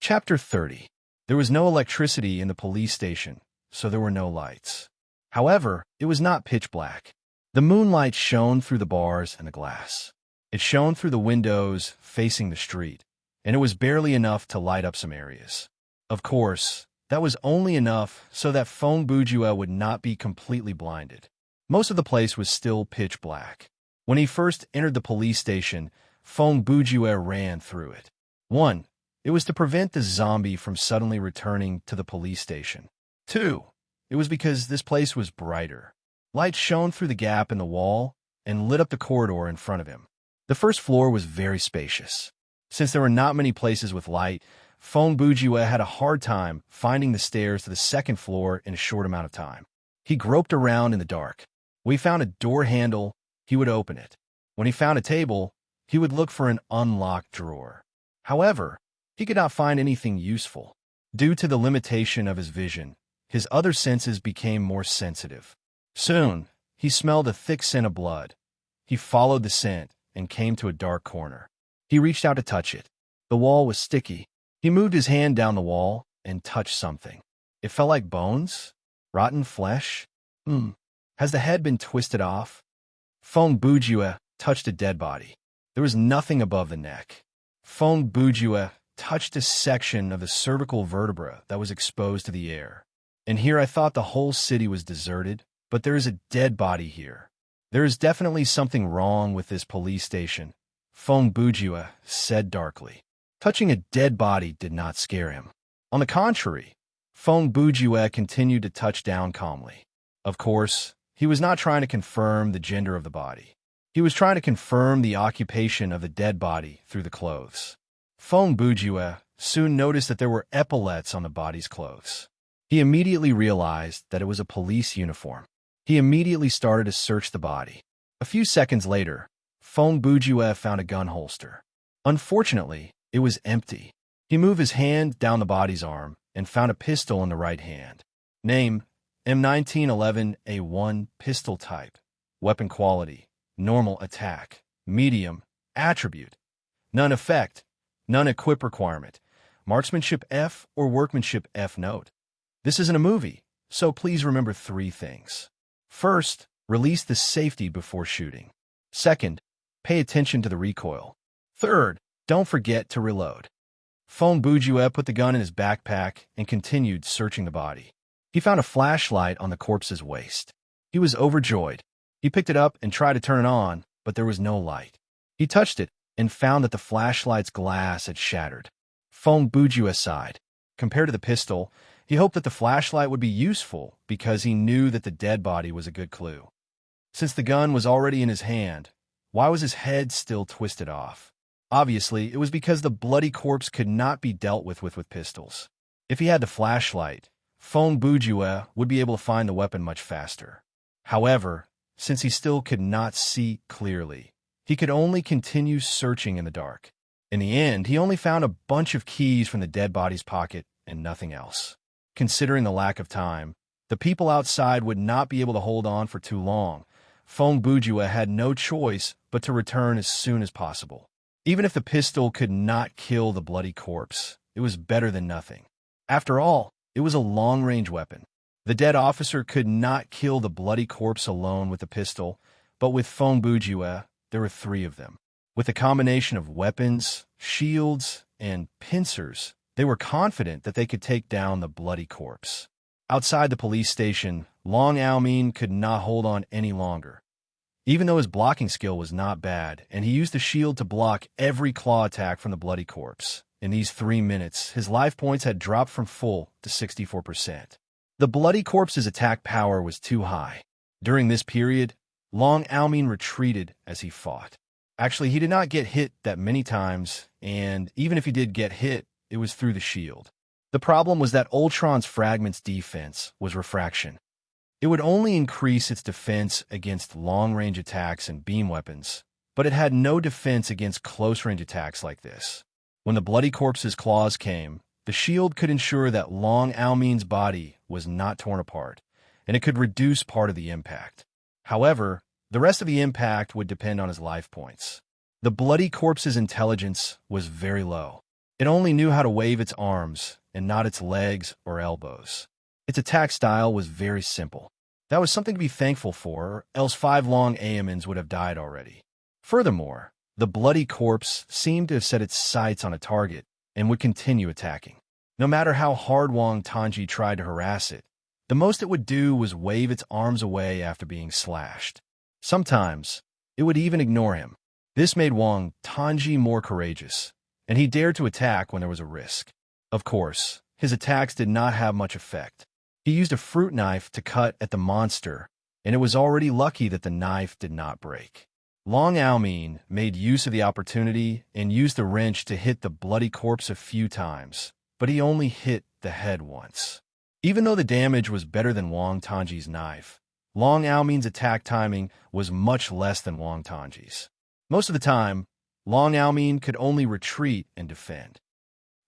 Chapter 30. There was no electricity in the police station, so there were no lights. However, it was not pitch black. The moonlight shone through the bars and the glass. It shone through the windows facing the street, and it was barely enough to light up some areas. Of course, that was only enough so that Fong Bujue would not be completely blinded. Most of the place was still pitch black. When he first entered the police station, Fong Bujue ran through it. 1. It was to prevent the zombie from suddenly returning to the police station. 2. It was because this place was brighter. Light shone through the gap in the wall and lit up the corridor in front of him. The first floor was very spacious. Since there were not many places with light, Fong Bujue had a hard time finding the stairs to the second floor in a short amount of time. He groped around in the dark. When he found a door handle, he would open it. When he found a table, he would look for an unlocked drawer. However, he could not find anything useful. Due to the limitation of his vision, his other senses became more sensitive. Soon, he smelled a thick scent of blood. He followed the scent and came to a dark corner. He reached out to touch it. The wall was sticky. He moved his hand down the wall and touched something. It felt like bones? Rotten flesh? Has the head been twisted off? Fong Bujue touched a dead body. There was nothing above the neck. Fong Bujue touched a section of the cervical vertebra that was exposed to the air. And here I thought the whole city was deserted, but there is a dead body here. There is definitely something wrong with this police station, Fong Bujue said darkly. Touching a dead body did not scare him. On the contrary, Fong Bujue continued to touch down calmly. Of course, he was not trying to confirm the gender of the body. He was trying to confirm the occupation of the dead body through the clothes. Fong Bujue soon noticed that there were epaulets on the body's clothes. He immediately realized that it was a police uniform. He immediately started to search the body. A few seconds later, Fong Bujue found a gun holster. Unfortunately, it was empty. He moved his hand down the body's arm and found a pistol in the right hand. Name: M1911A1 pistol type. Weapon quality: normal attack, medium, attribute, none effect, none equip requirement, marksmanship F or workmanship F. Note: this isn't a movie, so please remember 3 things. First, release the safety before shooting. Second, pay attention to the recoil. Third, don't forget to reload. Fong Bujue put the gun in his backpack and continued searching the body. He found a flashlight on the corpse's waist. He was overjoyed. He picked it up and tried to turn it on, but there was no light. He touched it and found that the flashlight's glass had shattered. Fong Bujue sighed. Compared to the pistol, he hoped that the flashlight would be useful because he knew that the dead body was a good clue. Since the gun was already in his hand, why was his head still twisted off? Obviously, it was because the bloody corpse could not be dealt with pistols. If he had the flashlight, Fong Bujue would be able to find the weapon much faster. However, since he still could not see clearly, he could only continue searching in the dark. In the end, he only found a bunch of keys from the dead body's pocket and nothing else. Considering the lack of time, the people outside would not be able to hold on for too long. Fong Bujue had no choice but to return as soon as possible. Even if the pistol could not kill the bloody corpse, it was better than nothing. After all, it was a long-range weapon. The dead officer could not kill the bloody corpse alone with the pistol, but with Fong Bujue, there were 3 of them. With a combination of weapons, shields, and pincers, they were confident that they could take down the bloody corpse. Outside the police station, Long Aomin could not hold on any longer. Even though his blocking skill was not bad, and he used the shield to block every claw attack from the bloody corpse, in these 3 minutes, his life points had dropped from full to 64%. The bloody corpse's attack power was too high. During this period, Long Aomin retreated as he fought. Actually, he did not get hit that many times, and even if he did get hit, it was through the shield. The problem was that Ultron's fragment's defense was refraction. It would only increase its defense against long-range attacks and beam weapons, but it had no defense against close-range attacks like this. When the bloody corpse's claws came, the shield could ensure that Long Aomin's body was not torn apart, and it could reduce part of the impact. However, the rest of the impact would depend on his life points. The bloody corpse's intelligence was very low. It only knew how to wave its arms and not its legs or elbows. Its attack style was very simple. That was something to be thankful for, or else 5 long Aemons would have died already. Furthermore, the bloody corpse seemed to have set its sights on a target and would continue attacking. No matter how hard Wang Tanji tried to harass it, the most it would do was wave its arms away after being slashed. Sometimes, it would even ignore him. This made Wang Tanji more courageous, and he dared to attack when there was a risk. Of course, his attacks did not have much effect. He used a fruit knife to cut at the monster, and it was already lucky that the knife did not break. Long Aomin made use of the opportunity and used the wrench to hit the bloody corpse a few times, but he only hit the head once. Even though the damage was better than Wang Tanji's knife, Long Aomin's attack timing was much less than Wang Tanji's. Most of the time, Long Aomin could only retreat and defend.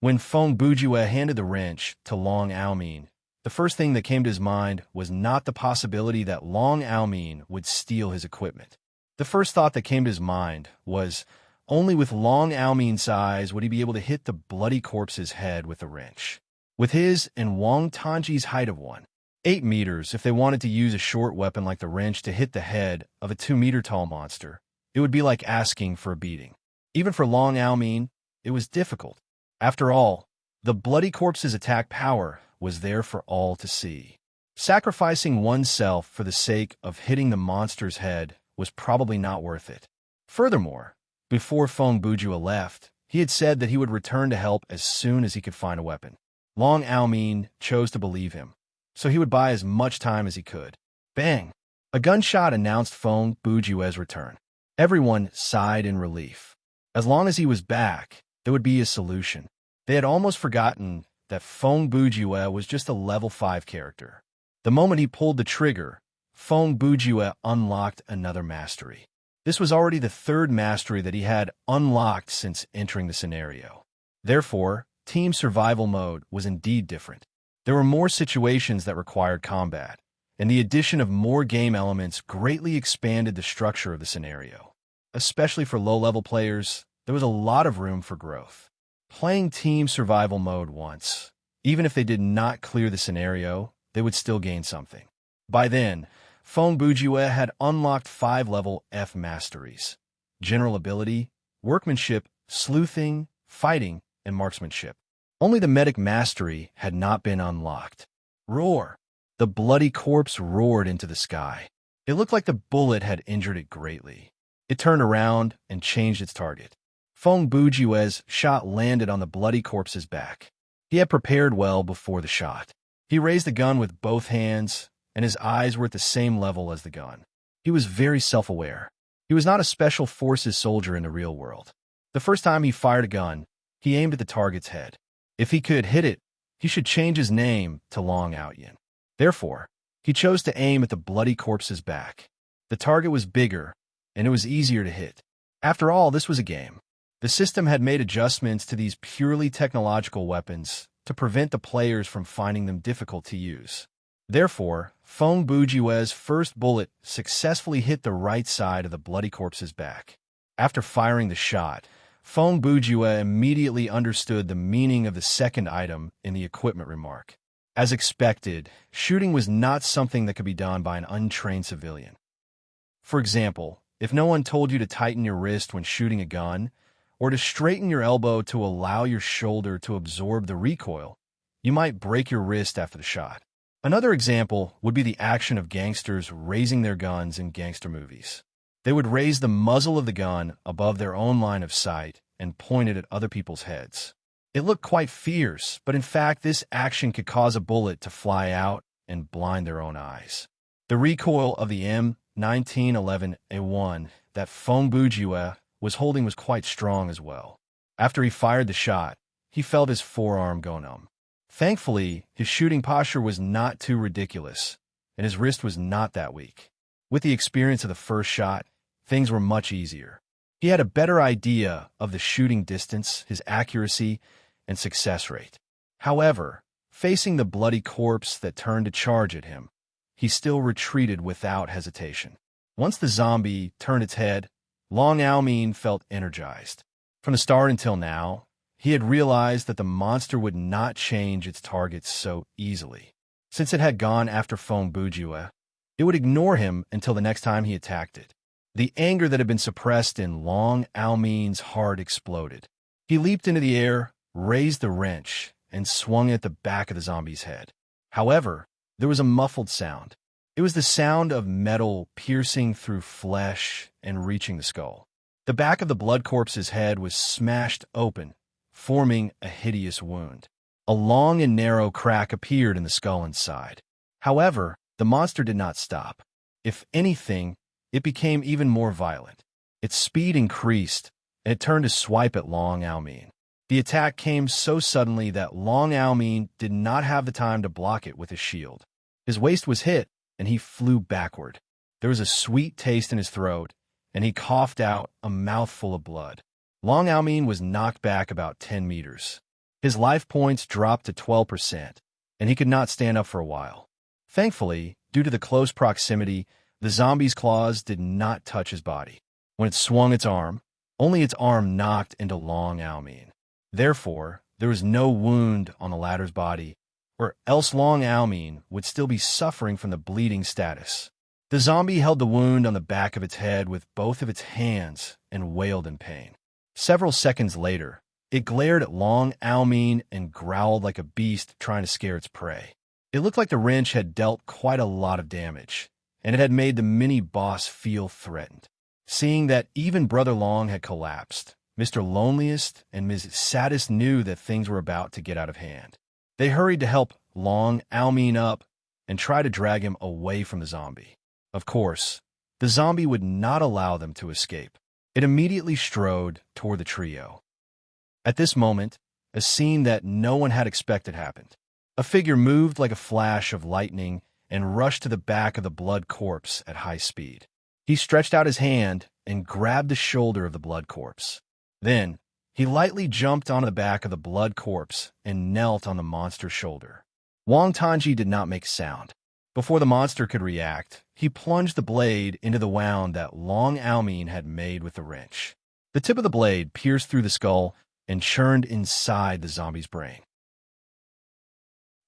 When Feng Bujue handed the wrench to Long Aomin, the first thing that came to his mind was not the possibility that Long Aomin would steal his equipment. The first thought that came to his mind was, only with Long Aomin's size would he be able to hit the bloody corpse's head with the wrench. With his and Wang Tanji's height of 8 meters, if they wanted to use a short weapon like the wrench to hit the head of a 2-meter-tall monster, it would be like asking for a beating. Even for Long Aomin, it was difficult. After all, the bloody corpse's attack power was there for all to see. Sacrificing oneself for the sake of hitting the monster's head was probably not worth it. Furthermore, before Feng Bujue left, he had said that he would return to help as soon as he could find a weapon. Long Aomin chose to believe him, so he would buy as much time as he could. Bang! A gunshot announced Feng Bujue's return. Everyone sighed in relief. As long as he was back, there would be a solution. They had almost forgotten that Feng Bujue was just a level 5 character. The moment he pulled the trigger, Feng Bujue unlocked another mastery. This was already the 3rd mastery that he had unlocked since entering the scenario. Therefore, Team Survival Mode was indeed different. There were more situations that required combat, and the addition of more game elements greatly expanded the structure of the scenario. Especially for low-level players, there was a lot of room for growth. Playing Team Survival Mode once, even if they did not clear the scenario, they would still gain something. By then, Feng Bujue had unlocked 5 level F masteries: General Ability, Workmanship, Sleuthing, Fighting, and Marksmanship. Only the Medic Mastery had not been unlocked. Roar! The bloody corpse roared into the sky. It looked like the bullet had injured it greatly. It turned around and changed its target. Feng Bujue's shot landed on the bloody corpse's back. He had prepared well before the shot. He raised the gun with both hands, and his eyes were at the same level as the gun. He was very self-aware. He was not a special forces soldier in the real world. The first time he fired a gun, he aimed at the target's head. If he could hit it, he should change his name to Long Aoyin. Therefore, he chose to aim at the bloody corpse's back. The target was bigger, and it was easier to hit. After all, this was a game. The system had made adjustments to these purely technological weapons to prevent the players from finding them difficult to use. Therefore, Feng Bujue's first bullet successfully hit the right side of the bloody corpse's back. After firing the shot, Feng Bujue immediately understood the meaning of the second item in the equipment remark. As expected, shooting was not something that could be done by an untrained civilian. For example, if no one told you to tighten your wrist when shooting a gun, or to straighten your elbow to allow your shoulder to absorb the recoil, you might break your wrist after the shot. Another example would be the action of gangsters raising their guns in gangster movies. They would raise the muzzle of the gun above their own line of sight and point it at other people's heads. It looked quite fierce, but in fact this action could cause a bullet to fly out and blind their own eyes. The recoil of the M1911A1 that Feng Bujue was holding was quite strong as well. After he fired the shot, he felt his forearm go numb. Thankfully, his shooting posture was not too ridiculous, and his wrist was not that weak. With the experience of the first shot, things were much easier. He had a better idea of the shooting distance, his accuracy, and success rate. However, facing the bloody corpse that turned to charge at him, he still retreated without hesitation. Once the zombie turned its head, Long Aomin felt energized. From the start until now, he had realized that the monster would not change its targets so easily. Since it had gone after Fong Bujue, it would ignore him until the next time he attacked it. The anger that had been suppressed in Long Ao-Meen's heart exploded. He leaped into the air, raised the wrench, and swung it at the back of the zombie's head. However, there was a muffled sound. It was the sound of metal piercing through flesh and reaching the skull. The back of the blood corpse's head was smashed open, forming a hideous wound. A long and narrow crack appeared in the skull inside. However, the monster did not stop. If anything, it became even more violent. Its speed increased, and it turned to swipe at Long Ao-Meen. The attack came so suddenly that Long Ao-Meen did not have the time to block it with his shield. His waist was hit, and he flew backward. There was a sweet taste in his throat, and he coughed out a mouthful of blood. Long Ao-Meen was knocked back about 10 meters. His life points dropped to 12%, and he could not stand up for a while. Thankfully, due to the close proximity, the zombie's claws did not touch his body. When it swung its arm, only its arm knocked into Long Ao-Meen. Therefore, there was no wound on the latter's body, or else Long Ao-Meen would still be suffering from the bleeding status. The zombie held the wound on the back of its head with both of its hands and wailed in pain. Several seconds later, it glared at Long Ao-Meen and growled like a beast trying to scare its prey. It looked like the wrench had dealt quite a lot of damage, and it had made the mini-boss feel threatened. Seeing that even Brother Long had collapsed, Mr. Loneliest and Ms. Saddest knew that things were about to get out of hand. They hurried to help Long Ao-Meen up and try to drag him away from the zombie. Of course, the zombie would not allow them to escape. It immediately strode toward the trio. At this moment, a scene that no one had expected happened. A figure moved like a flash of lightning and rushed to the back of the blood corpse at high speed. He stretched out his hand and grabbed the shoulder of the blood corpse. Then, he lightly jumped onto the back of the blood corpse and knelt on the monster's shoulder. Wang Tanji did not make sound. Before the monster could react, he plunged the blade into the wound that Long Ao-Meen had made with the wrench. The tip of the blade pierced through the skull and churned inside the zombie's brain.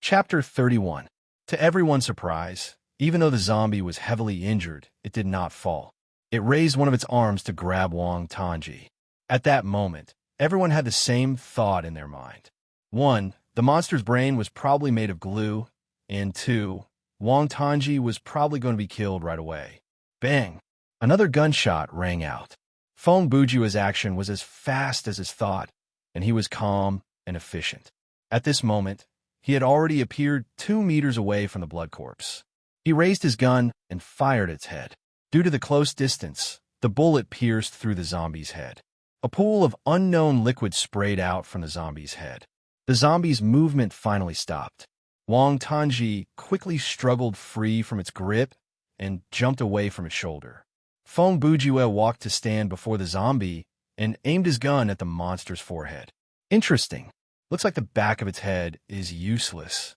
Chapter 31. To everyone's surprise, even though the zombie was heavily injured, it did not fall. It raised one of its arms to grab Wang Tanji. At that moment, everyone had the same thought in their mind. 1. The monster's brain was probably made of glue, and 2. Wang Tanji was probably going to be killed right away. Bang! Another gunshot rang out. Fong Bujue's action was as fast as his thought, and he was calm and efficient. At this moment, he had already appeared 2 meters away from the blood corpse. He raised his gun and fired its head. Due to the close distance, the bullet pierced through the zombie's head. A pool of unknown liquid sprayed out from the zombie's head. The zombie's movement finally stopped. Wang Tanji quickly struggled free from its grip and jumped away from its shoulder. Fong Bujue walked to stand before the zombie and aimed his gun at the monster's forehead. Interesting. Looks like the back of its head is useless.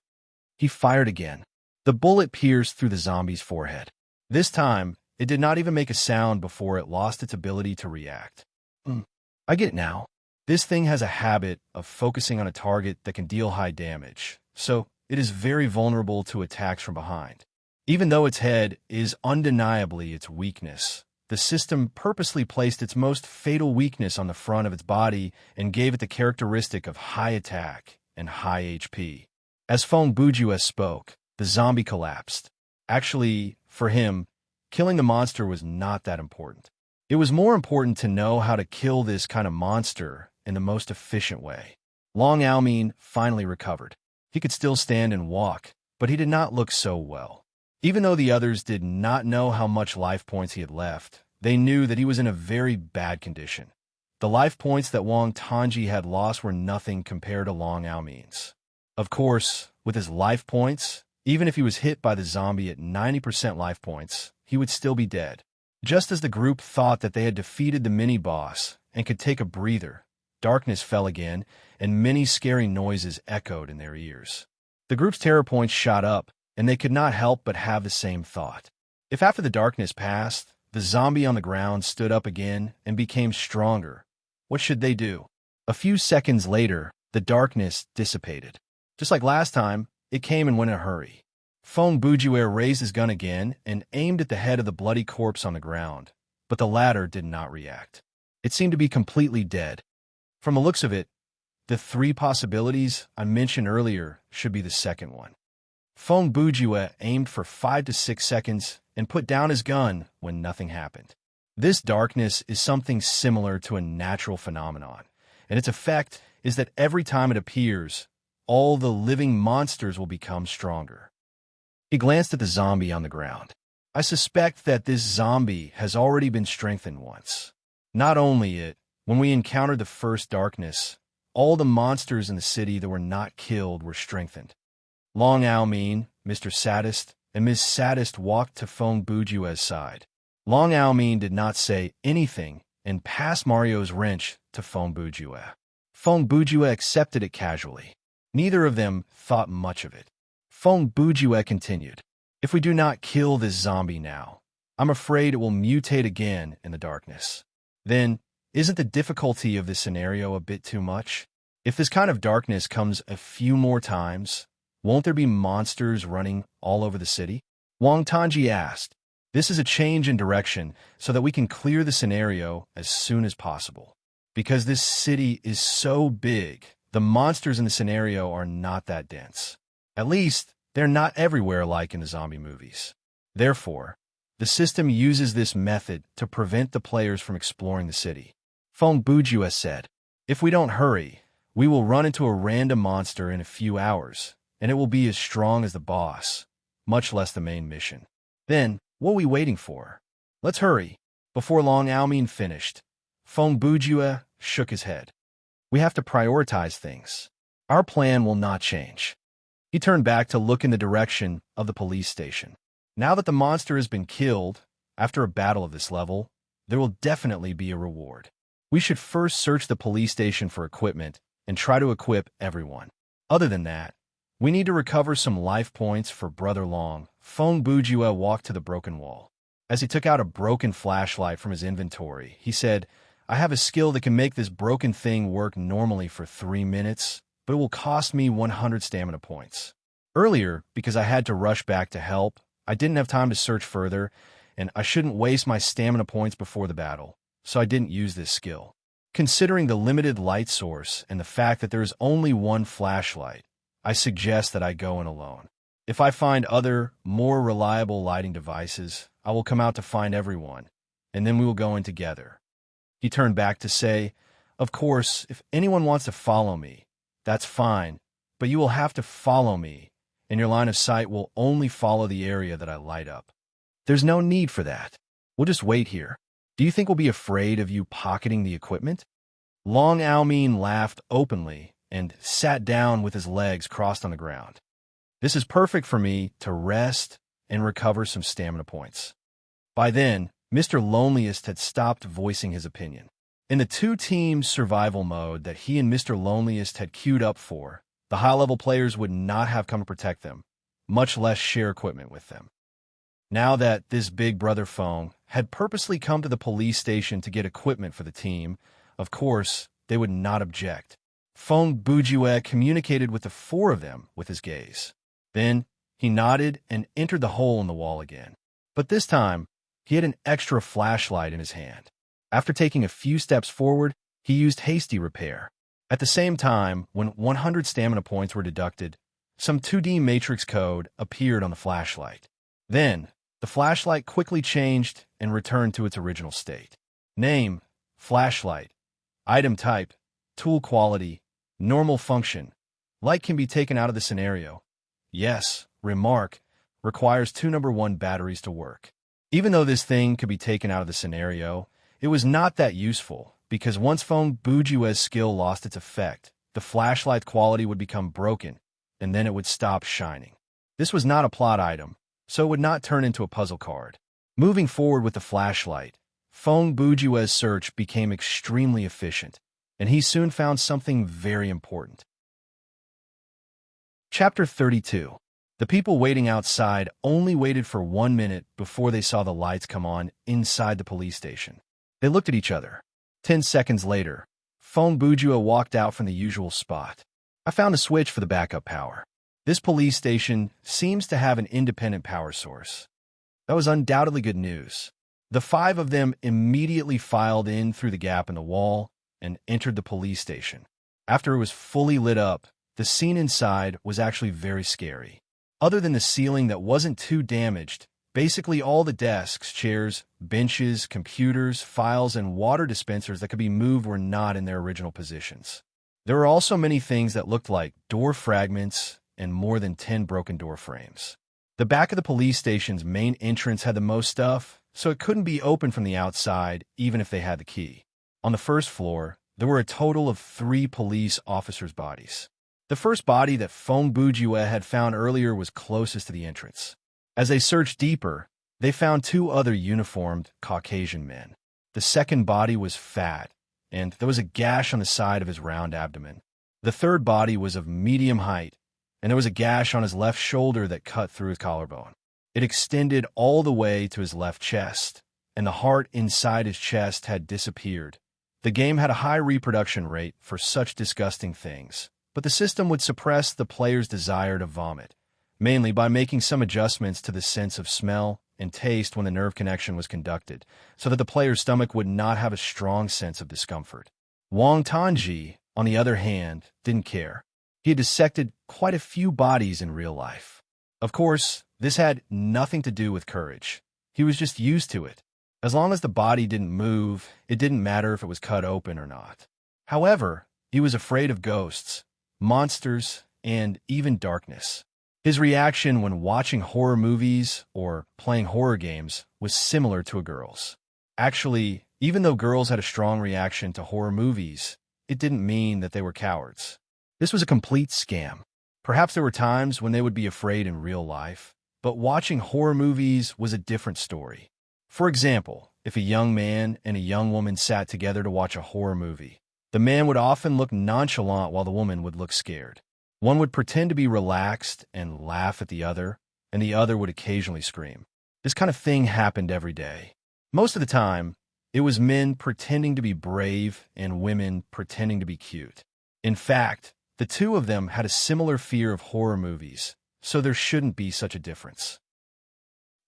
He fired again. The bullet pierced through the zombie's forehead. This time, it did not even make a sound before it lost its ability to react. I get it now. This thing has a habit of focusing on a target that can deal high damage, so it is very vulnerable to attacks from behind. Even though its head is undeniably its weakness, the system purposely placed its most fatal weakness on the front of its body and gave it the characteristic of high attack and high HP. As Fong Bujue spoke, the zombie collapsed. Actually, for him, killing the monster was not that important. It was more important to know how to kill this kind of monster in the most efficient way. Long Ao-Meen finally recovered. He could still stand and walk, but he did not look so well. Even though the others did not know how much life points he had left, they knew that he was in a very bad condition. The life points that Wang Tanji had lost were nothing compared to Long Ao-Meen's. Of course, with his life points, even if he was hit by the zombie at 90% life points, he would still be dead. Just as the group thought that they had defeated the mini-boss and could take a breather, darkness fell again, and many scary noises echoed in their ears. The group's terror points shot up, and they could not help but have the same thought. If after the darkness passed, the zombie on the ground stood up again and became stronger, what should they do? A few seconds later, the darkness dissipated. Just like last time, it came and went in a hurry. Feng Bujue raised his gun again and aimed at the head of the bloody corpse on the ground, but the latter did not react. It seemed to be completely dead. From the looks of it, the three possibilities I mentioned earlier should be the second one. Feng Bujue aimed for 5 to 6 seconds and put down his gun when nothing happened. This darkness is something similar to a natural phenomenon, and its effect is that every time it appears, all the living monsters will become stronger. He glanced at the zombie on the ground. I suspect that this zombie has already been strengthened once. Not only it, when we encountered the first darkness, all the monsters in the city that were not killed were strengthened. Long Aomin, Mr. Sadist, and Ms. Sadist walked to Feng Bujue's side. Long Aomin did not say anything and passed Mario's wrench to Feng Bujue. Feng Bujue accepted it casually. Neither of them thought much of it. Feng Bujue continued, "If we do not kill this zombie now, I'm afraid it will mutate again in the darkness. Then, isn't the difficulty of this scenario a bit too much? If this kind of darkness comes a few more times, won't there be monsters running all over the city?" Wang Tanji asked. "This is a change in direction so that we can clear the scenario as soon as possible. Because this city is so big, the monsters in the scenario are not that dense. At least, they're not everywhere like in the zombie movies. Therefore, the system uses this method to prevent the players from exploring the city." Feng Bujue said, "If we don't hurry, we will run into a random monster in a few hours, and it will be as strong as the boss, much less the main mission. Then, what are we waiting for? Let's hurry." Before Long Aomin finished, Feng Bujue shook his head. "We have to prioritize things. Our plan will not change." He turned back to look in the direction of the police station. Now that the monster has been killed, after a battle of this level, there will definitely be a reward. We should first search the police station for equipment and try to equip everyone. Other than that, we need to recover some life points for Brother Long. Feng Bujue walked to the broken wall. As he took out a broken flashlight from his inventory, he said, "I have a skill that can make this broken thing work normally for 3 minutes, but it will cost me 100 stamina points. Earlier, because I had to rush back to help, I didn't have time to search further, and I shouldn't waste my stamina points before the battle, so I didn't use this skill. Considering the limited light source and the fact that there is only one flashlight, I suggest that I go in alone. If I find other, more reliable lighting devices, I will come out to find everyone, and then we will go in together." He turned back to say, "Of course, if anyone wants to follow me, that's fine, but you will have to follow me, and your line of sight will only follow the area that I light up." "There's no need for that. We'll just wait here. Do you think we'll be afraid of you pocketing the equipment?" Long Aomin laughed openly and sat down with his legs crossed on the ground. "This is perfect for me to rest and recover some stamina points." By then, Mr. Loneliest had stopped voicing his opinion. In the two-team survival mode that he and Mr. Loneliest had queued up for, the high-level players would not have come to protect them, much less share equipment with them. Now that this big brother Feng had purposely come to the police station to get equipment for the team, of course, they would not object. Feng Bujue communicated with the four of them with his gaze. Then, he nodded and entered the hole in the wall again. But this time, he had an extra flashlight in his hand. After taking a few steps forward, he used hasty repair. At the same time, when 100 stamina points were deducted, some 2D matrix code appeared on the flashlight. Then, the flashlight quickly changed and returned to its original state. Name, flashlight. Item type, tool quality, normal function. Light can be taken out of the scenario. Yes, remark, requires 2 number 1 batteries to work. Even though this thing could be taken out of the scenario, it was not that useful, because once Feng Bujue's skill lost its effect, the flashlight quality would become broken, and then it would stop shining. This was not a plot item, so it would not turn into a puzzle card. Moving forward with the flashlight, Feng Bujue's search became extremely efficient, and he soon found something very important. Chapter 32. The people waiting outside only waited for 1 minute before they saw the lights come on inside the police station. They looked at each other. 10 seconds later, Phone Bujua walked out from the usual spot. I found a switch for the backup power. This police station seems to have an independent power source. That was undoubtedly good news. The five of them immediately filed in through the gap in the wall and entered the police station. After it was fully lit up, the scene inside was actually very scary. Other than the ceiling that wasn't too damaged, basically all the desks, chairs, benches, computers, files, and water dispensers that could be moved were not in their original positions. There were also many things that looked like door fragments and more than 10 broken door frames. The back of the police station's main entrance had the most stuff, so it couldn't be opened from the outside even if they had the key. On the first floor, there were a total of 3 police officers' bodies. The first body that Phone Bujua had found earlier was closest to the entrance. As they searched deeper, they found 2 other uniformed Caucasian men. The second body was fat, and there was a gash on the side of his round abdomen. The third body was of medium height, and there was a gash on his left shoulder that cut through his collarbone. It extended all the way to his left chest, and the heart inside his chest had disappeared. The game had a high reproduction rate for such disgusting things, but the system would suppress the player's desire to vomit, mainly by making some adjustments to the sense of smell and taste when the nerve connection was conducted, so that the player's stomach would not have a strong sense of discomfort. Wang Tanji, on the other hand, didn't care. He had dissected quite a few bodies in real life. Of course, this had nothing to do with courage. He was just used to it. As long as the body didn't move, it didn't matter if it was cut open or not. However, he was afraid of ghosts, monsters, and even darkness. His reaction when watching horror movies or playing horror games was similar to a girl's. Actually, even though girls had a strong reaction to horror movies, it didn't mean that they were cowards. This was a complete scam. Perhaps there were times when they would be afraid in real life, but watching horror movies was a different story. For example, if a young man and a young woman sat together to watch a horror movie, the man would often look nonchalant while the woman would look scared. One would pretend to be relaxed and laugh at the other, and the other would occasionally scream. This kind of thing happened every day. Most of the time, it was men pretending to be brave and women pretending to be cute. In fact, the two of them had a similar fear of horror movies, so there shouldn't be such a difference.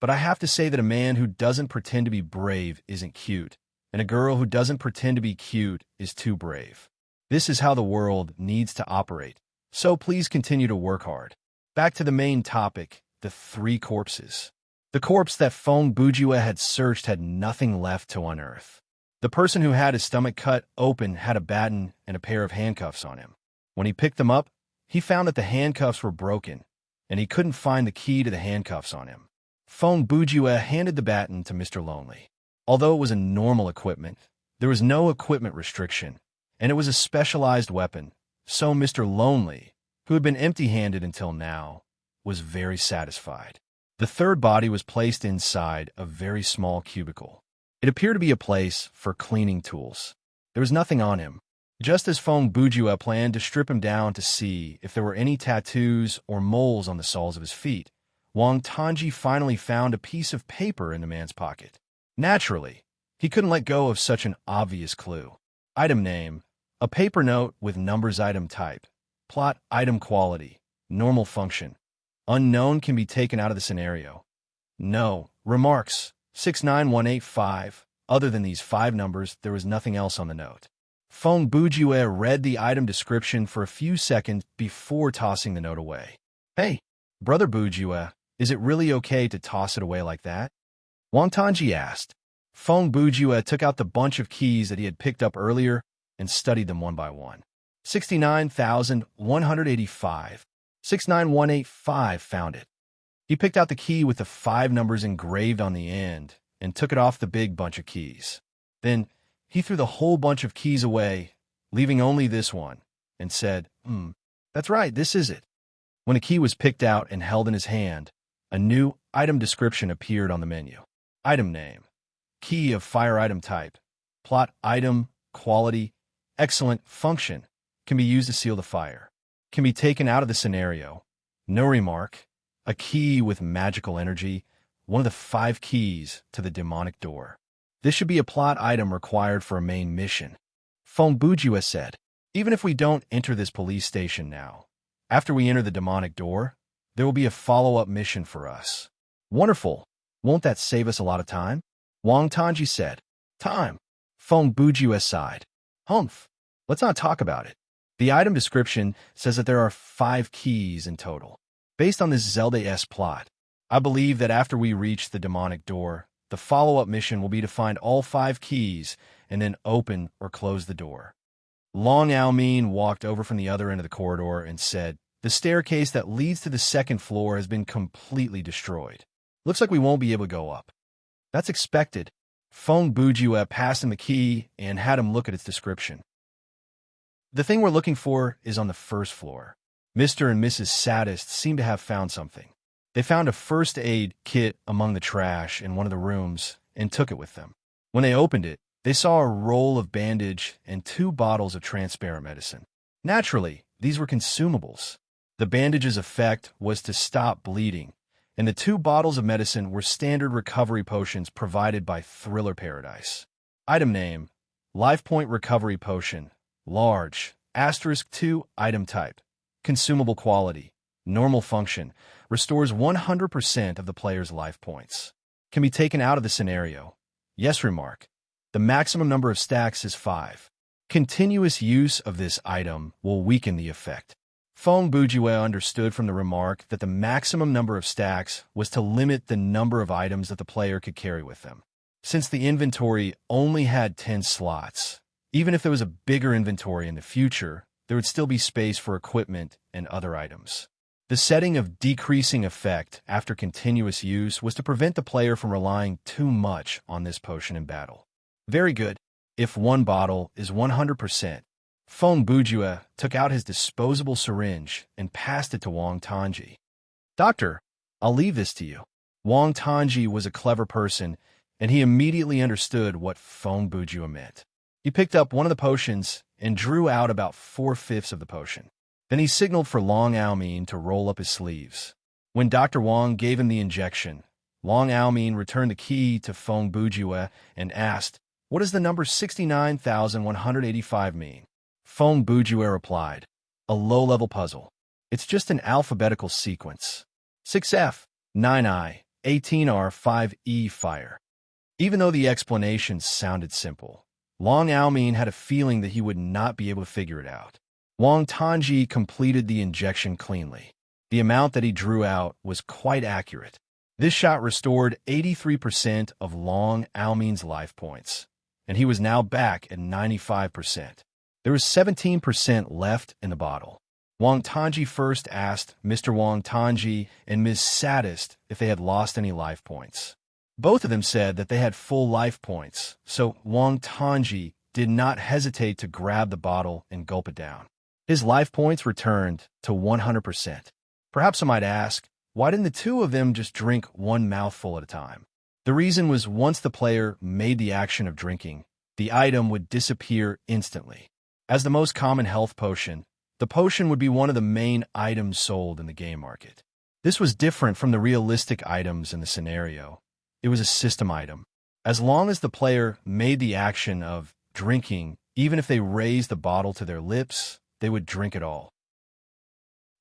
But I have to say that a man who doesn't pretend to be brave isn't cute, and a girl who doesn't pretend to be cute is too brave. This is how the world needs to operate, so please continue to work hard. Back to the main topic, the 3 corpses. The corpse that Phone Bujua had searched had nothing left to unearth. The person who had his stomach cut open had a baton and a pair of handcuffs on him. When he picked them up, he found that the handcuffs were broken, and he couldn't find the key to the handcuffs on him. Phone Bujua handed the baton to Mr. Lonely. Although it was a normal equipment, there was no equipment restriction, and it was a specialized weapon, so Mr. Lonely, who had been empty-handed until now, was very satisfied. The third body was placed inside a very small cubicle. It appeared to be a place for cleaning tools. There was nothing on him. Just as Phone Bujua planned to strip him down to see if there were any tattoos or moles on the soles of his feet, Wang Tanji finally found a piece of paper in the man's pocket. Naturally, he couldn't let go of such an obvious clue. Item name, a paper note with numbers. Item type, plot. Item quality, normal function. Unknown can be taken out of the scenario. No. Remarks, 69185. Other than these 5 numbers, there was nothing else on the note. Phone Bujua read the item description for a few seconds before tossing the note away. Hey, Brother Bujua, is it really okay to toss it away like that? Wang Tanji asked. Phone Bujua took out the bunch of keys that he had picked up earlier and studied them one by one. 69,185. 69185 found it. He picked out the key with the 5 numbers engraved on the end and took it off the big bunch of keys. Then he threw the whole bunch of keys away, leaving only this one, and said, that's right, this is it. When a key was picked out and held in his hand, a new item description appeared on the menu. Item name, key of fire. Item type, plot. Item quality, excellent. Function, can be used to seal the fire. Can be taken out of the scenario. No remark, a key with magical energy, one of the 5 keys to the demonic door. This should be a plot item required for a main mission. Feng Bujue said. Even if we don't enter this police station now, after we enter the demonic door, there will be a follow-up mission for us. Wonderful. Won't that save us a lot of time? Wang Tanji said. Time. Feng Bujue sighed. Humph. Let's not talk about it. The item description says that there are 5 keys in total. Based on this Zelda-esque plot, I believe that after we reach the demonic door, the follow-up mission will be to find all 5 keys and then open or close the door. Long Aomin walked over from the other end of the corridor and said, the staircase that leads to the 2nd floor has been completely destroyed. Looks like we won't be able to go up. That's expected. Feng Bujue passed him the key and had him look at its description. The thing we're looking for is on the 1st floor. Mr. and Mrs. Sadist seem to have found something. They found a first aid kit among the trash in one of the rooms and took it with them. When they opened it, they saw a roll of bandage and 2 bottles of transparent medicine. Naturally, these were consumables. The bandage's effect was to stop bleeding, and the 2 bottles of medicine were standard recovery potions provided by Thriller Paradise. Item name, Life Point Recovery Potion, large, *2, item type, consumable quality, normal function, restores 100% of the player's life points. Can be taken out of the scenario. Yes, remark. The maximum number of stacks is 5. Continuous use of this item will weaken the effect. Feng Bujue understood from the remark that the maximum number of stacks was to limit the number of items that the player could carry with them. Since the inventory only had 10 slots, even if there was a bigger inventory in the future, there would still be space for equipment and other items. The setting of decreasing effect after continuous use was to prevent the player from relying too much on this potion in battle. Very good. If 1 bottle is 100%, Feng Bujue took out his disposable syringe and passed it to Wang Tanji. Doctor, I'll leave this to you. Wang Tanji was a clever person, and he immediately understood what Feng Bujue meant. He picked up one of the potions and drew out about 4/5 of the potion. Then he signaled for Long Aomin to roll up his sleeves. When Dr. Wang gave him the injection, Long Aomin returned the key to Feng Bujue and asked, what does the number 69,185 mean? Feng Bujue replied, a low-level puzzle. It's just an alphabetical sequence. 6F, 9I, 18R, 5E, fire. Even though the explanation sounded simple, Long Aomin had a feeling that he would not be able to figure it out. Wang Tanji completed the injection cleanly. The amount that he drew out was quite accurate. This shot restored 83% of Long Aomin's life points, and he was now back at 95%. There was 17% left in the bottle. Wang Tanji first asked Mr. Wang Tanji and Ms. Sadist if they had lost any life points. Both of them said that they had full life points, so Wang Tanji did not hesitate to grab the bottle and gulp it down. His life points returned to 100%. Perhaps I might ask, why didn't the 2 of them just drink 1 mouthful at a time? The reason was once the player made the action of drinking, the item would disappear instantly. As the most common health potion, the potion would be one of the main items sold in the game market. This was different from the realistic items in the scenario. It was a system item. As long as the player made the action of drinking, even if they raised the bottle to their lips, they would drink it all.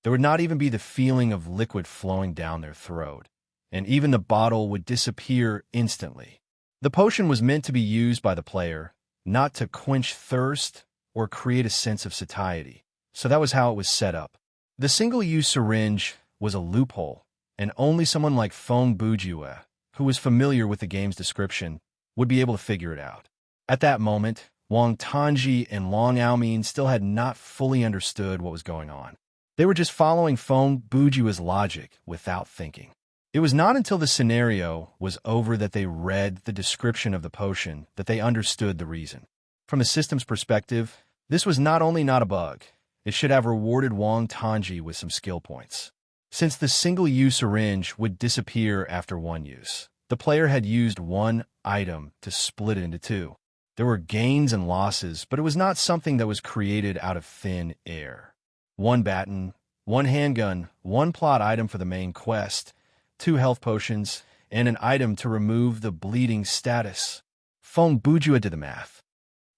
There would not even be the feeling of liquid flowing down their throat, and even the bottle would disappear instantly. The potion was meant to be used by the player, not to quench thirst or create a sense of satiety, so that was how it was set up. The single-use syringe was a loophole, and only someone like Feng Bujue, who was familiar with the game's description, would be able to figure it out. At that moment, Wang Tanji and Long Aomin still had not fully understood what was going on. They were just following Feng Bujue's logic without thinking. It was not until the scenario was over that they read the description of the potion that they understood the reason. From the system's perspective, this was not only not a bug, it should have rewarded Wang Tanji with some skill points. Since the single-use syringe would disappear after 1 use, the player had used 1 item to split it into 2. There were gains and losses, but it was not something that was created out of thin air. 1 baton, 1 handgun, 1 plot item for the main quest, 2 health potions, and an item to remove the bleeding status. Feng Bujue did the math.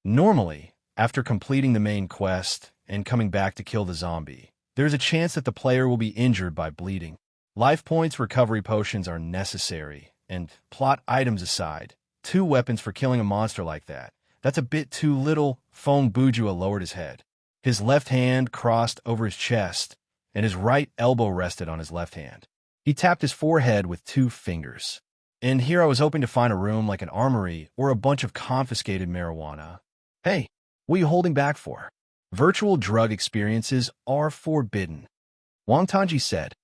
Normally, After completing the main quest and coming back to kill the zombie, there's a chance that the player will be injured by bleeding. Life points recovery potions are necessary, and plot items aside, 2 weapons for killing a monster like that. That's a bit too little. Fong Bujua lowered his head. His left hand crossed over his chest, and his right elbow rested on his left hand. He tapped his forehead with 2 fingers. And here I was hoping to find a room like an armory or a bunch of confiscated marijuana. Hey, what are you holding back for? Virtual drug experiences are forbidden, Wang Tanji said.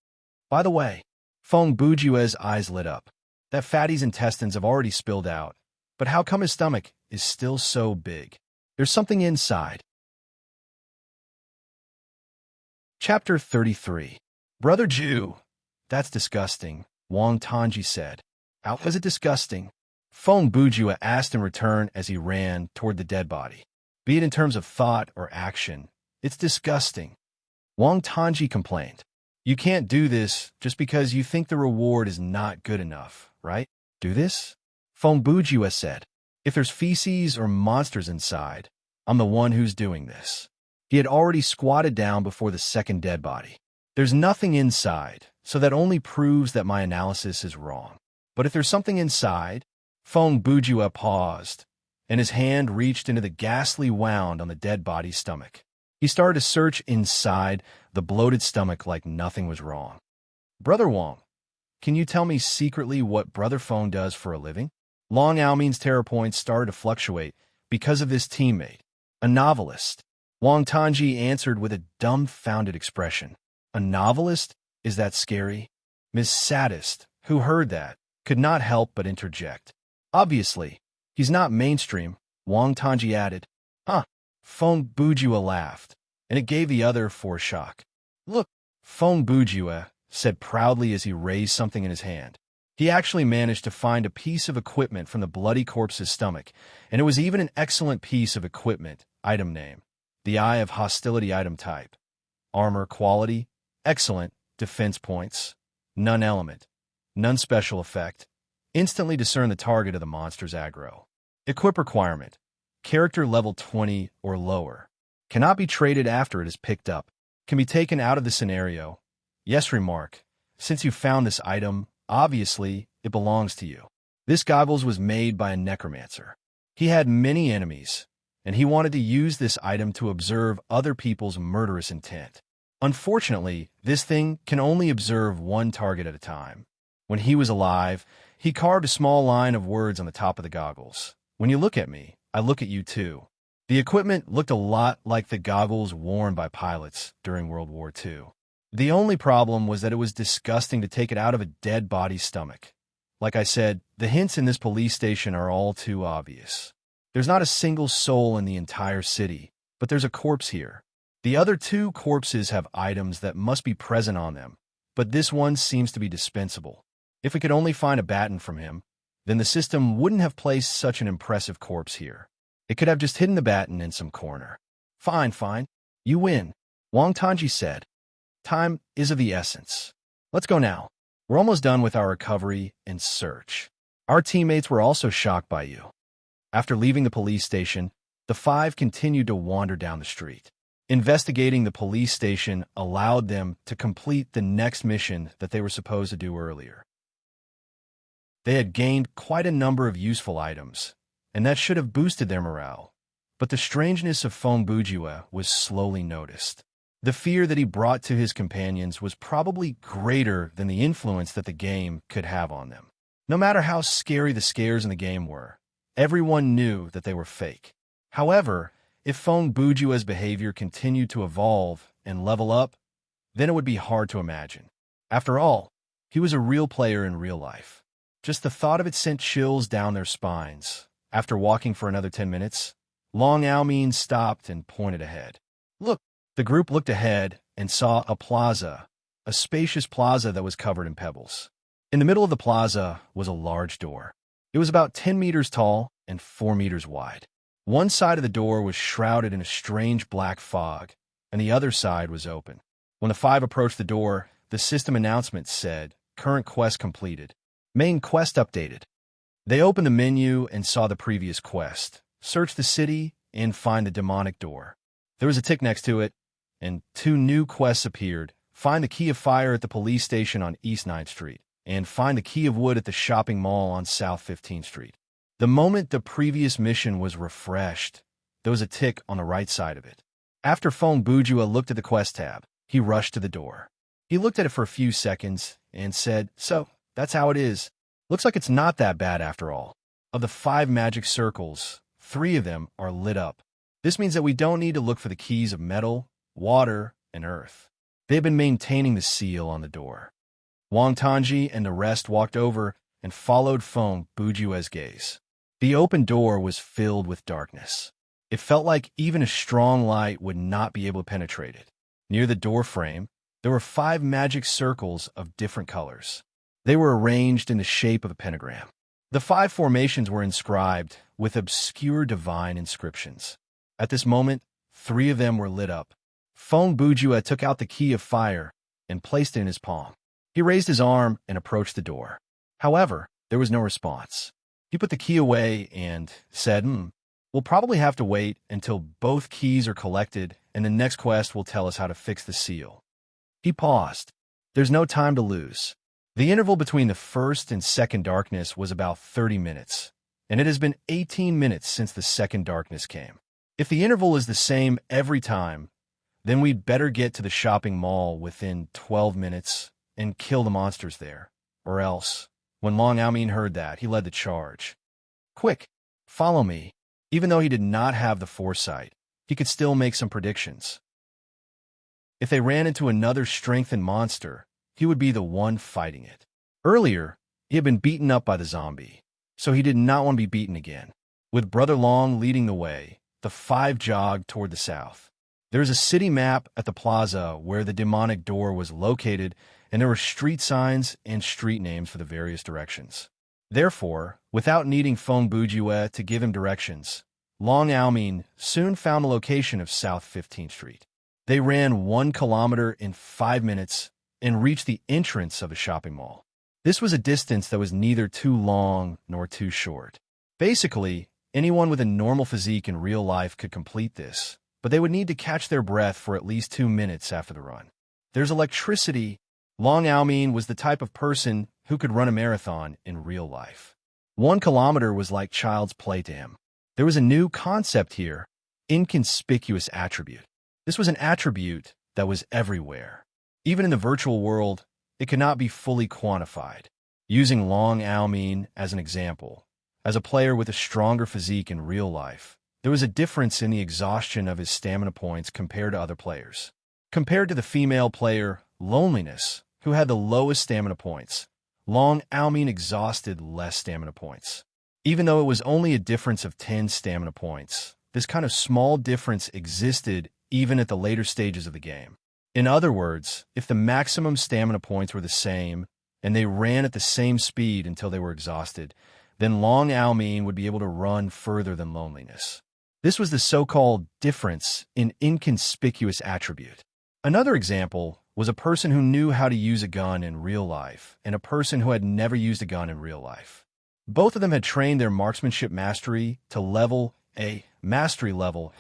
By the way, Fong Bujua's eyes lit up. That fatty's intestines have already spilled out, but how come his stomach is still so big? There's something inside. Chapter 33. Brother Jew. That's disgusting, Wang Tanji said. How was it disgusting? Fong Bujua asked in return as he ran toward the dead body. Be it in terms of thought or action, it's disgusting. Wang Tanji complained. You can't do this just because you think the reward is not good enough, right? Do this? Fong Bujua said. If there's feces or monsters inside, I'm the one who's doing this. He had already squatted down before the second dead body. There's nothing inside, so that only proves that my analysis is wrong. But if there's something inside, Fong Bujua paused, and his hand reached into the ghastly wound on the dead body's stomach. He started to search inside the bloated stomach like nothing was wrong. Brother Wang, can you tell me secretly what Brother Fong does for a living? Long Aomin's terror points started to fluctuate because of this teammate, a novelist. Wang Tanji answered with a dumbfounded expression. A novelist? Is that scary? Ms. Sadist, who heard that, could not help but interject. Obviously, he's not mainstream, Wang Tanji added. Huh. Fong Bujua laughed, and it gave the other 4 shock. Look, Fong Bujua said proudly as he raised something in his hand. He actually managed to find a piece of equipment from the bloody corpse's stomach, and it was even an excellent piece of equipment. Item name. The Eye of Hostility item type. Armor quality. Excellent. Defense points. None element. None special effect. Instantly discern the target of the monster's aggro. Equip requirement. Character level 20 or lower. Cannot be traded after it is picked up. Can be taken out of the scenario. Yes, remark. Since you found this item, obviously, it belongs to you. This goggles was made by a necromancer. He had many enemies, and he wanted to use this item to observe other people's murderous intent. Unfortunately, this thing can only observe one target at a time. When he was alive, he carved a small line of words on the top of the goggles. When you look at me, I look at you too. The equipment looked a lot like the goggles worn by pilots during World War II. The only problem was that it was disgusting to take it out of a dead body's stomach. Like I said, the hints in this police station are all too obvious. There's not a single soul in the entire city, but there's a corpse here. The other 2 corpses have items that must be present on them, but this one seems to be dispensable. If we could only find a baton from him, then the system wouldn't have placed such an impressive corpse here. It could have just hidden the baton in some corner. Fine, fine. You win, Wang Tanji said. Time is of the essence. Let's go now. We're almost done with our recovery and search. Our teammates were also shocked by you. After leaving the police station, the 5 continued to wander down the street. Investigating the police station allowed them to complete the next mission that they were supposed to do earlier. They had gained quite a number of useful items, and that should have boosted their morale. But the strangeness of Fong Bujua was slowly noticed. The fear that he brought to his companions was probably greater than the influence that the game could have on them. No matter how scary the scares in the game were, everyone knew that they were fake. However, if Fong Bujua's behavior continued to evolve and level up, then it would be hard to imagine. After all, he was a real player in real life. Just the thought of it sent chills down their spines. After walking for another 10 minutes, Long Aomin stopped and pointed ahead. Look, the group looked ahead and saw a plaza, a spacious plaza that was covered in pebbles. In the middle of the plaza was a large door. It was about 10 meters tall and 4 meters wide. One side of the door was shrouded in a strange black fog, and the other side was open. When the 5 approached the door, the system announcement said, "Current quest completed. Main quest updated." They opened the menu and saw the previous quest. Search the city and find the demonic door. There was a tick next to it, and 2 new quests appeared. Find the key of fire at the police station on East 9th Street, and find the key of wood at the shopping mall on South 15th Street. The moment the previous mission was refreshed, there was a tick on the right side of it. After Fong Bujua looked at the quest tab, he rushed to the door. He looked at it for a few seconds and said, "So, that's how it is. Looks like it's not that bad after all. Of the 5 magic circles, 3 of them are lit up. This means that we don't need to look for the keys of metal, water, and earth. They've been maintaining the seal on the door." Wang Tanji and the rest walked over and followed Fong Bujua's gaze. The open door was filled with darkness. It felt like even a strong light would not be able to penetrate it. Near the door frame, there were 5 magic circles of different colors. They were arranged in the shape of a pentagram. The 5 formations were inscribed with obscure divine inscriptions. At this moment, 3 of them were lit up. Fong Bujua took out the key of fire and placed it in his palm. He raised his arm and approached the door. However, there was no response. He put the key away and said, "We'll probably have to wait until both keys are collected, and the next quest will tell us how to fix the seal." He paused. There's no time to lose. The interval between the first and second darkness was about 30 minutes, and it has been 18 minutes since the second darkness came. If the interval is the same every time, then we'd better get to the shopping mall within 12 minutes and kill the monsters there. Or else, when Long Aomin heard that, he led the charge. "Quick, follow me." Even though he did not have the foresight, he could still make some predictions. If they ran into another strengthened monster, he would be the one fighting it. Earlier, he had been beaten up by the zombie, so he did not want to be beaten again. With Brother Long leading the way, the 5 jogged toward the south. There is a city map at the plaza where the demonic door was located, and there were street signs and street names for the various directions. Therefore, without needing Fong Bujua to give him directions, Long Aomin soon found the location of South 15th Street. They ran 1 kilometer in 5 minutes and reached the entrance of the shopping mall. This was a distance that was neither too long nor too short. Basically, anyone with a normal physique in real life could complete this, but they would need to catch their breath for at least 2 minutes after the run. There's electricity. Long Aomin was the type of person who could run a marathon in real life. 1 kilometer was like child's play to him. There was a new concept here, inconspicuous attribute. This was an attribute that was everywhere. Even in the virtual world, it could not be fully quantified. Using Long Aomin as an example, as a player with a stronger physique in real life, there was a difference in the exhaustion of his stamina points compared to other players. Compared to the female player, Loneliness, who had the lowest stamina points, Long Aomin exhausted less stamina points. Even though it was only a difference of 10 stamina points, this kind of small difference existed even at the later stages of the game. In other words, if the maximum stamina points were the same, and they ran at the same speed until they were exhausted, then Long Aomin would be able to run further than Loneliness. This was the so-called difference in inconspicuous attribute. Another example was a person who knew how to use a gun in real life and a person who had never used a gun in real life. Both of them had trained their marksmanship mastery to level A, mastery level.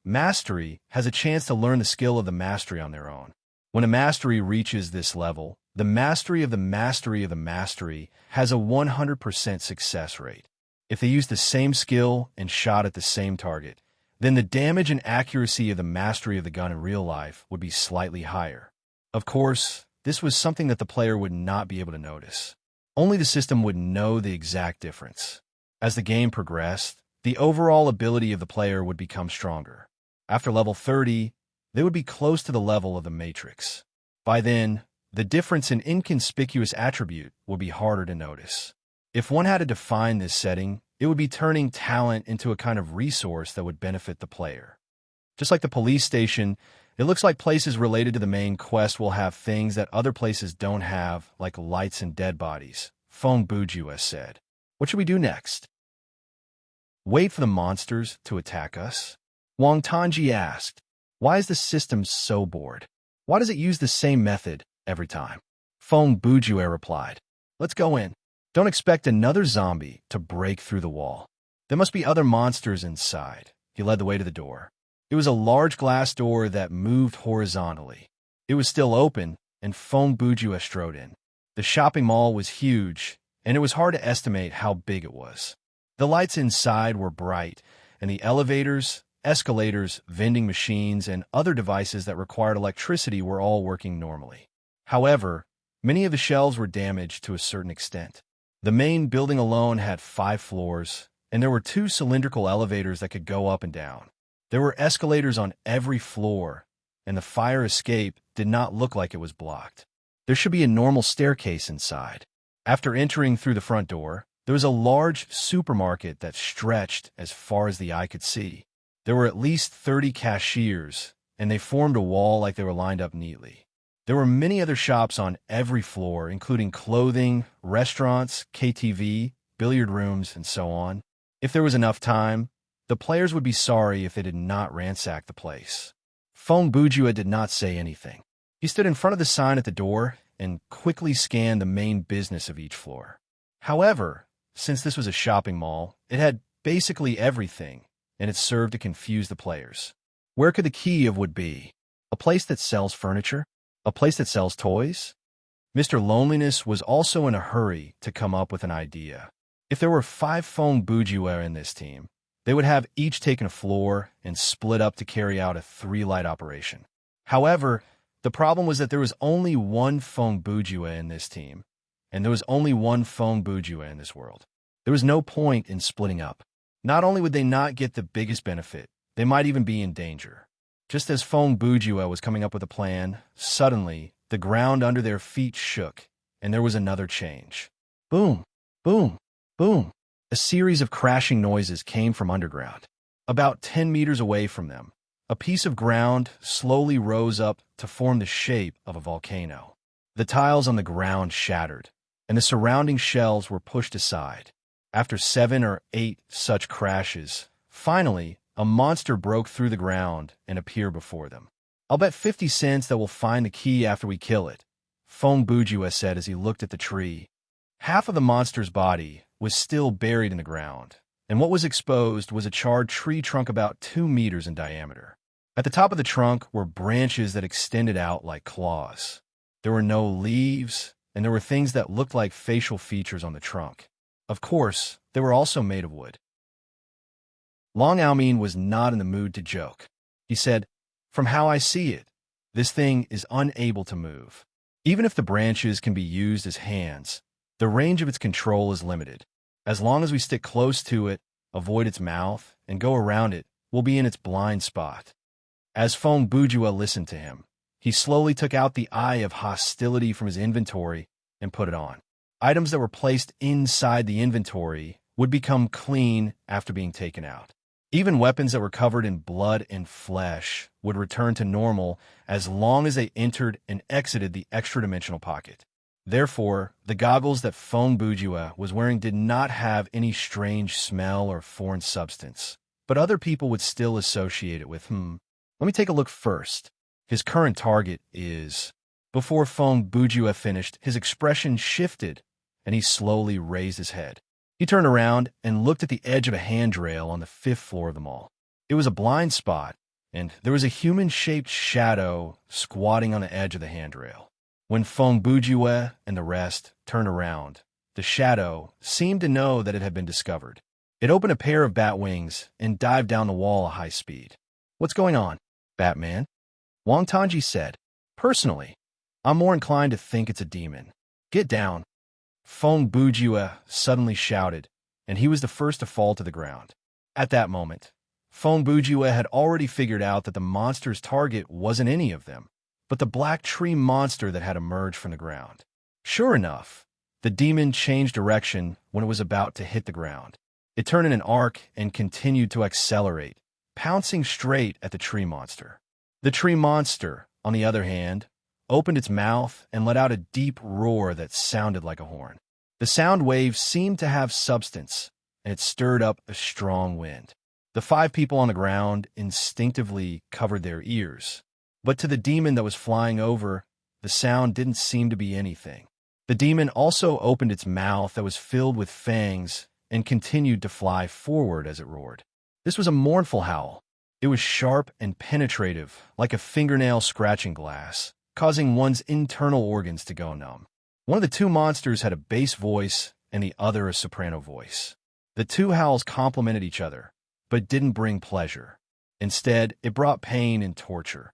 Mastery has a chance to learn the skill of the mastery on their own. When a mastery reaches this level, the mastery of the mastery of the mastery has a 100% success rate. If they use the same skill and shot at the same target, then the damage and accuracy of the mastery of the gun in real life would be slightly higher. Of course, this was something that the player would not be able to notice. Only the system would know the exact difference. As the game progressed, the overall ability of the player would become stronger. After level 30, they would be close to the level of the Matrix. By then, the difference in inconspicuous attribute would be harder to notice. If one had to define this setting, it would be turning talent into a kind of resource that would benefit the player. Just like the police station, it looks like places related to the main quest will have things that other places don't have, like lights and dead bodies, Fong Bujua said. What should we do next? Wait for the monsters to attack us? Wang Tanji asked. Why is the system so bored? Why does it use the same method every time? Fong Bujua replied. Let's go in. Don't expect another zombie to break through the wall. There must be other monsters inside. He led the way to the door. It was a large glass door that moved horizontally. It was still open, and Fong Bujue strode in. The shopping mall was huge, and it was hard to estimate how big it was. The lights inside were bright, and the elevators, escalators, vending machines, and other devices that required electricity were all working normally. However, many of the shelves were damaged to a certain extent. The main building alone had 5 floors, and there were 2 cylindrical elevators that could go up and down. There were escalators on every floor, and the fire escape did not look like it was blocked. There should be a normal staircase inside. After entering through the front door, there was a large supermarket that stretched as far as the eye could see. There were at least 30 cashiers, and they formed a wall like they were lined up neatly. There were many other shops on every floor, including clothing, restaurants, KTV, billiard rooms, and so on. If there was enough time, the players would be sorry if they did not ransack the place. Fong Bujue did not say anything. He stood in front of the sign at the door and quickly scanned the main business of each floor. However, since this was a shopping mall, it had basically everything, and it served to confuse the players. Where could the key of would be? A place that sells furniture? A place that sells toys? Mr. Loneliness was also in a hurry to come up with an idea. If there were 5 Fong Bujue in this team, they would have each taken a floor and split up to carry out a 3-light operation. However, the problem was that there was only one Fong Bujue in this team, and there was only one Fong Bujue in this world. There was no point in splitting up. Not only would they not get the biggest benefit, they might even be in danger. Just as Fong Bujue was coming up with a plan, suddenly, the ground under their feet shook, and there was another change. Boom, boom, boom. A series of crashing noises came from underground. About 10 meters away from them, a piece of ground slowly rose up to form the shape of a volcano. The tiles on the ground shattered, and the surrounding shells were pushed aside. After 7 or 8 such crashes, finally, a monster broke through the ground and appeared before them. "I'll bet 50 cents that we'll find the key after we kill it," Fong Bujue said as he looked at the tree. Half of the monster's body was still buried in the ground, and what was exposed was a charred tree trunk about 2 meters in diameter. At the top of the trunk were branches that extended out like claws. There were no leaves, and there were things that looked like facial features on the trunk. Of course, they were also made of wood. Long Aomin was not in the mood to joke. He said, "From how I see it, this thing is unable to move. Even if the branches can be used as hands, the range of its control is limited. As long as we stick close to it, avoid its mouth, and go around it, we'll be in its blind spot." As Fong Bujue listened to him, he slowly took out the eye of hostility from his inventory and put it on. Items that were placed inside the inventory would become clean after being taken out. Even weapons that were covered in blood and flesh would return to normal as long as they entered and exited the extra-dimensional pocket. Therefore, the goggles that Fong Bujue was wearing did not have any strange smell or foreign substance, but other people would still associate it with, Let me take a look first. His current target is... Before Fong Bujue finished, his expression shifted, and he slowly raised his head. He turned around and looked at the edge of a handrail on the 5th floor of the mall. It was a blind spot, and there was a human-shaped shadow squatting on the edge of the handrail. When Fong Bujue and the rest turned around, the shadow seemed to know that it had been discovered. It opened a pair of bat wings and dived down the wall at high speed. "What's going on, Batman?" Wang Tanji said. "Personally, I'm more inclined to think it's a demon. Get down." Fong Bujue suddenly shouted, and he was the first to fall to the ground. At that moment, Fong Bujue had already figured out that the monster's target wasn't any of them, but the black tree monster that had emerged from the ground. Sure enough, the demon changed direction when it was about to hit the ground. It turned in an arc and continued to accelerate, pouncing straight at the tree monster. The tree monster, on the other hand, opened its mouth and let out a deep roar that sounded like a horn. The sound waves seemed to have substance, and it stirred up a strong wind. The 5 people on the ground instinctively covered their ears. But to the demon that was flying over, the sound didn't seem to be anything. The demon also opened its mouth that was filled with fangs and continued to fly forward as it roared. This was a mournful howl. It was sharp and penetrative, like a fingernail scratching glass, causing one's internal organs to go numb. One of the two monsters had a bass voice and the other a soprano voice. The two howls complemented each other, but didn't bring pleasure. Instead, it brought pain and torture.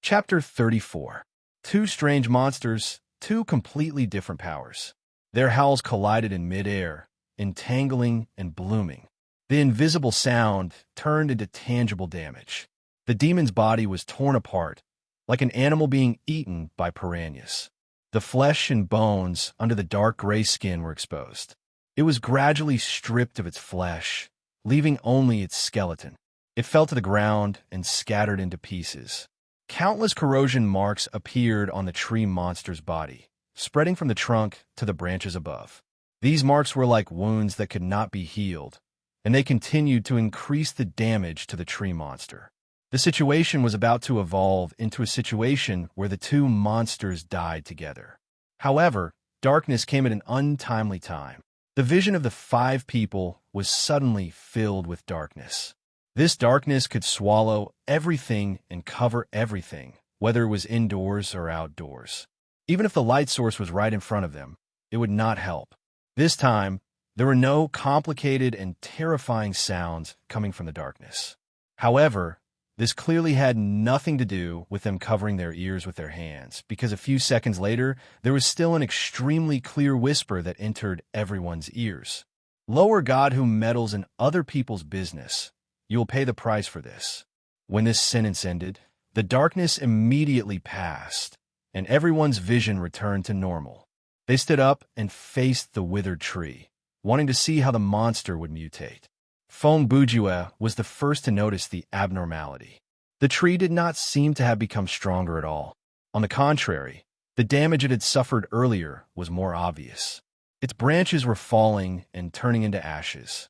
Chapter 34. Two strange monsters, two completely different powers. Their howls collided in midair, entangling and blooming. The invisible sound turned into tangible damage. The demon's body was torn apart, like an animal being eaten by piranhas. The flesh and bones under the dark gray skin were exposed. It was gradually stripped of its flesh, leaving only its skeleton. It fell to the ground and scattered into pieces. Countless corrosion marks appeared on the tree monster's body, spreading from the trunk to the branches above. These marks were like wounds that could not be healed, and they continued to increase the damage to the tree monster. The situation was about to evolve into a situation where the two monsters died together. However, darkness came at an untimely time. The vision of the 5 people was suddenly filled with darkness. This darkness could swallow everything and cover everything, whether it was indoors or outdoors. Even if the light source was right in front of them, it would not help. This time, there were no complicated and terrifying sounds coming from the darkness. However, this clearly had nothing to do with them covering their ears with their hands, because a few seconds later, there was still an extremely clear whisper that entered everyone's ears. "Lower God who meddles in other people's business. You will pay the price for this." When this sentence ended, the darkness immediately passed, and everyone's vision returned to normal. They stood up and faced the withered tree, wanting to see how the monster would mutate. Fong Bujue was the first to notice the abnormality. The tree did not seem to have become stronger at all. On the contrary, the damage it had suffered earlier was more obvious. Its branches were falling and turning into ashes.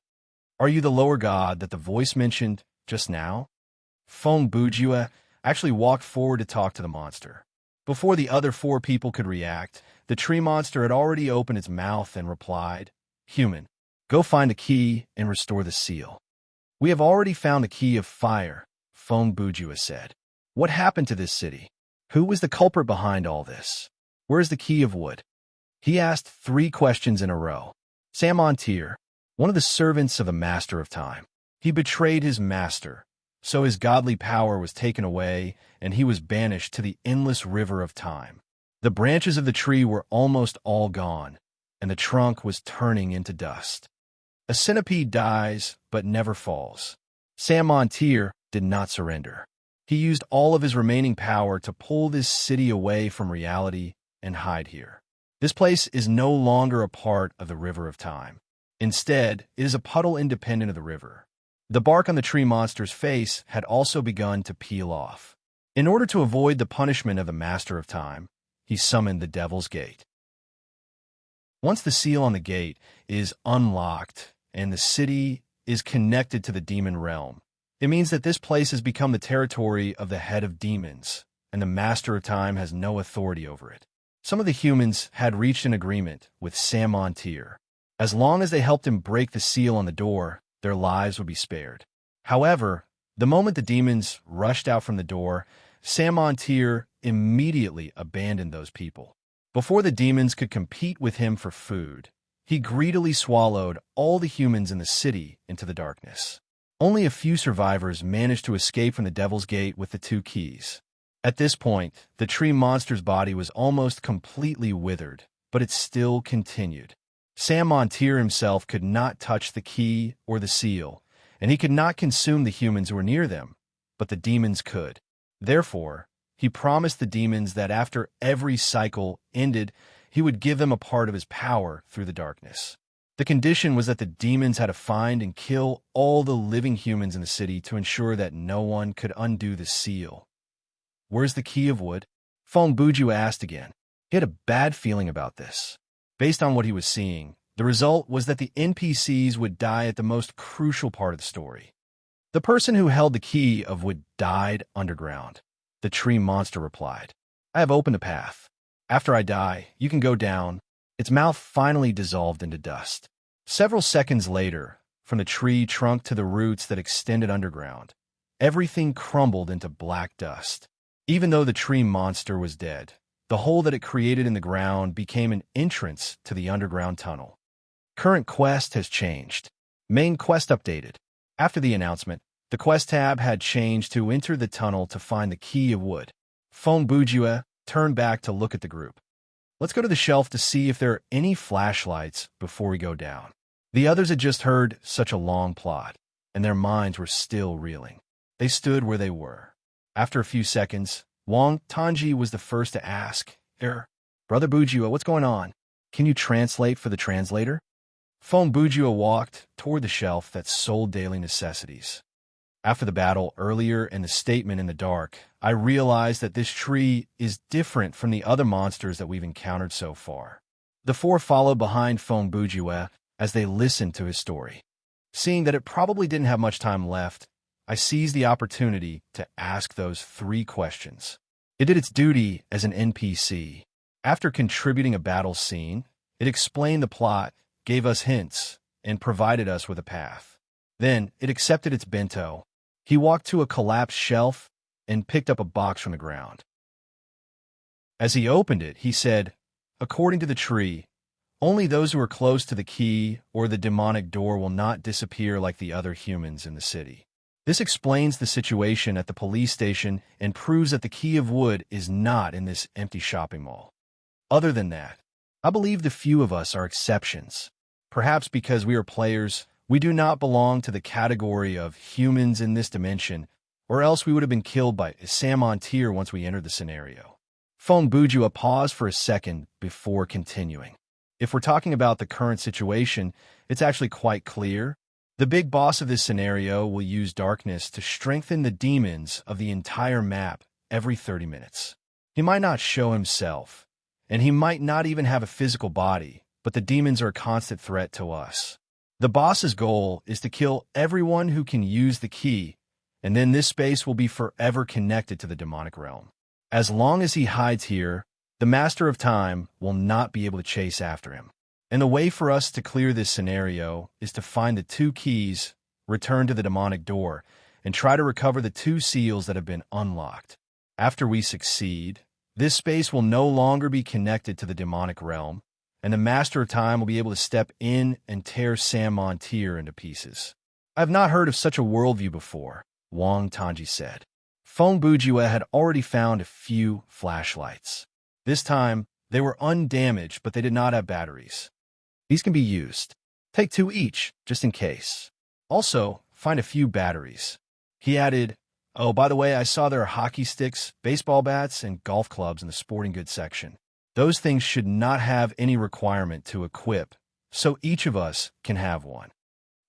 "Are you the lower god that the voice mentioned just now?" Fong Bujue actually walked forward to talk to the monster. Before the other 4 people could react, the tree monster had already opened its mouth and replied, "Human, go find a key and restore the seal." "We have already found the key of fire," Fong Bujue said. "What happened to this city? Who was the culprit behind all this? Where is the key of wood?" He asked 3 questions in a row. Samontir, one of the servants of the Master of Time. He betrayed his master, so his godly power was taken away and he was banished to the endless river of time. The branches of the tree were almost all gone, and the trunk was turning into dust. A centipede dies, but never falls. Samontir did not surrender. He used all of his remaining power to pull this city away from reality and hide here. This place is no longer a part of the river of time. Instead, it is a puddle independent of the river. The bark on the tree monster's face had also begun to peel off. In order to avoid the punishment of the Master of Time, he summoned the Devil's Gate. Once the seal on the gate is unlocked and the city is connected to the demon realm, it means that this place has become the territory of the head of demons, and the Master of Time has no authority over it. Some of the humans had reached an agreement with Samontir. As long as they helped him break the seal on the door, their lives would be spared. However, the moment the demons rushed out from the door, Samontir immediately abandoned those people. Before the demons could compete with him for food, he greedily swallowed all the humans in the city into the darkness. Only a few survivors managed to escape from the Devil's Gate with the 2 keys. At this point, the tree monster's body was almost completely withered, but it still continued. Samontir himself could not touch the key or the seal, and he could not consume the humans who were near them, but the demons could. Therefore, he promised the demons that after every cycle ended, he would give them a part of his power through the darkness. The condition was that the demons had to find and kill all the living humans in the city to ensure that no one could undo the seal. "Where's the key of wood?" Fong Bujue asked again. He had a bad feeling about this. Based on what he was seeing, the result was that the NPCs would die at the most crucial part of the story. "The person who held the key of wood died underground," the tree monster replied. "I have opened a path. After I die, you can go down." Its mouth finally dissolved into dust. Several seconds later, from the tree trunk to the roots that extended underground, everything crumbled into black dust. Even though the tree monster was dead, the hole that it created in the ground became an entrance to the underground tunnel. Current quest has changed. Main quest updated. After the announcement, the quest tab had changed to enter the tunnel to find the key of wood. Fong Bujue turned back to look at the group. Let's go to the shelf to see if there are any flashlights before we go down. The others had just heard such a long plot, and their minds were still reeling. They stood where they were. After a few seconds, Wang Tanji was the first to ask, Brother Bujue, what's going on? Can you translate for the translator? Fong Bujue walked toward the shelf that sold daily necessities. After the battle earlier and the statement in the dark, I realized that this tree is different from the other monsters that we've encountered so far. The four followed behind Fong Bujue as they listened to his story. Seeing that it probably didn't have much time left, I seized the opportunity to ask those 3 questions. It did its duty as an NPC. After contributing a battle scene, it explained the plot, gave us hints, and provided us with a path. Then, it accepted its bento. He walked to a collapsed shelf and picked up a box from the ground. As he opened it, he said, according to the tree, only those who are close to the key or the demonic door will not disappear like the other humans in the city. This explains the situation at the police station and proves that the key of wood is not in this empty shopping mall. Other than that, I believe the few of us are exceptions. Perhaps because we are players, we do not belong to the category of humans in this dimension, or else we would have been killed by a Samontier once we entered the scenario. Fong Bujue paused for a second before continuing. If we're talking about the current situation, it's actually quite clear. The big boss of this scenario will use darkness to strengthen the demons of the entire map every 30 minutes. He might not show himself, and he might not even have a physical body, but the demons are a constant threat to us. The boss's goal is to kill everyone who can use the key, and then this space will be forever connected to the demonic realm. As long as he hides here, the Master of Time will not be able to chase after him. And the way for us to clear this scenario is to find the 2 keys, return to the demonic door, and try to recover the 2 seals that have been unlocked. After we succeed, this space will no longer be connected to the demonic realm, and the Master of Time will be able to step in and tear Sam Montier into pieces. I have not heard of such a worldview before, Wang Tanji said. Fong Bujue had already found a few flashlights. This time, they were undamaged, but they did not have batteries. These can be used. Take 2 each, just in case. Also, find a few batteries. He added, oh, by the way, I saw there are hockey sticks, baseball bats, and golf clubs in the sporting goods section. Those things should not have any requirement to equip, so each of us can have one.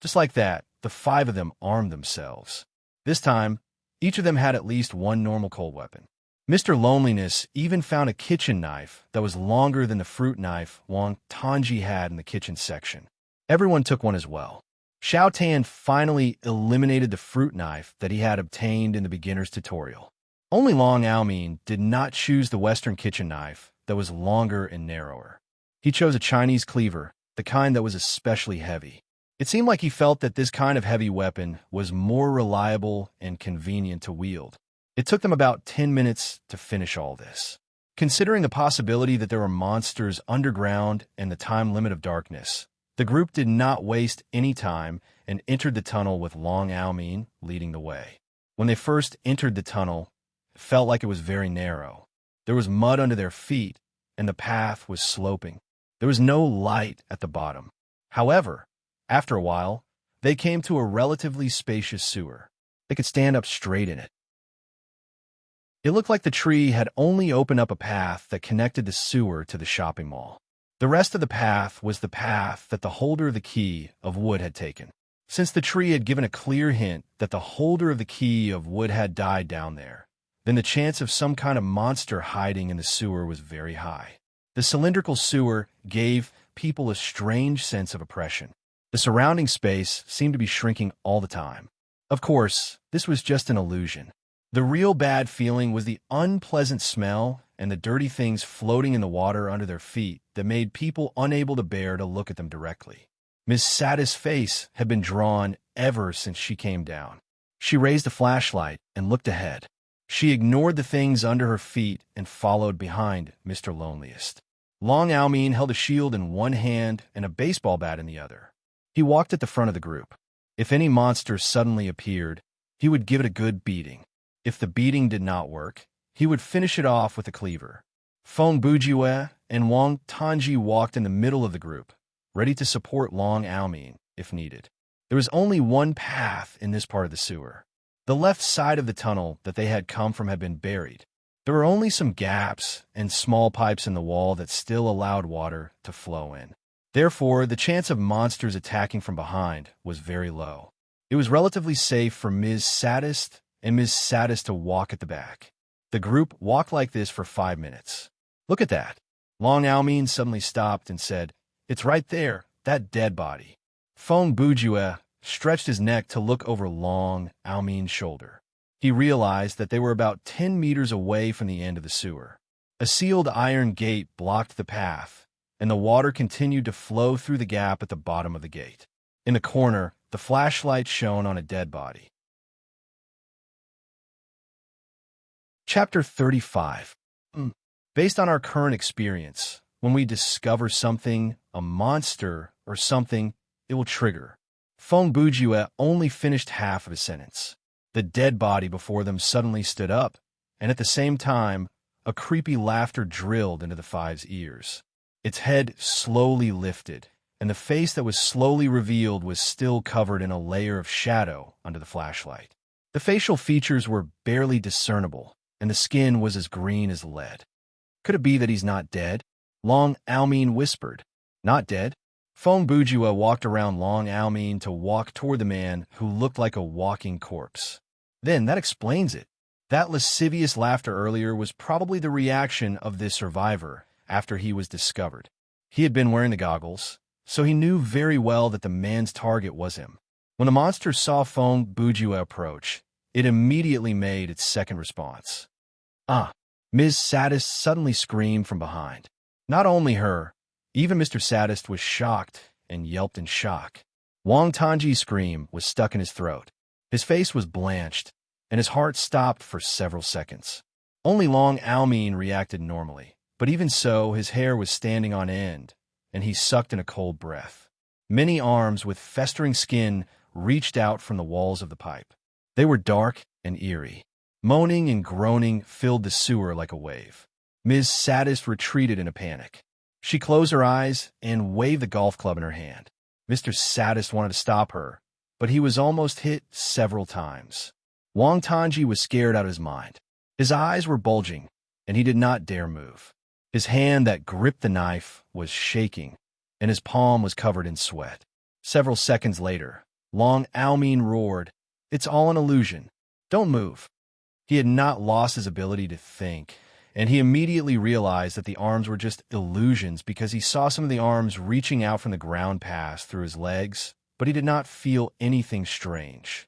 Just like that, the 5 of them armed themselves. This time, each of them had at least 1 normal cold weapon. Mr. Loneliness even found a kitchen knife that was longer than the fruit knife Wang Tanji had in the kitchen section. Everyone took one as well. Xiao Tan finally eliminated the fruit knife that he had obtained in the beginner's tutorial. Only Long Aomin did not choose the Western kitchen knife that was longer and narrower. He chose a Chinese cleaver, the kind that was especially heavy. It seemed like he felt that this kind of heavy weapon was more reliable and convenient to wield. It took them about 10 minutes to finish all this. Considering the possibility that there were monsters underground and the time limit of darkness, the group did not waste any time and entered the tunnel with Long Aomin leading the way. When they first entered the tunnel, it felt like it was very narrow. There was mud under their feet, and the path was sloping. There was no light at the bottom. However, after a while, they came to a relatively spacious sewer. They could stand up straight in it. It looked like the tree had only opened up a path that connected the sewer to the shopping mall. The rest of the path was the path that the holder of the key of wood had taken. Since the tree had given a clear hint that the holder of the key of wood had died down there, then the chance of some kind of monster hiding in the sewer was very high. The cylindrical sewer gave people a strange sense of oppression. The surrounding space seemed to be shrinking all the time. Of course, this was just an illusion. The real bad feeling was the unpleasant smell and the dirty things floating in the water under their feet that made people unable to bear to look at them directly. Ms. Satis's face had been drawn ever since she came down. She raised a flashlight and looked ahead. She ignored the things under her feet and followed behind Mr. Loneliest. Long Almeen held a shield in one hand and a baseball bat in the other. He walked at the front of the group. If any monster suddenly appeared, he would give it a good beating. If the beating did not work, he would finish it off with a cleaver. Feng Bujiwe and Wang Tanji walked in the middle of the group, ready to support Long Almeen if needed. There was only one path in this part of the sewer. The left side of the tunnel that they had come from had been buried. There were only some gaps and small pipes in the wall that still allowed water to flow in. Therefore, the chance of monsters attacking from behind was very low. It was relatively safe for Ms. Sadist and Ms. Sadist to walk at the back. The group walked like this for 5 minutes. Look at that. Long Almeen suddenly stopped and said, "It's right there, that dead body." Feng Bujue stretched his neck to look over Long Almeen's shoulder. He realized that they were about 10 meters away from the end of the sewer. A sealed iron gate blocked the path, and the water continued to flow through the gap at the bottom of the gate. In the corner, the flashlight shone on a dead body. Chapter 35. Based on our current experience, when we discover something, a monster or something, it will trigger. Feng Bujue only finished half of his sentence. The dead body before them suddenly stood up, and at the same time, a creepy laughter drilled into the five's ears. Its head slowly lifted, and the face that was slowly revealed was still covered in a layer of shadow under the flashlight. The facial features were barely discernible, and the skin was as green as lead. Could it be that he's not dead? Long Almeen whispered. Not dead? Feng Bujue walked around Long Almeen to walk toward the man who looked like a walking corpse. Then that explains it. That lascivious laughter earlier was probably the reaction of this survivor after he was discovered. He had been wearing the goggles, so he knew very well that the man's target was him. When the monster saw Feng Bujue approach, it immediately made its second response. "Ah!" Ms. Sadist suddenly screamed from behind. Not only her, even Mr. Sadist was shocked and yelped in shock. Wang Tanji's scream was stuck in his throat. His face was blanched, and his heart stopped for several seconds. Only Long Almeen reacted normally, but even so, his hair was standing on end, and he sucked in a cold breath. Many arms with festering skin reached out from the walls of the pipe. They were dark and eerie. Moaning and groaning filled the sewer like a wave. Ms. Sadist retreated in a panic. She closed her eyes and waved the golf club in her hand. Mr. Sadist wanted to stop her, but he was almost hit several times. Wang Tanji was scared out of his mind. His eyes were bulging, and he did not dare move. His hand that gripped the knife was shaking, and his palm was covered in sweat. Several seconds later, Long Almeen roared, "It's all an illusion. Don't move." He had not lost his ability to think, and he immediately realized that the arms were just illusions because he saw some of the arms reaching out from the ground pass through his legs, but he did not feel anything strange.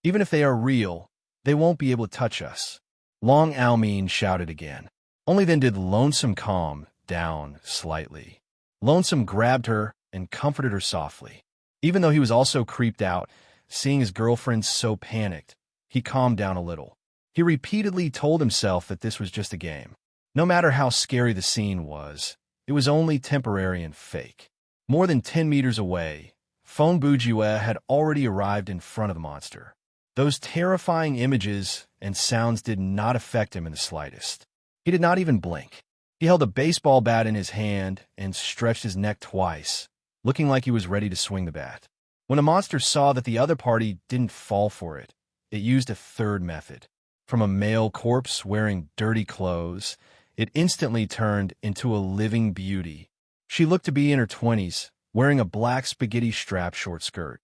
"Even if they are real, they won't be able to touch us." Long Almeen shouted again. Only then did Lonesome calm down slightly. Lonesome grabbed her and comforted her softly. Even though he was also creeped out, seeing his girlfriend so panicked, he calmed down a little. He repeatedly told himself that this was just a game. No matter how scary the scene was, it was only temporary and fake. More than 10 meters away, Feng Bujue had already arrived in front of the monster. Those terrifying images and sounds did not affect him in the slightest. He did not even blink. He held a baseball bat in his hand and stretched his neck twice, looking like he was ready to swing the bat. When the monster saw that the other party didn't fall for it, it used a third method. From a male corpse wearing dirty clothes, it instantly turned into a living beauty. She looked to be in her 20s, wearing a black spaghetti-strap short skirt.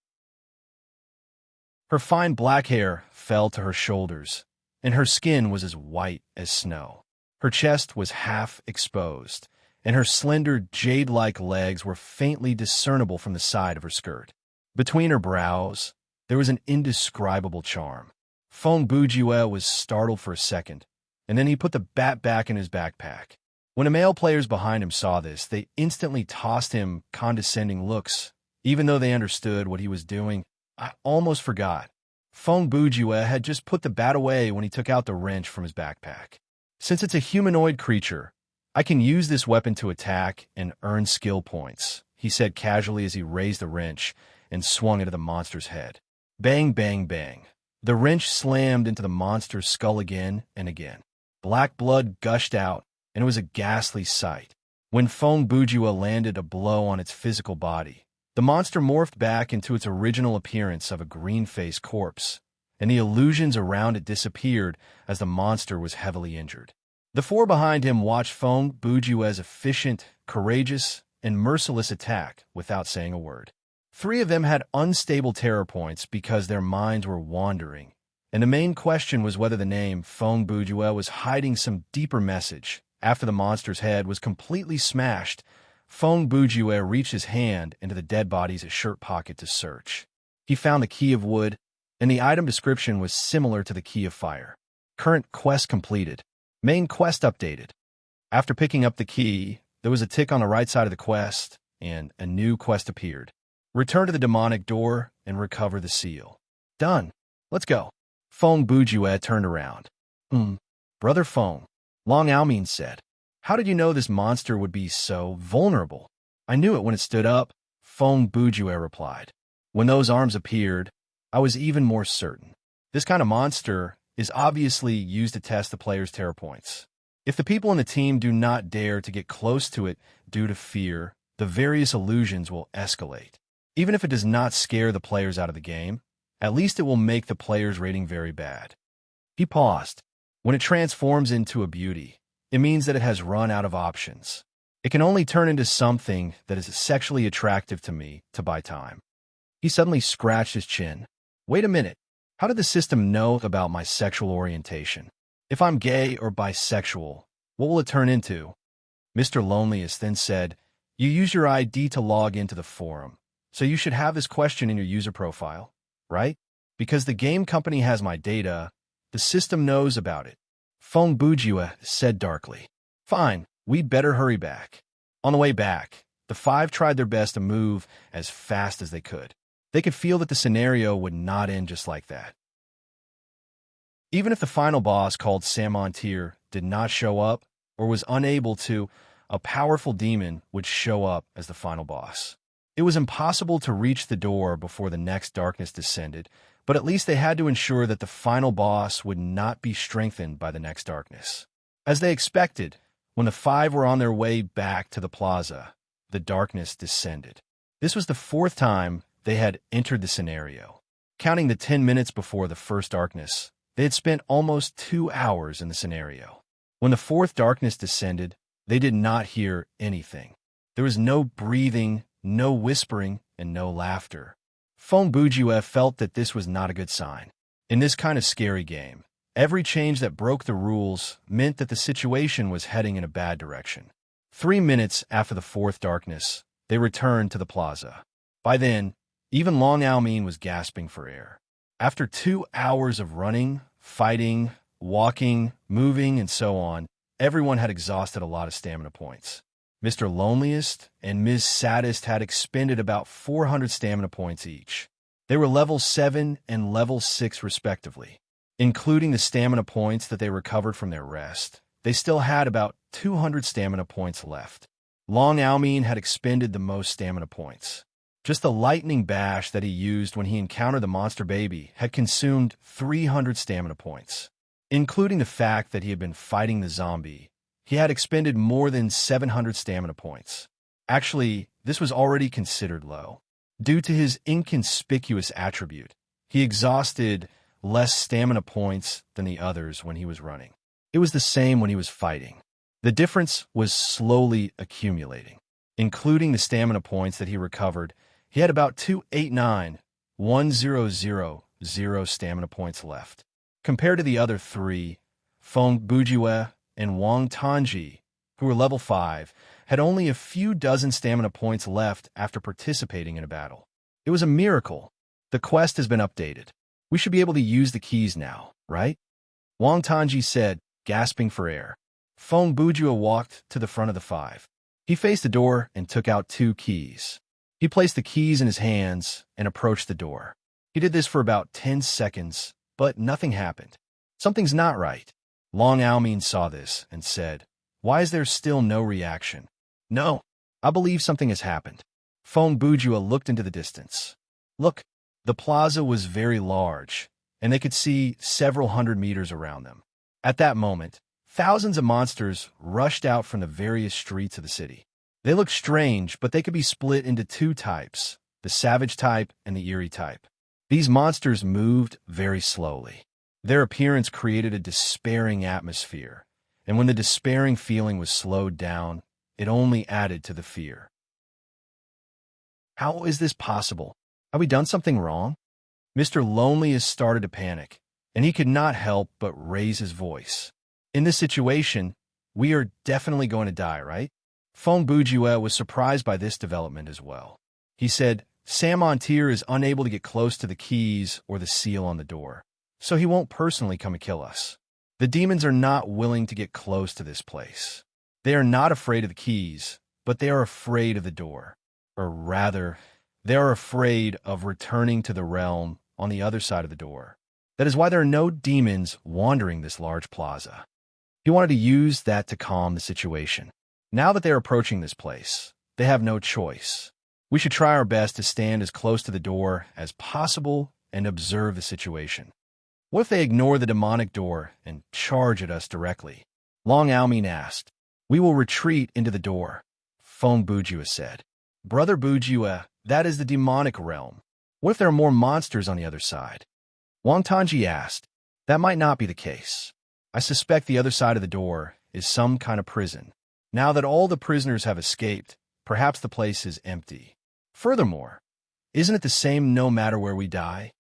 Her fine black hair fell to her shoulders, and her skin was as white as snow. Her chest was half exposed, and her slender, jade-like legs were faintly discernible from the side of her skirt. Between her brows, there was an indescribable charm. Feng Bujue was startled for a second, and then he put the bat back in his backpack. When the male players behind him saw this, they instantly tossed him condescending looks, Even though they understood what he was doing, I almost forgot. Feng Bujue had just put the bat away when he took out the wrench from his backpack. Since it's a humanoid creature, I can use this weapon to attack and earn skill points, he said casually as he raised the wrench and swung it at the monster's head. Bang, bang, bang. The wrench slammed into the monster's skull again and again. Black blood gushed out, and it was a ghastly sight. When Feng Bujue landed a blow on its physical body, the monster morphed back into its original appearance of a green-faced corpse, and the illusions around it disappeared as the monster was heavily injured. The four behind him watched Feng Bujue's efficient, courageous, and merciless attack without saying a word. 3 of them had unstable terror points because their minds were wandering, and the main question was whether the name Feng Bujue was hiding some deeper message. After the monster's head was completely smashed, Feng Bujue reached his hand into the dead body's shirt pocket to search. He found the key of wood, and the item description was similar to the key of fire. Current quest completed. Main quest updated. After picking up the key, there was a tick on the right side of the quest, and a new quest appeared. Return to the demonic door and recover the seal. Done. Let's go. Feng Bujue turned around. Brother Feng, Long Aomin said. How did you know this monster would be so vulnerable? I knew it when it stood up, Feng Bujue replied. When those arms appeared, I was even more certain. This kind of monster is obviously used to test the player's terror points. If the people in the team do not dare to get close to it due to fear, the various illusions will escalate. Even if it does not scare the players out of the game, at least it will make the player's rating very bad. He paused. When it transforms into a beauty, it means that it has run out of options. It can only turn into something that is sexually attractive to me to buy time. He suddenly scratched his chin. Wait a minute. How did the system know about my sexual orientation? If I'm gay or bisexual, what will it turn into? Mr. Loneliest then said, you use your ID to log into the forum, so you should have this question in your user profile, right? Because the game company has my data, the system knows about it. Feng Bujue said darkly. Fine, we'd better hurry back. On the way back, the 5 tried their best to move as fast as they could. They could feel that the scenario would not end just like that. Even if the final boss called Samontir did not show up or was unable to, a powerful demon would show up as the final boss. It was impossible to reach the door before the next darkness descended, but at least they had to ensure that the final boss would not be strengthened by the next darkness. As they expected, when the 5 were on their way back to the plaza, the darkness descended. This was the 4th time they had entered the scenario. Counting the 10 minutes before the first darkness, they had spent almost 2 hours in the scenario. When the 4th darkness descended, they did not hear anything. There was no breathing, no whispering, and no laughter. Feng Bujue felt that this was not a good sign. In this kind of scary game, every change that broke the rules meant that the situation was heading in a bad direction. 3 minutes after the 4th darkness, they returned to the plaza. By then, even Long Aomin was gasping for air. After 2 hours of running, fighting, walking, moving, and so on, everyone had exhausted a lot of stamina points. Mr. Loneliest and Ms. Saddest had expended about 400 stamina points each. They were level 7 and level 6 respectively. Including the stamina points that they recovered from their rest, they still had about 200 stamina points left. Long Aomin had expended the most stamina points. Just the lightning bash that he used when he encountered the monster baby had consumed 300 stamina points. Including the fact that he had been fighting the zombie, he had expended more than 700 stamina points. Actually, this was already considered low. Due to his inconspicuous attribute, he exhausted less stamina points than the others when he was running. It was the same when he was fighting. The difference was slowly accumulating. Including the stamina points that he recovered, he had about 289,100 stamina points left. Compared to the other 3, Feng Bujue and Wang Tanji, who were level 5, had only a few dozen stamina points left after participating in a battle. It was a miracle. The quest has been updated. We should be able to use the keys now, right? Wang Tanji said, gasping for air. Feng Bujue walked to the front of the 5. He faced the door and took out 2 keys. He placed the keys in his hands and approached the door. He did this for about 10 seconds, but nothing happened. Something's not right. Long Almin saw this and said, "Why is there still no reaction?" "No, I believe something has happened." Fong Bujua looked into the distance. Look, the plaza was very large, and they could see several hundred meters around them. At that moment, thousands of monsters rushed out from the various streets of the city. They looked strange, but they could be split into two types, the savage type and the eerie type. These monsters moved very slowly. Their appearance created a despairing atmosphere, and when the despairing feeling was slowed down, it only added to the fear. How is this possible? Have we done something wrong? Mr. Lonely has started to panic, and he could not help but raise his voice. In this situation, we are definitely going to die, right? Fong Bujua was surprised by this development as well. He said, Sam Montier is unable to get close to the keys or the seal on the door, so he won't personally come and kill us. The demons are not willing to get close to this place. They are not afraid of the keys, but they are afraid of the door. Or rather, they are afraid of returning to the realm on the other side of the door. That is why there are no demons wandering this large plaza. He wanted to use that to calm the situation. Now that they are approaching this place, they have no choice. We should try our best to stand as close to the door as possible and observe the situation. What if they ignore the demonic door and charge at us directly? Long Almin asked. We will retreat into the door, Fong Bujua said. Brother Bujua, that is the demonic realm. What if there are more monsters on the other side? Wang Tanji asked. That might not be the case. I suspect the other side of the door is some kind of prison. Now that all the prisoners have escaped, perhaps the place is empty. Furthermore, isn't it the same no matter where we die?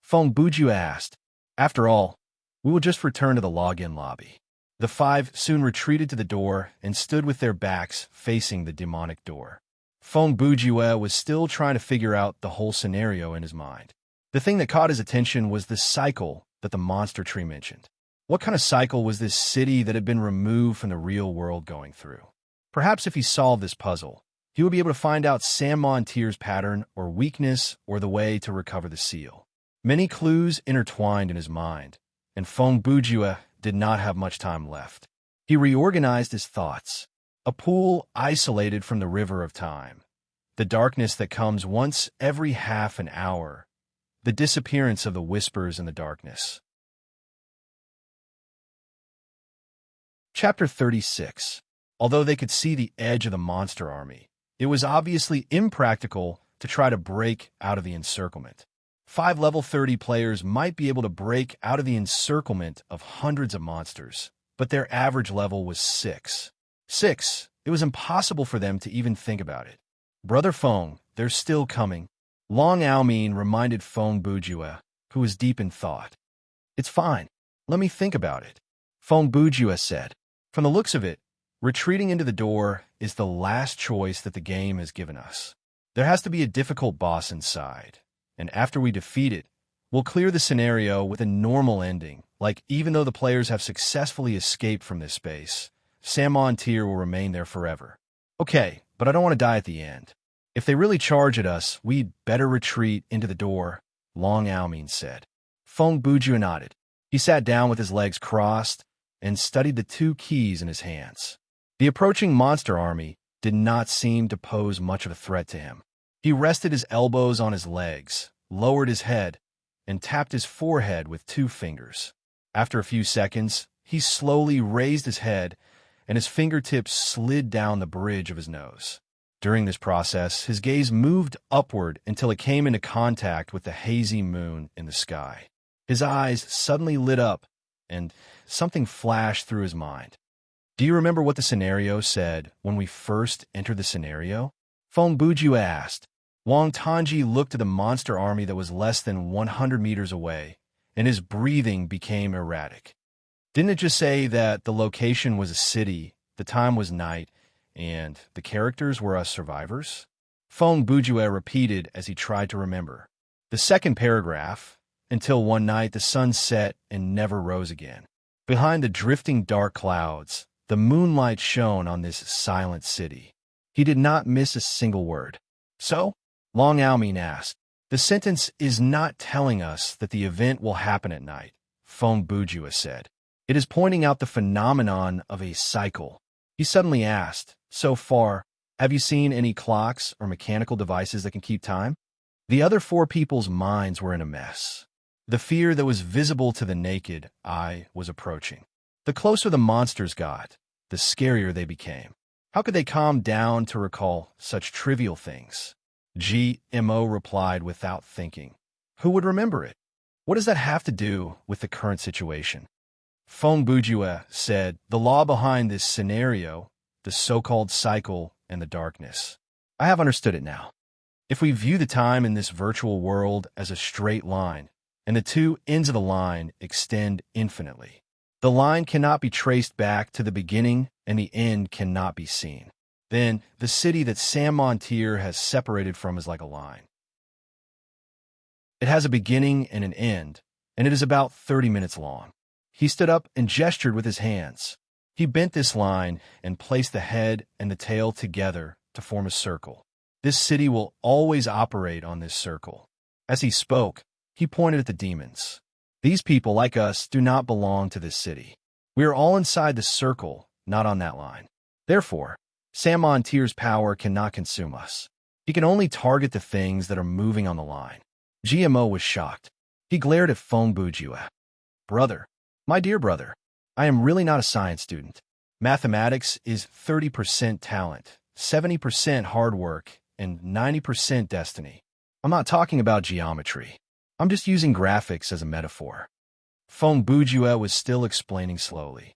Fong Bujua asked. After all, we will just return to the login lobby. The five soon retreated to the door and stood with their backs facing the demonic door. Fong Bujua was still trying to figure out the whole scenario in his mind. The thing that caught his attention was the cycle that the monster tree mentioned. What kind of cycle was this city that had been removed from the real world going through? Perhaps if he solved this puzzle, he would be able to find out Sam Montier's pattern or weakness or the way to recover the seal. Many clues intertwined in his mind, and Fong Bujua did not have much time left. He reorganized his thoughts. A pool isolated from the river of time. The darkness that comes once every half an hour. The disappearance of the whispers in the darkness. Chapter 36. Although they could see the edge of the monster army, it was obviously impractical to try to break out of the encirclement. 5 level 30 players might be able to break out of the encirclement of hundreds of monsters, but their average level was 6. 6. It was impossible for them to even think about it. Brother Fong, they're still coming. Long Almin reminded Fong Bujua, who was deep in thought. It's fine. Let me think about it. Fong Bujua said. From the looks of it, retreating into the door is the last choice that the game has given us. There has to be a difficult boss inside, and after we defeat it, we'll clear the scenario with a normal ending, like even though the players have successfully escaped from this space, Sam Montier will remain there forever. Okay, but I don't want to die at the end. If they really charge at us, we'd better retreat into the door, Long Almin said. Fong Bujua nodded. He sat down with his legs crossed and studied the 2 keys in his hands. The approaching monster army did not seem to pose much of a threat to him. He rested his elbows on his legs, lowered his head, and tapped his forehead with 2 fingers. After a few seconds, he slowly raised his head and his fingertips slid down the bridge of his nose. During this process, his gaze moved upward until it came into contact with the hazy moon in the sky. His eyes suddenly lit up, and something flashed through his mind. Do you remember what the scenario said when we first entered the scenario? Fong Bujua asked. Wang Tanji looked at the monster army that was less than 100 meters away, and his breathing became erratic. Didn't it just say that the location was a city, the time was night, and the characters were us survivors? Fong Bujua repeated as he tried to remember. The second paragraph, until one night the sun set and never rose again. Behind the drifting dark clouds, the moonlight shone on this silent city. He did not miss a single word. So, Long Aomin asked. The sentence is not telling us that the event will happen at night, Feng Bujua said. It is pointing out the phenomenon of a cycle. He suddenly asked, so far, have you seen any clocks or mechanical devices that can keep time? The other four people's minds were in a mess. The fear that was visible to the naked eye was approaching. The closer the monsters got, the scarier they became. How could they calm down to recall such trivial things? GMO replied without thinking. Who would remember it? What does that have to do with the current situation? Feng Bujua said, the law behind this scenario, the so-called cycle and the darkness. I have understood it now. If we view the time in this virtual world as a straight line, and the two ends of the line extend infinitely, the line cannot be traced back to the beginning and the end cannot be seen. Then, the city that Sam Montier has separated from is like a line. It has a beginning and an end, and it is about 30 minutes long. He stood up and gestured with his hands. He bent this line and placed the head and the tail together to form a circle. This city will always operate on this circle. As he spoke, he pointed at the demons. These people, like us, do not belong to this city. We are all inside the circle, not on that line. Therefore, Sam Montier's power cannot consume us. He can only target the things that are moving on the line. GMO was shocked. He glared at Feng Bujua. Brother, my dear brother, I am really not a science student. Mathematics is 30% talent, 70% hard work, and 90% destiny. I'm not talking about geometry. I'm just using graphics as a metaphor. Feng Bujua was still explaining slowly.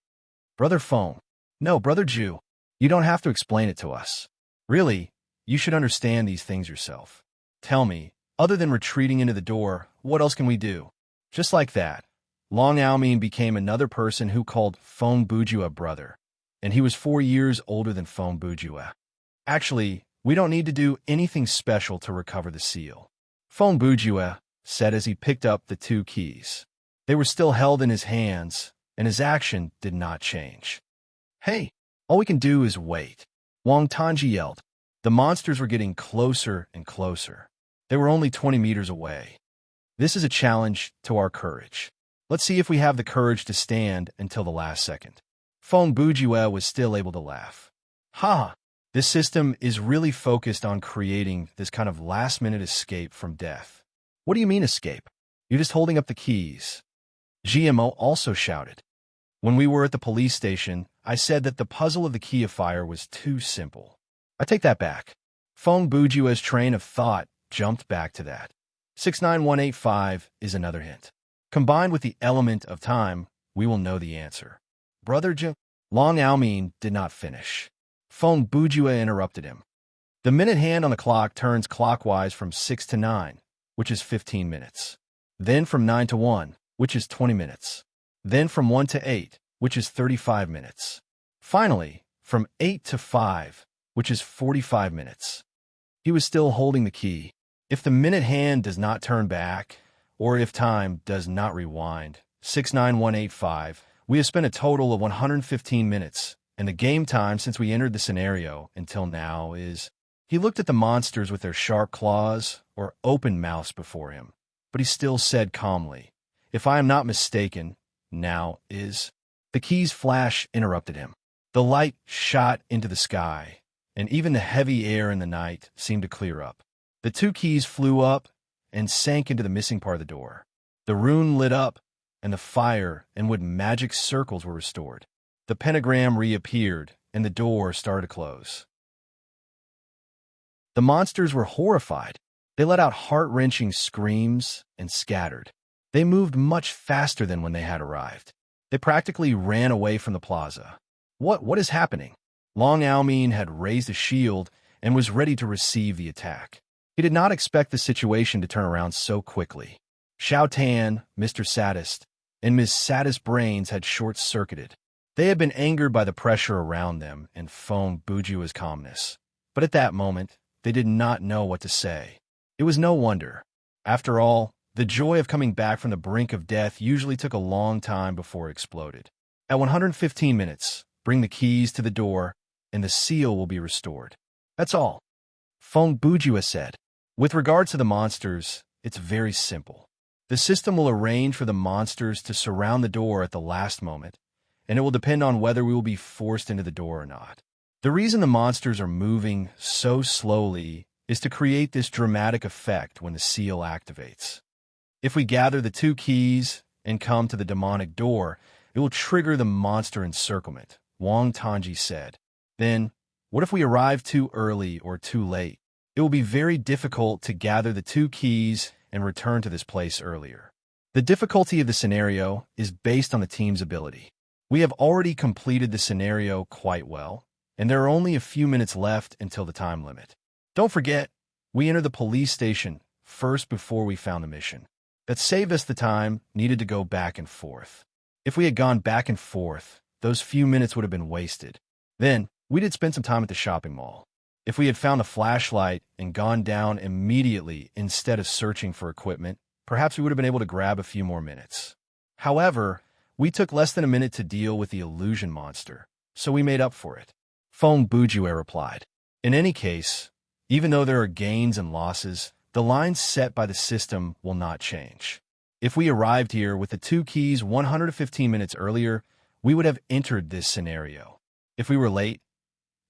Brother Feng, no, Brother Ju, you don't have to explain it to us. Really, you should understand these things yourself. Tell me, other than retreating into the door, what else can we do? Just like that, Long Aomin became another person who called Feng Bujua brother, and he was 4 years older than Feng Bujua. Actually, we don't need to do anything special to recover the seal, Feng Bujua said as he picked up the 2 keys. They were still held in his hands, and his action did not change. Hey, all we can do is wait, Wang Tanji yelled. The monsters were getting closer and closer. They were only 20 meters away. This is a challenge to our courage. Let's see if we have the courage to stand until the last second. Feng Bujua was still able to laugh. Ha! This system is really focused on creating this kind of last-minute escape from death. What do you mean escape? You're just holding up the keys. GMO also shouted. When we were at the police station, I said that the puzzle of the key of fire was too simple. I take that back. Feng Bujua's train of thought jumped back to that. 69185 is another hint. Combined with the element of time, we will know the answer. Brother Long Aomin did not finish. Feng Bujua interrupted him. The minute hand on the clock turns clockwise from 6 to 9, which is 15 minutes. Then from 9 to 1, which is 20 minutes. Then from 1 to 8, which is 35 minutes. Finally, from 8 to 5, which is 45 minutes. He was still holding the key. If the minute hand does not turn back, or if time does not rewind, 69185, we have spent a total of 115 minutes, and the game time since we entered the scenario until now is... He looked at the monsters with their sharp claws or open mouths before him, but he still said calmly, if I am not mistaken, now is... The key's flash interrupted him. The light shot into the sky, and even the heavy air in the night seemed to clear up. The 2 keys flew up and sank into the missing part of the door. The rune lit up, and the fire and wood magic circles were restored. The pentagram reappeared, and the door started to close. The monsters were horrified. They let out heart-wrenching screams and scattered. They moved much faster than when they had arrived. They practically ran away from the plaza. What is happening? Long Aomin had raised a shield and was ready to receive the attack. He did not expect the situation to turn around so quickly. Xiao Tan, Mr. Sadist, and Ms. Sadist Brains had short-circuited. They had been angered by the pressure around them and Feng Bujua's calmness. But at that moment, they did not know what to say. It was no wonder. After all, the joy of coming back from the brink of death usually took a long time before it exploded. At 115 minutes, bring the keys to the door, and the seal will be restored. That's all. Feng Bujua said. With regard to the monsters, it's very simple. The system will arrange for the monsters to surround the door at the last moment, and it will depend on whether we will be forced into the door or not. The reason the monsters are moving so slowly is to create this dramatic effect when the seal activates. If we gather the 2 keys and come to the demonic door, it will trigger the monster encirclement, Wang Tanji said. Then, what if we arrive too early or too late? It will be very difficult to gather the 2 keys and return to this place earlier. The difficulty of the scenario is based on the team's ability. We have already completed the scenario quite well, and there are only a few minutes left until the time limit. Don't forget, we entered the police station first before we found the mission. That saved us the time needed to go back and forth. If we had gone back and forth, those few minutes would have been wasted. Then, we did spend some time at the shopping mall. If we had found a flashlight and gone down immediately instead of searching for equipment, perhaps we would have been able to grab a few more minutes. However, we took less than a minute to deal with the illusion monster, so we made up for it. Feng Bujue replied. In any case, even though there are gains and losses, the lines set by the system will not change. If we arrived here with the 2 keys 115 minutes earlier, we would have entered this scenario. If we were late,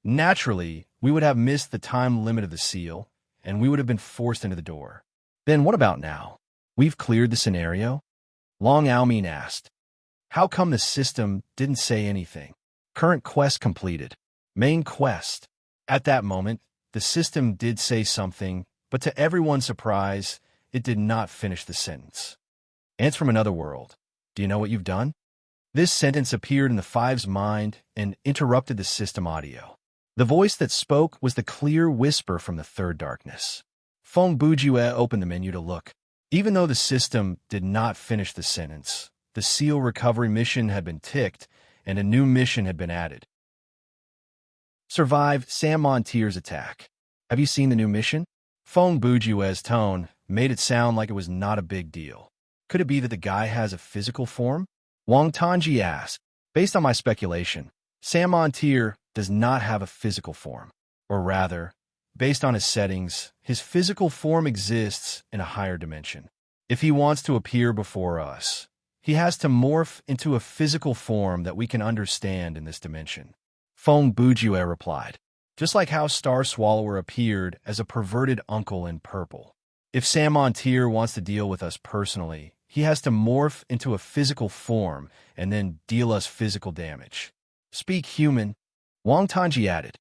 naturally, we would have missed the time limit of the seal, and we would have been forced into the door. Then what about now? We've cleared the scenario? Long Aomin asked. How come the system didn't say anything? Current quest completed. Main quest. At that moment, the system did say something, but to everyone's surprise, it did not finish the sentence. Ants from another world. Do you know what you've done? This sentence appeared in the Five's mind and interrupted the system audio. The voice that spoke was the clear whisper from the third darkness. Feng Bujue opened the menu to look. Even though the system did not finish the sentence, the seal recovery mission had been ticked and a new mission had been added. Survive Sam Montier's attack. Have you seen the new mission? Feng Bujue's tone made it sound like it was not a big deal. Could it be that the guy has a physical form? Wang Tanji asked. Based on my speculation, Sam Montier does not have a physical form. Or rather, based on his settings, his physical form exists in a higher dimension. If he wants to appear before us, he has to morph into a physical form that we can understand in this dimension. Feng Bujue replied, just like how Star Swallower appeared as a perverted uncle in purple. If Sam Montier wants to deal with us personally, he has to morph into a physical form and then deal us physical damage. Speak human, Wang Tanji added.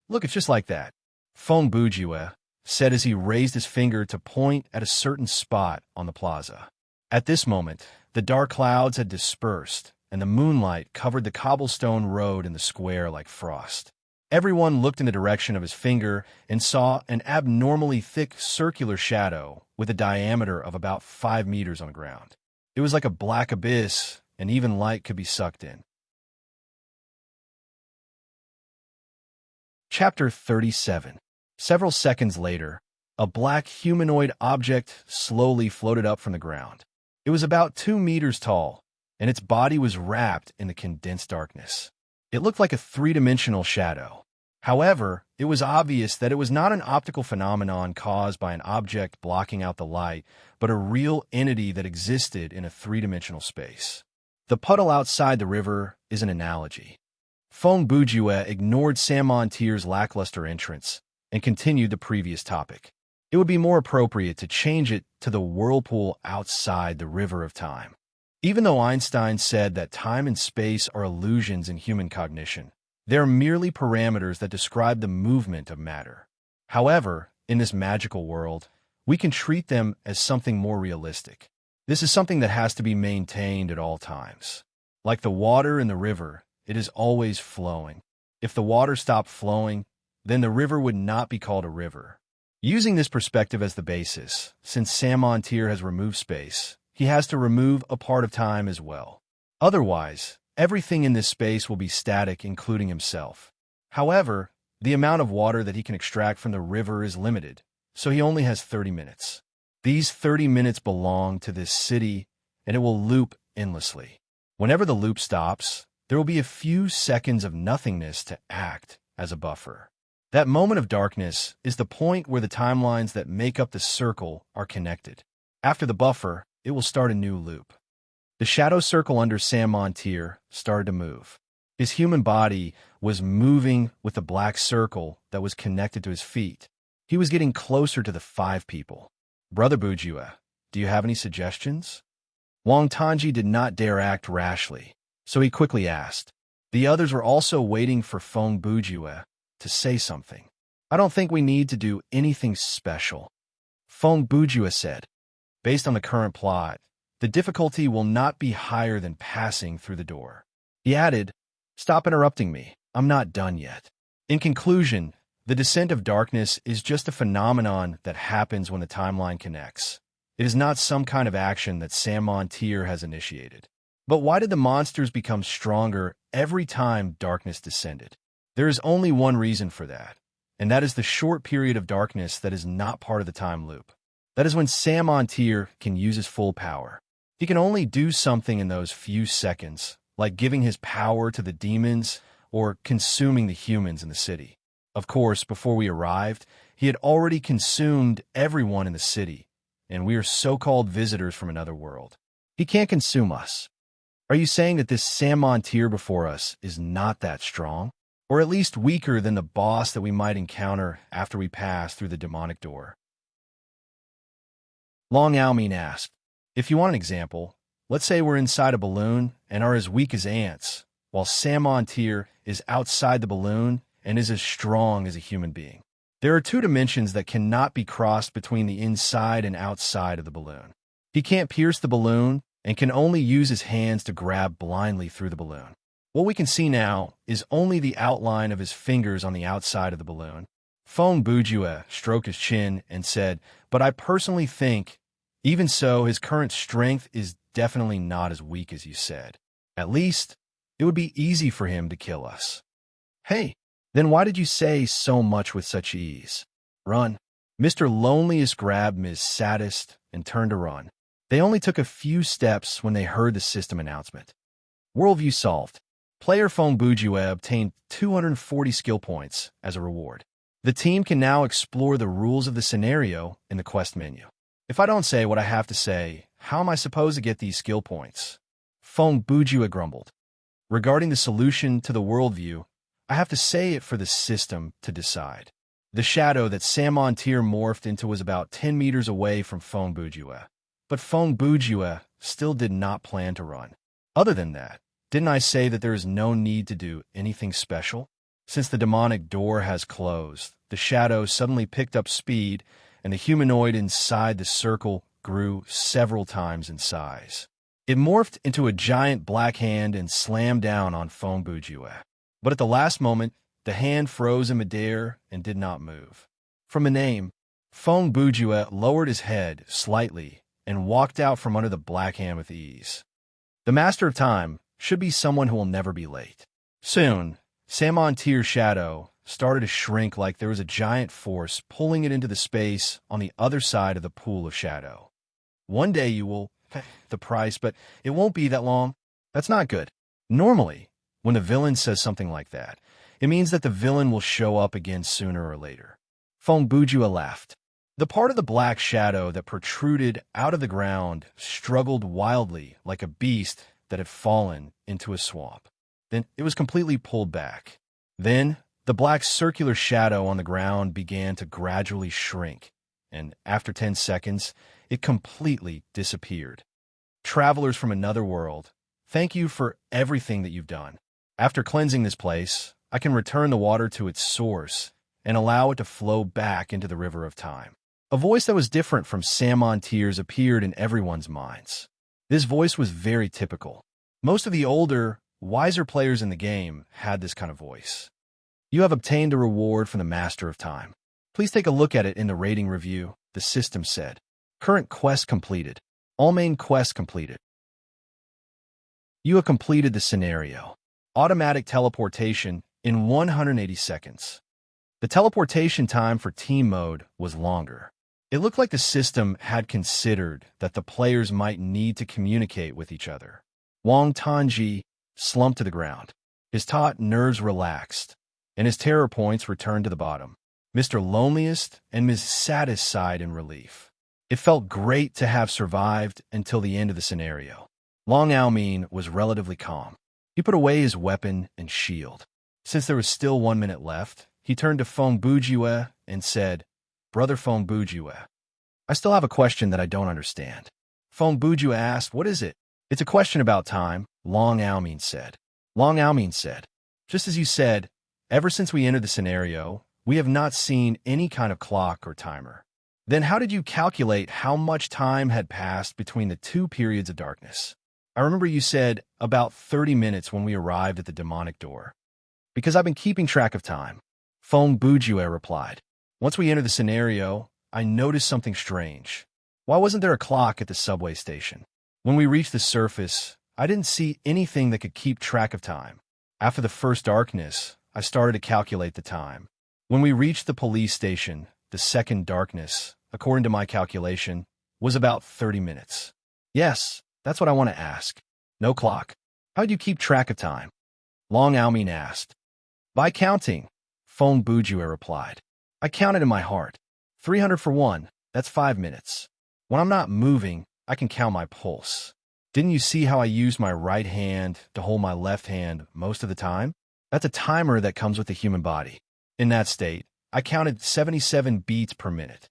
Look, it's just like that, Feng Bujue said as he raised his finger to point at a certain spot on the plaza. At this moment, the dark clouds had dispersed, and the moonlight covered the cobblestone road in the square like frost. Everyone looked in the direction of his finger and saw an abnormally thick circular shadow with a diameter of about 5 meters on the ground. It was like a black abyss, and even light could be sucked in. Chapter 37. Several seconds later, a black humanoid object slowly floated up from the ground. It was about 2 meters tall, and its body was wrapped in the condensed darkness. It looked like a 3-dimensional shadow. However, it was obvious that it was not an optical phenomenon caused by an object blocking out the light, but a real entity that existed in a 3-dimensional space. The puddle outside the river is an analogy. Feng Bujue ignored Sam Montier's lackluster entrance and continued the previous topic. It would be more appropriate to change it to the whirlpool outside the river of time. Even though Einstein said that time and space are illusions in human cognition, they are merely parameters that describe the movement of matter. However, in this magical world, we can treat them as something more realistic. This is something that has to be maintained at all times. Like the water in the river, it is always flowing. If the water stopped flowing, then the river would not be called a river. Using this perspective as the basis, since Sam Montier has removed space, he has to remove a part of time as well. Otherwise, everything in this space will be static, including himself. However, the amount of water that he can extract from the river is limited, so he only has 30 minutes. These 30 minutes belong to this city, and it will loop endlessly. Whenever the loop stops, there will be a few seconds of nothingness to act as a buffer. That moment of darkness is the point where the timelines that make up the circle are connected. After the buffer, it will start a new loop. The shadow circle under Sam Montier started to move. His human body was moving with the black circle that was connected to his feet. He was getting closer to the 5 people. Brother Bujua, do you have any suggestions? Wang Tanji did not dare act rashly, so he quickly asked. The others were also waiting for Feng Bujua to say something. I don't think we need to do anything special, Feng Bujua said. Based on the current plot, the difficulty will not be higher than passing through the door. He added, stop interrupting me. I'm not done yet. In conclusion, the descent of darkness is just a phenomenon that happens when the timeline connects. It is not some kind of action that Sam Montier has initiated. But why did the monsters become stronger every time darkness descended? There is only one reason for that, and that is the short period of darkness that is not part of the time loop. That is when Sam Montier can use his full power. He can only do something in those few seconds, like giving his power to the demons or consuming the humans in the city. Of course, before we arrived, he had already consumed everyone in the city, and we are so-called visitors from another world. He can't consume us. Are you saying that this Sam Montier before us is not that strong? Or at least weaker than the boss that we might encounter after we pass through the demonic door? Long Aomin asked, if you want an example, let's say we're inside a balloon and are as weak as ants, while Sam Montier is outside the balloon and is as strong as a human being. There are 2 dimensions that cannot be crossed between the inside and outside of the balloon. He can't pierce the balloon and can only use his hands to grab blindly through the balloon. What we can see now is only the outline of his fingers on the outside of the balloon. Feng Bujua stroked his chin and said, but I personally think, even so, his current strength is definitely not as weak as you said. At least, it would be easy for him to kill us. Hey, then why did you say so much with such ease? Run. Mr. Loneliest grabbed Ms. Saddest and turned to run. They only took a few steps when they heard the system announcement. Worldview solved. Player Feng Bujua obtained 240 skill points as a reward. The team can now explore the rules of the scenario in the quest menu. If I don't say what I have to say, how am I supposed to get these skill points? Feng Bujua grumbled. Regarding the solution to the worldview, I have to say it for the system to decide. The shadow that Sam Montier morphed into was about 10 meters away from Feng Bujua. But Feng Bujua still did not plan to run. Other than that, didn't I say that there is no need to do anything special? Since the demonic door has closed, the shadow suddenly picked up speed, and the humanoid inside the circle grew several times in size. It morphed into a giant black hand and slammed down on Feng Bujua. But at the last moment, the hand froze in midair and did not move. From a name, Feng Bujua lowered his head slightly and walked out from under the black hand with ease. The Master of Time should be someone who will never be late. Soon, Sam Montier's shadow started to shrink like there was a giant force pulling it into the space on the other side of the pool of shadow. One day you will pay the price, but it won't be that long. That's not good. Normally, when the villain says something like that, it means that the villain will show up again sooner or later. Feng Bujua laughed. The part of the black shadow that protruded out of the ground struggled wildly like a beast that had fallen into a swamp. Then it was completely pulled back. Then the black circular shadow on the ground began to gradually shrink, and after 10 seconds, it completely disappeared. Travelers from another world, thank you for everything that you've done. After cleansing this place, I can return the water to its source and allow it to flow back into the river of time. A voice that was different from Sam Montier's appeared in everyone's minds. This voice was very typical. Most of the older, wiser players in the game had this kind of voice. You have obtained a reward from the Master of Time. Please take a look at it in the rating review, the system said. Current quest completed. All main quests completed. You have completed the scenario. Automatic teleportation in 180 seconds. The teleportation time for team mode was longer. It looked like the system had considered that the players might need to communicate with each other. Wang Tanji slumped to the ground. His taut nerves relaxed, and his terror points returned to the bottom. Mr. Loneliest and Ms. Saddest sighed in relief. It felt great to have survived until the end of the scenario. Long Almeen was relatively calm. He put away his weapon and shield. Since there was still 1 minute left, he turned to Fong Bujue and said, "Brother Fong Bujue, I still have a question that I don't understand." Fong Bujue asked, "What is it?" "It's a question about time," Long Almeen said. Long Almeen said, "Just as you said, ever since we entered the scenario, we have not seen any kind of clock or timer. Then how did you calculate how much time had passed between the two periods of darkness? I remember you said about 30 minutes when we arrived at the demonic door." "Because I've been keeping track of time," Fong Bujue replied. "Once we entered the scenario, I noticed something strange. Why wasn't there a clock at the subway station? When we reached the surface, I didn't see anything that could keep track of time. After the first darkness, I started to calculate the time. When we reached the police station, the second darkness, according to my calculation, was about 30 minutes. Yes, that's what I want to ask. No clock. How do you keep track of time?" Long Almeen asked. "By counting," Fong Bujue replied. "I counted in my heart. 300 for 1, that's 5 minutes. When I'm not moving, I can count my pulse. Didn't you see how I used my right hand to hold my left hand most of the time? That's a timer that comes with the human body. In that state, I counted 77 beats per minute."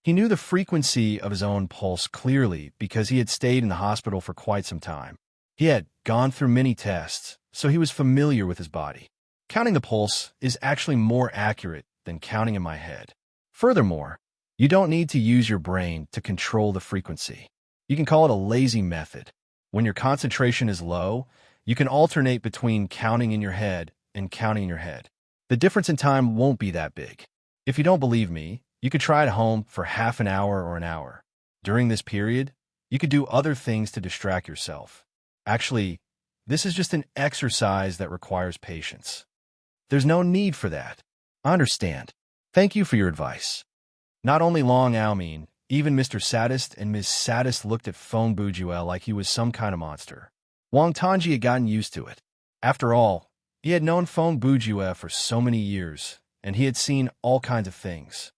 He knew the frequency of his own pulse clearly because he had stayed in the hospital for quite some time. He had gone through many tests, so he was familiar with his body. Counting the pulse is actually more accurate than counting in my head. Furthermore, you don't need to use your brain to control the frequency. You can call it a lazy method. When your concentration is low, you can alternate between counting in your head and counting in your head. The difference in time won't be that big. If you don't believe me, you could try at home for half an hour or an hour. During this period, you could do other things to distract yourself. Actually, this is just an exercise that requires patience. There's no need for that. I understand. Thank you for your advice." Not only Long Almeen, even Mr. Saddest and Ms. Saddest looked at Fong Bujue like he was some kind of monster. Wang Tongji had gotten used to it. After all, he had known Fong Bujue for so many years, and he had seen all kinds of things.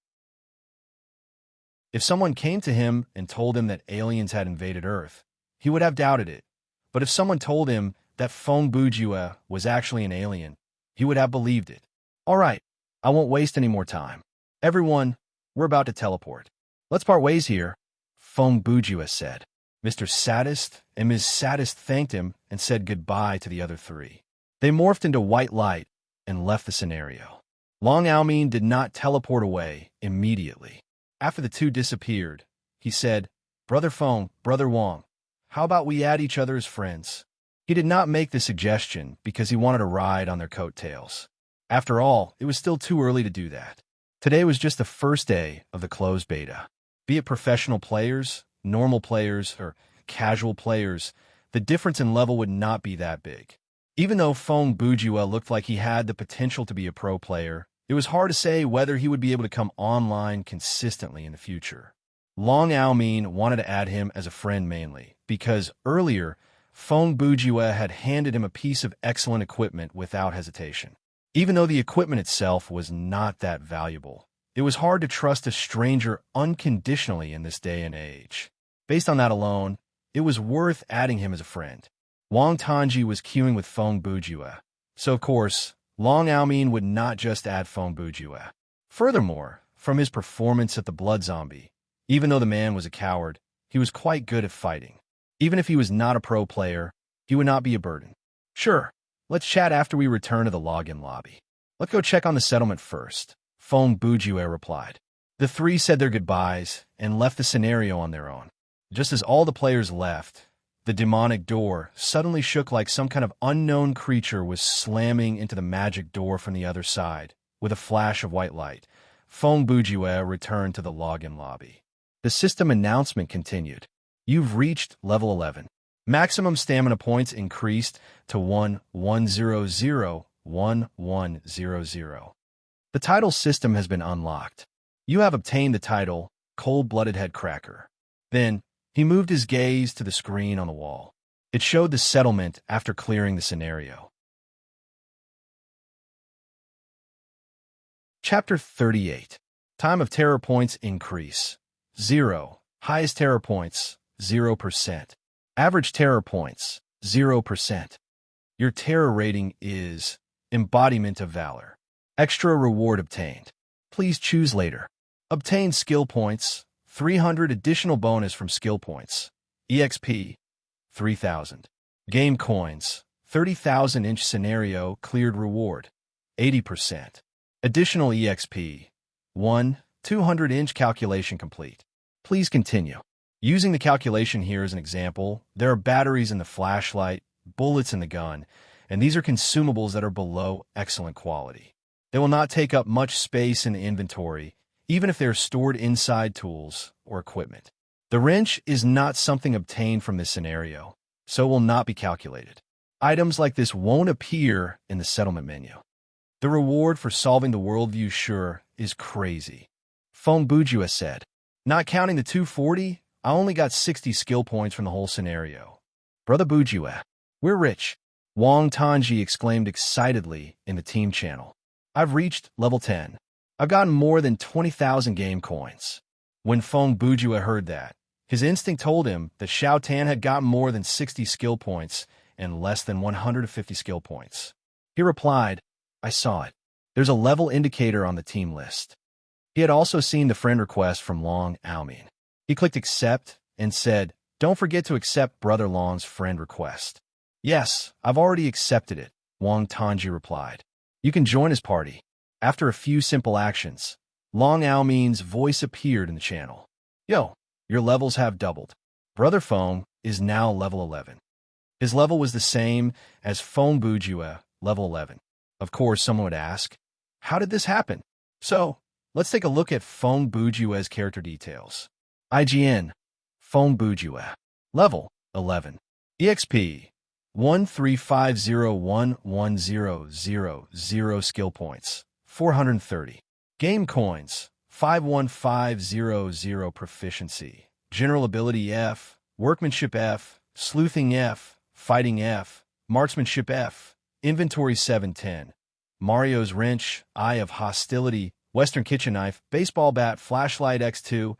If someone came to him and told him that aliens had invaded Earth, he would have doubted it. But if someone told him that Fong Bujue was actually an alien, he would have believed it. "All right, I won't waste any more time. Everyone, we're about to teleport. Let's part ways here," Fong Bujue said. Mr. Saddest and Ms. Saddest thanked him and said goodbye to the other three. They morphed into white light and left the scenario. Long Almeen did not teleport away immediately. After the two disappeared, he said, "Brother Fong, Brother Wang, how about we add each other as friends?" He did not make the suggestion because he wanted to ride on their coattails. After all, it was still too early to do that. Today was just the first day of the closed beta. Be it professional players, normal players, or casual players, the difference in level would not be that big. Even though Fong Bujue looked like he had the potential to be a pro player, it was hard to say whether he would be able to come online consistently in the future. Long Almeen wanted to add him as a friend mainly, because earlier, Fong Bujue had handed him a piece of excellent equipment without hesitation. Even though the equipment itself was not that valuable, it was hard to trust a stranger unconditionally in this day and age. Based on that alone, it was worth adding him as a friend. Wang Tongji was queuing with Fong Bujue, so of course, Long Almeen would not just add Fong Bujue. Furthermore, from his performance at the Blood Zombie, even though the man was a coward, he was quite good at fighting. Even if he was not a pro player, he would not be a burden. "Sure, let's chat after we return to the login lobby. Let's go check on the settlement first," Fong Bujue replied. The three said their goodbyes and left the scenario on their own. Just as all the players left, the demonic door suddenly shook like some kind of unknown creature was slamming into the magic door from the other side. With a flash of white light, Fong Bujue returned to the login lobby. The system announcement continued. "You've reached level 11. Maximum stamina points increased to 1100. The title system has been unlocked. You have obtained the title Cold-Blooded Headcracker." Then, he moved his gaze to the screen on the wall. It showed the settlement after clearing the scenario. Chapter 38. Time of terror points increase. 0. Highest terror points, 0%. Average terror points, 0%. Your terror rating is Embodiment of Valor. Extra reward obtained. Please choose later. Obtain skill points, 300 additional bonus from skill points. EXP, 3,000. Game coins, 30,000 inch scenario cleared reward, 80%. Additional EXP, 1, 200 inch calculation complete. Please continue. Using the calculation here as an example, there are batteries in the flashlight, bullets in the gun, and these are consumables that are below excellent quality. They will not take up much space in the inventory, even if they are stored inside tools or equipment. The wrench is not something obtained from this scenario, so will not be calculated. Items like this won't appear in the settlement menu. The reward for solving the worldview sure is crazy. Feng Bujua said, not counting the 240, I only got 60 skill points from the whole scenario. Brother Bujua, we're rich. Wang Tanji exclaimed excitedly in the team channel. I've reached level 10. I've gotten more than 20,000 game coins. When Feng Bujua heard that, his instinct told him that Xiao Tan had gotten more than 60 skill points and less than 150 skill points. He replied, I saw it. There's a level indicator on the team list. He had also seen the friend request from Long Aomin. He clicked accept and said, don't forget to accept Brother Long's friend request. Yes, I've already accepted it, Wang Tanji replied. You can join his party. After a few simple actions, Long Aomin's voice appeared in the channel. Yo, your levels have doubled. Brother Feng is now level 11. His level was the same as Feng Bujua, level 11. Of course, someone would ask, how did this happen? So, let's take a look at Feng Bujua's character details. IGN, Feng Bujua, level 11. EXP, 135011000 skill points, 430. Game coins, 51500 proficiency. General ability F, workmanship F, sleuthing F, fighting F, marksmanship F, inventory 710. Mario's wrench, Eye of Hostility, Western kitchen knife, baseball bat, flashlight X2,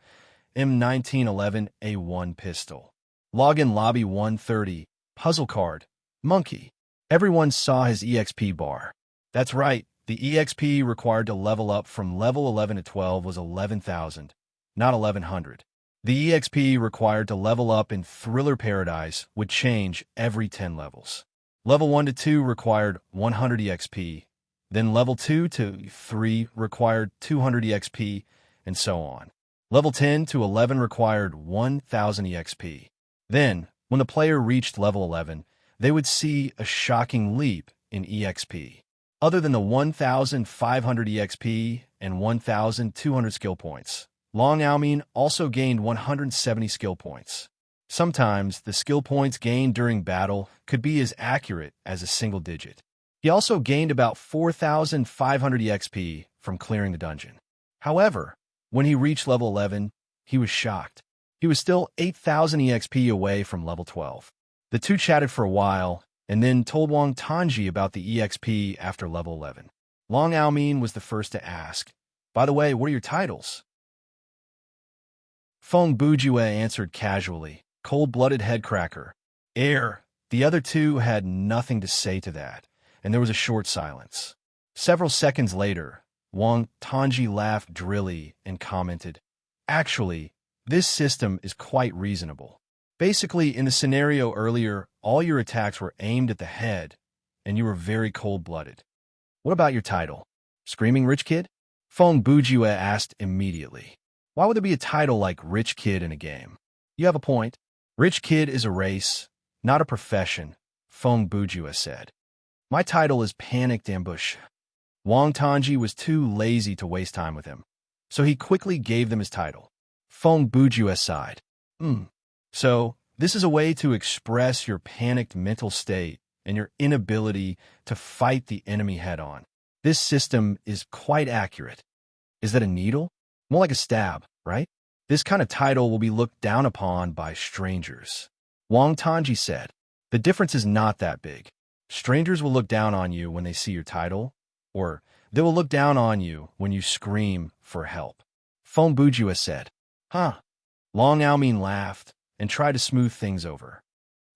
M1911 A1 pistol. Login lobby 130, puzzle card, monkey. Everyone saw his EXP bar. That's right, the EXP required to level up from level 11 to 12 was 11,000, not 1,100. The EXP required to level up in Thriller Paradise would change every 10 levels. Level 1 to 2 required 100 EXP, then level 2 to 3 required 200 EXP, and so on. Level 10 to 11 required 1,000 EXP. Then, when the player reached level 11, they would see a shocking leap in EXP. Other than the 1,500 EXP and 1,200 skill points, Long Aomin also gained 170 skill points. Sometimes, the skill points gained during battle could be as accurate as a single digit. He also gained about 4,500 EXP from clearing the dungeon. However, when he reached level 11, he was shocked. He was still 8,000 EXP away from level 12. The two chatted for a while, and then told Wang Tanji about the EXP after level 11. Long Aomin was the first to ask, by the way, what are your titles? Feng Bujua answered casually, cold-blooded headcracker. Air. The other two had nothing to say to that, and there was a short silence. Several seconds later, Wang Tanji laughed drily and commented, actually, this system is quite reasonable. Basically, in the scenario earlier, all your attacks were aimed at the head, and you were very cold-blooded. What about your title? Screaming Rich Kid? Feng Bujua asked immediately. Why would there be a title like Rich Kid in a game? You have a point. Rich Kid is a race, not a profession, Feng Bujua said. My title is Panicked Ambush. Wang Tanji was too lazy to waste time with him, so he quickly gave them his title. Feng Bujua sighed. So, this is a way to express your panicked mental state and your inability to fight the enemy head-on. This system is quite accurate. Is that a needle? More like a stab, right? This kind of title will be looked down upon by strangers. Wang Tanji said, the difference is not that big. Strangers will look down on you when they see your title, or They will look down on you when you scream for help. Feng Bujue said. Huh. Long Aomin laughed and tried to smooth things over.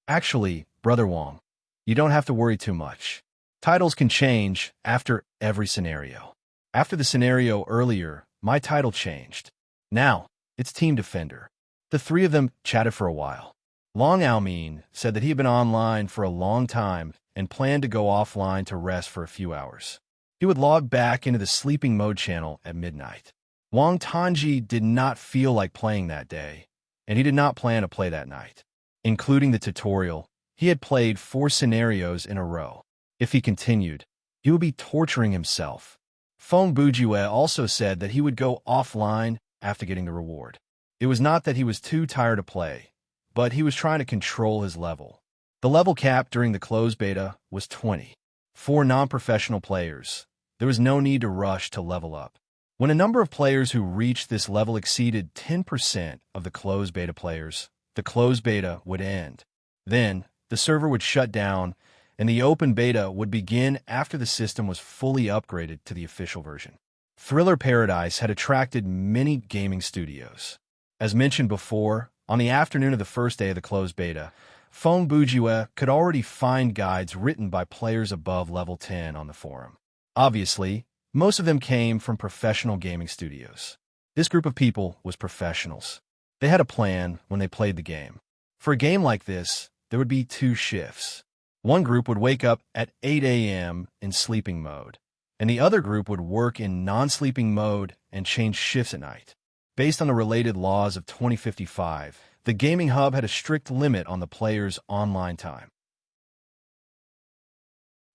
Actually, Brother Wong, you don't have to worry too much. Titles can change after every scenario. After the scenario earlier, my title changed. Now, it's Team Defender. The three of them chatted for a while. Long Aomin said that he had been online for a long time and planned to go offline to rest for a few hours. He would log back into the sleeping mode channel at midnight. Wang Tanji did not feel like playing that day, and he did not plan to play that night. Including the tutorial, he had played 4 scenarios in a row. If he continued, he would be torturing himself. Feng Bujue also said that he would go offline after getting the reward. It was not that he was too tired to play, but he was trying to control his level. The level cap during the closed beta was 20. For non-professional players, there was no need to rush to level up. When a number of players who reached this level exceeded 10% of the closed beta players, the closed beta would end. Then, the server would shut down, and the open beta would begin after the system was fully upgraded to the official version. Thriller Paradise had attracted many gaming studios. As mentioned before, on the afternoon of the first day of the closed beta, Feng Bujue could already find guides written by players above level 10 on the forum. Obviously, most of them came from professional gaming studios. This group of people was professionals. They had a plan when they played the game. For a game like this, there would be 2 shifts. One group would wake up at 8 a.m. in sleeping mode, and the other group would work in non-sleeping mode and change shifts at night. Based on the related laws of 2055, the Gaming Hub had a strict limit on the player's online time.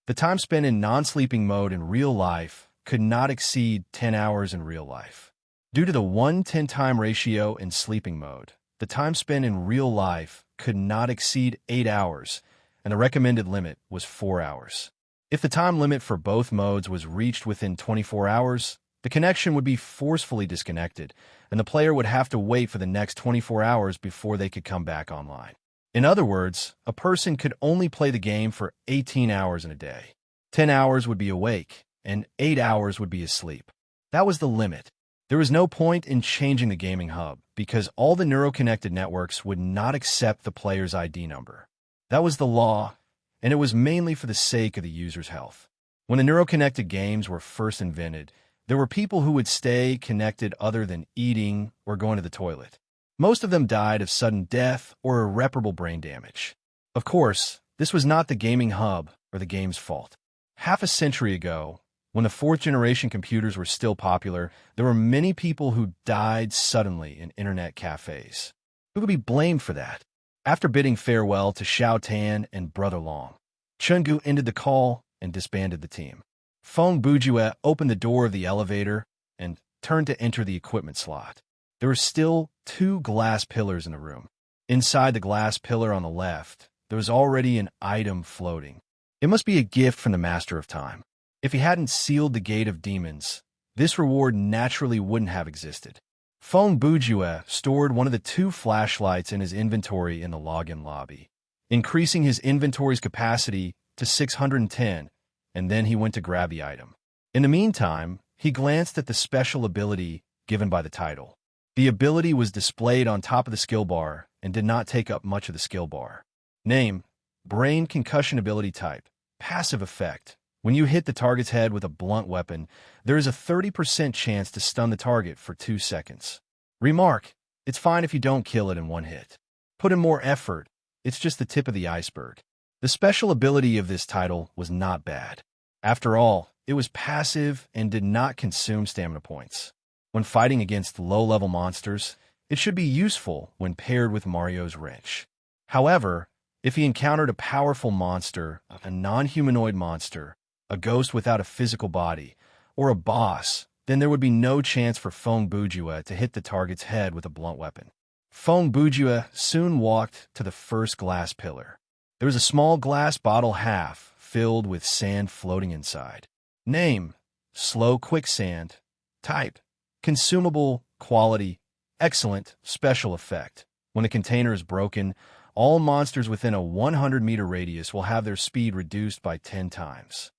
The time spent in non-sleeping mode in real life could not exceed 10 hours in real life. Due to the 1:10 time ratio in sleeping mode, the time spent in real life could not exceed 8 hours, and the recommended limit was 4 hours. If the time limit for both modes was reached within 24 hours, the connection would be forcefully disconnected, and the player would have to wait for the next 24 hours before they could come back online. In other words, a person could only play the game for 18 hours in a day. 10 hours would be awake, and 8 hours would be asleep. That was the limit. There was no point in changing the gaming hub, because all the neuroconnected networks would not accept the player's ID number. That was the law, and it was mainly for the sake of the user's health. When the neuroconnected games were first invented, there were people who would stay connected other than eating or going to the toilet. Most of them died of sudden death or irreparable brain damage. Of course, this was not the gaming hub or the game's fault. Half a century ago, when the 4th-generation computers were still popular, there were many people who died suddenly in internet cafes. Who could be blamed for that? After bidding farewell to Xiao Tan and Brother Long, Chungu ended the call and disbanded the team. Feng Bujue opened the door of the elevator and turned to enter the equipment slot. There were still 2 glass pillars in the room. Inside the glass pillar on the left, there was already an item floating. It must be a gift from the Master of Time. If he hadn't sealed the Gate of Demons, this reward naturally wouldn't have existed. Feng Bujue stored one of the 2 flashlights in his inventory in the login lobby, increasing his inventory's capacity to 610, and then he went to grab the item. In the meantime, he glanced at the special ability given by the title. The ability was displayed on top of the skill bar and did not take up much of the skill bar. Name: Brain Concussion Ability Type. Passive effect. When you hit the target's head with a blunt weapon, there is a 30% chance to stun the target for 2 seconds. Remark: it's fine if you don't kill it in one hit. Put in more effort. It's just the tip of the iceberg. The special ability of this title was not bad. After all, it was passive and did not consume stamina points. When fighting against low-level monsters, it should be useful when paired with Mario's wrench. However, if he encountered a powerful monster, a non-humanoid monster, a ghost without a physical body, or a boss, then there would be no chance for Feng Bujue to hit the target's head with a blunt weapon. Feng Bujue soon walked to the first glass pillar. There was a small glass bottle half filled with sand floating inside. Name: Slow Quicksand. Type: Consumable. Quality: Excellent. Special effect: when the container is broken, all monsters within a 100-meter radius will have their speed reduced by 10 times.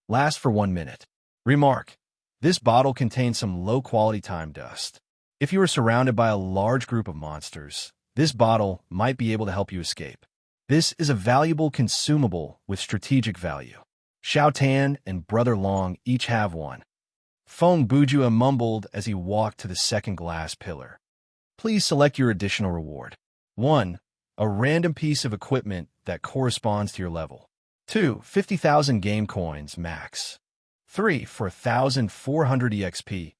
Last for 1 minute. Remark: this bottle contains some low-quality time dust. If you are surrounded by a large group of monsters, this bottle might be able to help you escape. This is a valuable consumable with strategic value. Xiao Tan and Brother Long each have one. Feng Bujua mumbled as he walked to the second glass pillar. Please select your additional reward. 1. A random piece of equipment that corresponds to your level. 2. 50,000 game coins max. 3. For 1,400 EXP.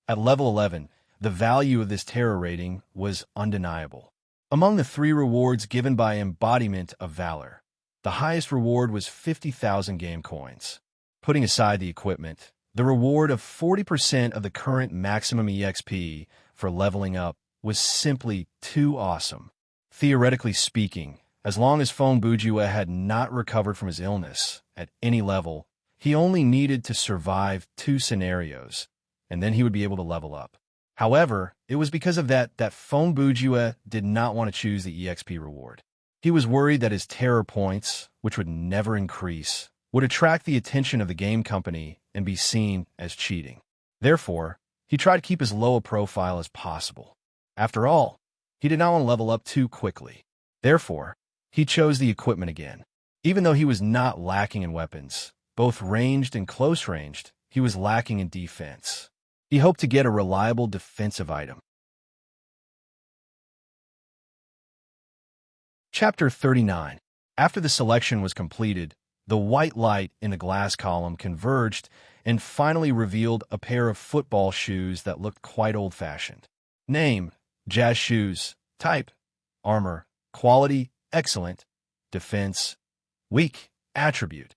At level 11, the value of this terror rating was undeniable. Among the 3 rewards given by Embodiment of Valor, the highest reward was 50,000 game coins. Putting aside the equipment, the reward of 40% of the current maximum EXP for leveling up was simply too awesome. Theoretically speaking, as long as Feng Bujua had not recovered from his illness at any level, he only needed to survive 2 scenarios, and then he would be able to level up. However, it was because of that Feng Bujua did not want to choose the EXP reward. He was worried that his terror points, which would never increase, would attract the attention of the game company and be seen as cheating. Therefore, he tried to keep as low a profile as possible. After all, he did not want to level up too quickly. Therefore, he chose the equipment again. Even though he was not lacking in weapons, both ranged and close-ranged, he was lacking in defense. He hoped to get a reliable defensive item. Chapter 39. After the selection was completed, the white light in the glass column converged and finally revealed a pair of football shoes that looked quite old-fashioned. Name: Jazz shoes. Type: armor. Quality: excellent. Defense: weak. Attribute: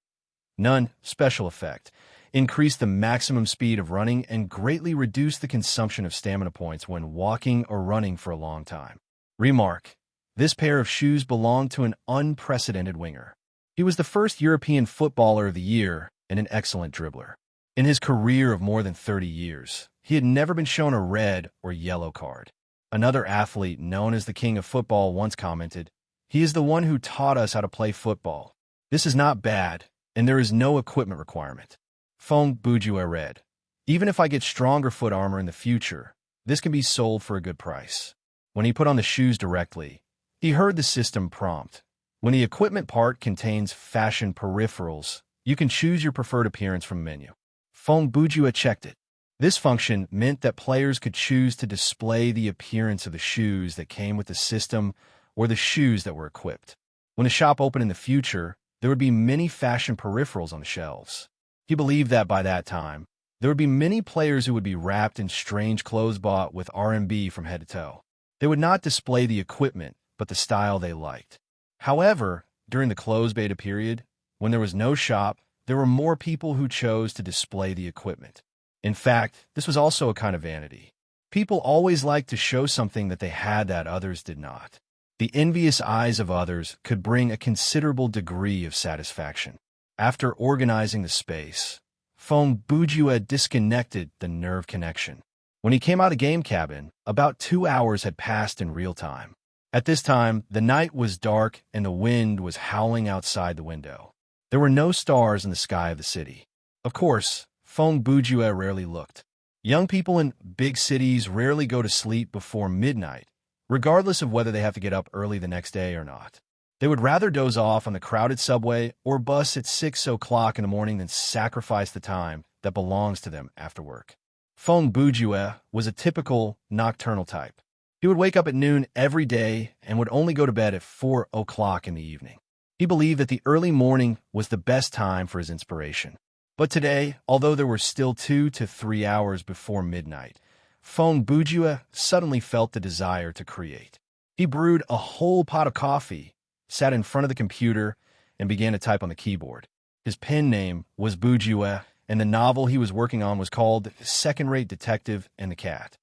none. Special effect: increase the maximum speed of running and greatly reduce the consumption of stamina points when walking or running for a long time. Remark: this pair of shoes belonged to an unprecedented winger. He was the first European footballer of the year and an excellent dribbler. In his career of more than 30 years, he had never been shown a red or yellow card. Another athlete known as the King of Football once commented, "He is the one who taught us how to play football. This is not bad, and there is no equipment requirement." Feng Bujua read, "Even if I get stronger foot armor in the future, this can be sold for a good price." When he put on the shoes directly, he heard the system prompt. When the equipment part contains fashion peripherals, you can choose your preferred appearance from a menu. Feng Bujua checked it. This function meant that players could choose to display the appearance of the shoes that came with the system or the shoes that were equipped. When the shop opened in the future, there would be many fashion peripherals on the shelves. He believed that by that time, there would be many players who would be wrapped in strange clothes bought with RMB from head to toe. They would not display the equipment, but the style they liked. However, during the closed beta period, when there was no shop, there were more people who chose to display the equipment. In fact, this was also a kind of vanity. People always liked to show something that they had that others did not. The envious eyes of others could bring a considerable degree of satisfaction. After organizing the space, Feng Bujua disconnected the nerve connection. When he came out of the game cabin, about 2 hours had passed in real time. At this time, the night was dark and the wind was howling outside the window. There were no stars in the sky of the city. Of course, Feng Bujua rarely looked. Young people in big cities rarely go to sleep before midnight, regardless of whether they have to get up early the next day or not. They would rather doze off on the crowded subway or bus at 6 o'clock in the morning than sacrifice the time that belongs to them after work. Feng Bujua was a typical nocturnal type. He would wake up at noon every day and would only go to bed at 4 o'clock in the evening. He believed that the early morning was the best time for his inspiration. But today, although there were still 2 to 3 hours before midnight, Feng Bujua suddenly felt the desire to create. He brewed a whole pot of coffee, sat in front of the computer, and began to type on the keyboard. His pen name was Bujua, and the novel he was working on was called Second-Rate Detective and the Cat.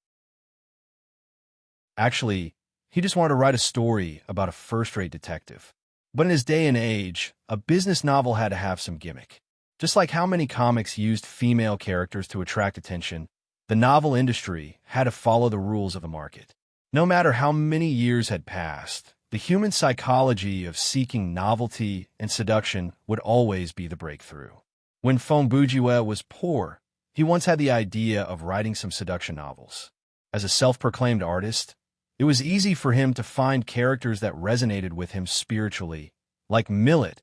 Actually, he just wanted to write a story about a first-rate detective. But in his day and age, a business novel had to have some gimmick. Just like how many comics used female characters to attract attention, the novel industry had to follow the rules of the market. No matter how many years had passed, the human psychology of seeking novelty and seduction would always be the breakthrough. When Fonbujue was poor, he once had the idea of writing some seduction novels. As a self-proclaimed artist, it was easy for him to find characters that resonated with him spiritually, like Millet,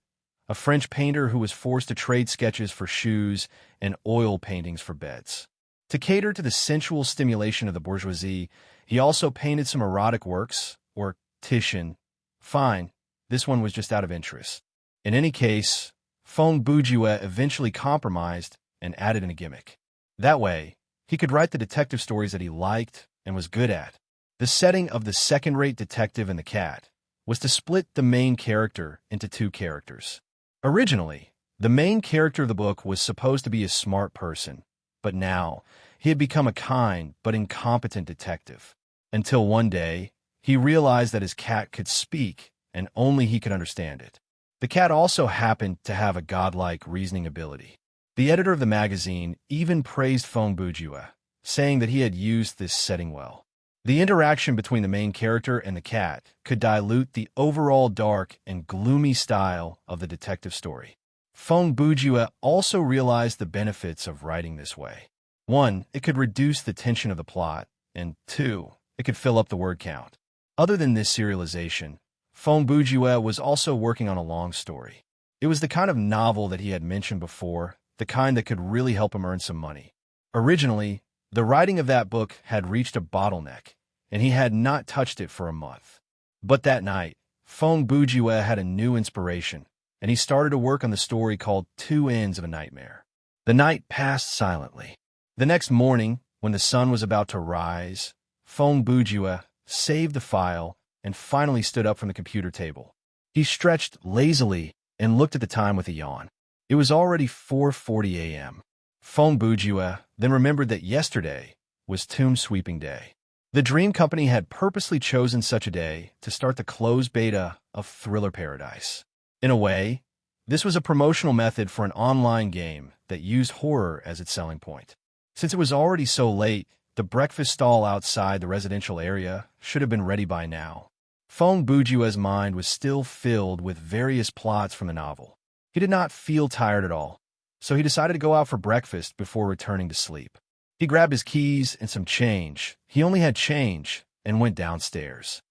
a French painter who was forced to trade sketches for shoes and oil paintings for beds. To cater to the sensual stimulation of the bourgeoisie, he also painted some erotic works, or Titian. Fine, this one was just out of interest. In any case, Fonbujue eventually compromised and added in a gimmick. That way, he could write the detective stories that he liked and was good at. The setting of The Second-Rate Detective and the Cat was to split the main character into two characters. Originally, the main character of the book was supposed to be a smart person, but now he had become a kind but incompetent detective. Until one day, he realized that his cat could speak, and only he could understand it. The cat also happened to have a godlike reasoning ability. The editor of the magazine even praised Fonbujue, saying that he had used this setting well. The interaction between the main character and the cat could dilute the overall dark and gloomy style of the detective story. Fonbujue also realized the benefits of writing this way. 1, it could reduce the tension of the plot, and 2, it could fill up the word count. Other than this serialization, Fonbujue was also working on a long story. It was the kind of novel that he had mentioned before, the kind that could really help him earn some money. Originally, the writing of that book had reached a bottleneck, and he had not touched it for a month. But that night, Fonbujue had a new inspiration, and he started to work on the story called Two Ends of a Nightmare. The night passed silently. The next morning, when the sun was about to rise, Fonbujue saved the file and finally stood up from the computer table. He stretched lazily and looked at the time with a yawn. It was already 4:40 a.m. Fonbujue then remembered that yesterday was Tomb Sweeping Day. The Dream Company had purposely chosen such a day to start the closed beta of Thriller Paradise. In a way, this was a promotional method for an online game that used horror as its selling point. Since it was already so late, the breakfast stall outside the residential area should have been ready by now. Fonbujue's mind was still filled with various plots from the novel. He did not feel tired at all, so he decided to go out for breakfast before returning to sleep. He grabbed his keys and some change. He only had change, and went downstairs.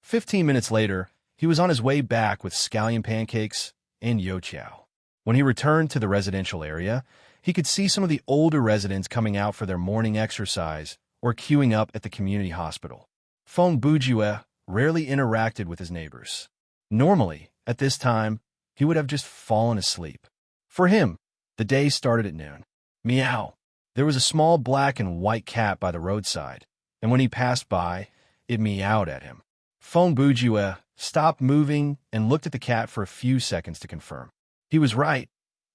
15 minutes later, he was on his way back with scallion pancakes and youtiao. When he returned to the residential area, he could see some of the older residents coming out for their morning exercise or queuing up at the community hospital. Fonbujue rarely interacted with his neighbors. Normally, at this time, he would have just fallen asleep. For him, the day started at noon. Meow. There was a small black and white cat by the roadside, and when he passed by, it meowed at him. Fonbujue stopped moving and looked at the cat for a few seconds to confirm. He was right.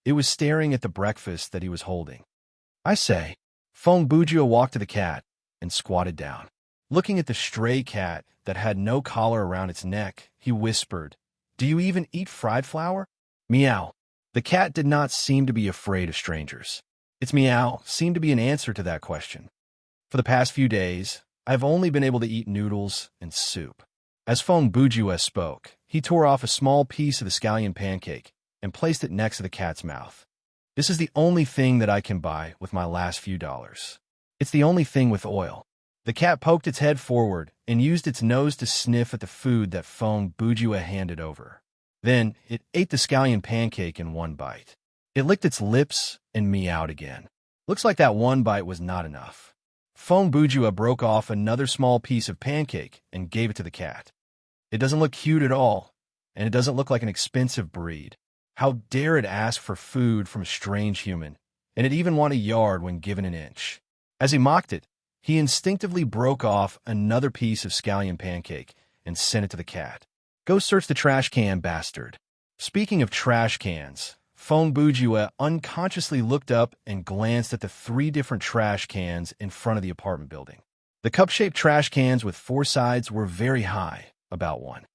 It was staring at the breakfast that he was holding. I say. Fonbujue walked to the cat and squatted down. Looking at the stray cat that had no collar around its neck, he whispered, "Do you even eat fried flour?" Meow. The cat did not seem to be afraid of strangers. Its meow seemed to be an answer to that question. For the past few days, I've only been able to eat noodles and soup. As Fonbujue spoke, he tore off a small piece of the scallion pancake and placed it next to the cat's mouth. This is the only thing that I can buy with my last few dollars. It's the only thing with oil. The cat poked its head forward and used its nose to sniff at the food that Fonbujue handed over. Then it ate the scallion pancake in one bite. It licked its lips and meowed again. Looks like that one bite was not enough. Fonbujue broke off another small piece of pancake and gave it to the cat. It doesn't look cute at all, and it doesn't look like an expensive breed. How dare it ask for food from a strange human, and it even want a yard when given an inch. As he mocked it, he instinctively broke off another piece of scallion pancake and sent it to the cat. Go search the trash can, bastard. Speaking of trash cans, Fonbujue unconsciously looked up and glanced at the 3 different trash cans in front of the apartment building. The cup-shaped trash cans with 4 sides were very high, about 1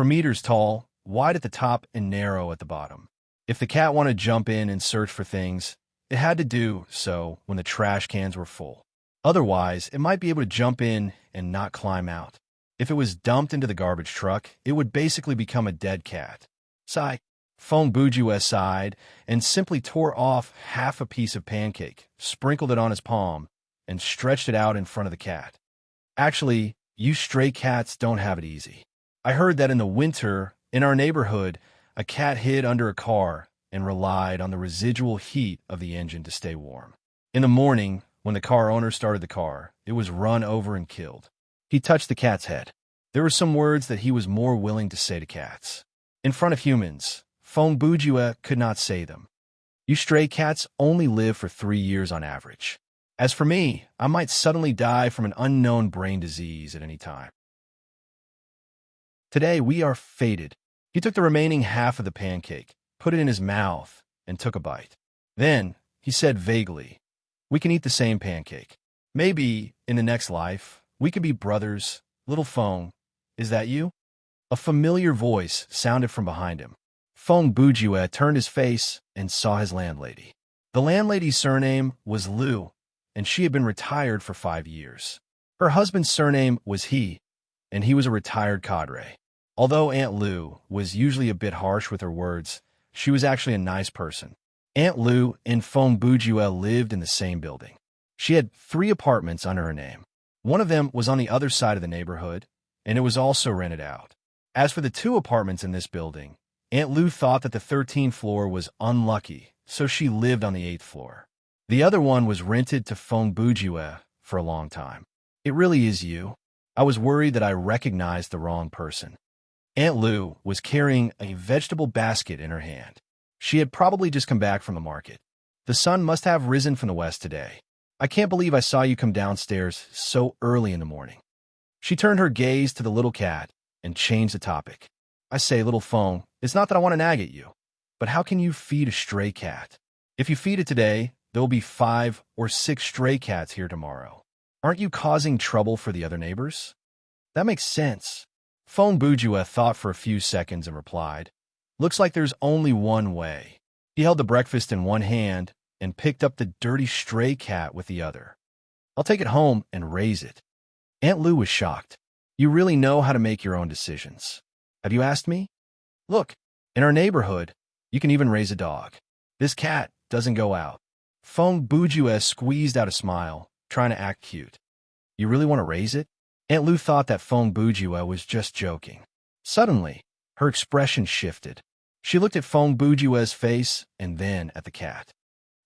meters tall, wide at the top and narrow at the bottom. If the cat wanted to jump in and search for things, it had to do so when the trash cans were full. Otherwise, it might be able to jump in and not climb out. If it was dumped into the garbage truck, it would basically become a dead cat. Sigh. Feng Bujue sighed and simply tore off half a piece of pancake, sprinkled it on his palm, and stretched it out in front of the cat. Actually, you stray cats don't have it easy. I heard that in the winter, in our neighborhood, a cat hid under a car and relied on the residual heat of the engine to stay warm. In the morning, when the car owner started the car, it was run over and killed. He touched the cat's head. There were some words that he was more willing to say to cats. In front of humans, Feng Bujue could not say them. You stray cats only live for 3 years on average. As for me, I might suddenly die from an unknown brain disease at any time. Today, we are fated. He took the remaining half of the pancake, put it in his mouth, and took a bite. Then, he said vaguely, "We can eat the same pancake. Maybe, in the next life, we could be brothers. Little Feng, is that you?" A familiar voice sounded from behind him. Feng Bujue turned his face and saw his landlady. The landlady's surname was Liu, and she had been retired for 5 years. Her husband's surname was He, and he was a retired cadre. Although Aunt Liu was usually a bit harsh with her words, she was actually a nice person. Aunt Liu and Feng Bujue lived in the same building. She had 3 apartments under her name. One of them was on the other side of the neighborhood, and it was also rented out. As for the 2 apartments in this building, Aunt Liu thought that the 13th floor was unlucky, so she lived on the 8th floor. The other one was rented to Feng Bujue for a long time. "It really is you. I was worried that I recognized the wrong person." Aunt Liu was carrying a vegetable basket in her hand. She had probably just come back from the market. "The sun must have risen from the west today. I can't believe I saw you come downstairs so early in the morning." She turned her gaze to the little cat and changed the topic. "I say, little Feng, it's not that I want to nag at you, but how can you feed a stray cat? If you feed it today, there will be 5 or 6 stray cats here tomorrow. Aren't you causing trouble for the other neighbors?" "That makes sense." Feng Bujue thought for a few seconds and replied, "Looks like there's only one way." He held the breakfast in one hand and picked up the dirty stray cat with the other. "I'll take it home and raise it." Aunt Liu was shocked. "You really know how to make your own decisions. Have you asked me? Look, in our neighborhood, you can even raise a dog. This cat doesn't go out." Feng Bujue squeezed out a smile, trying to act cute. "You really want to raise it?" Aunt Liu thought that Feng Bujue was just joking. Suddenly, her expression shifted. She looked at Feng Bujue's face and then at the cat.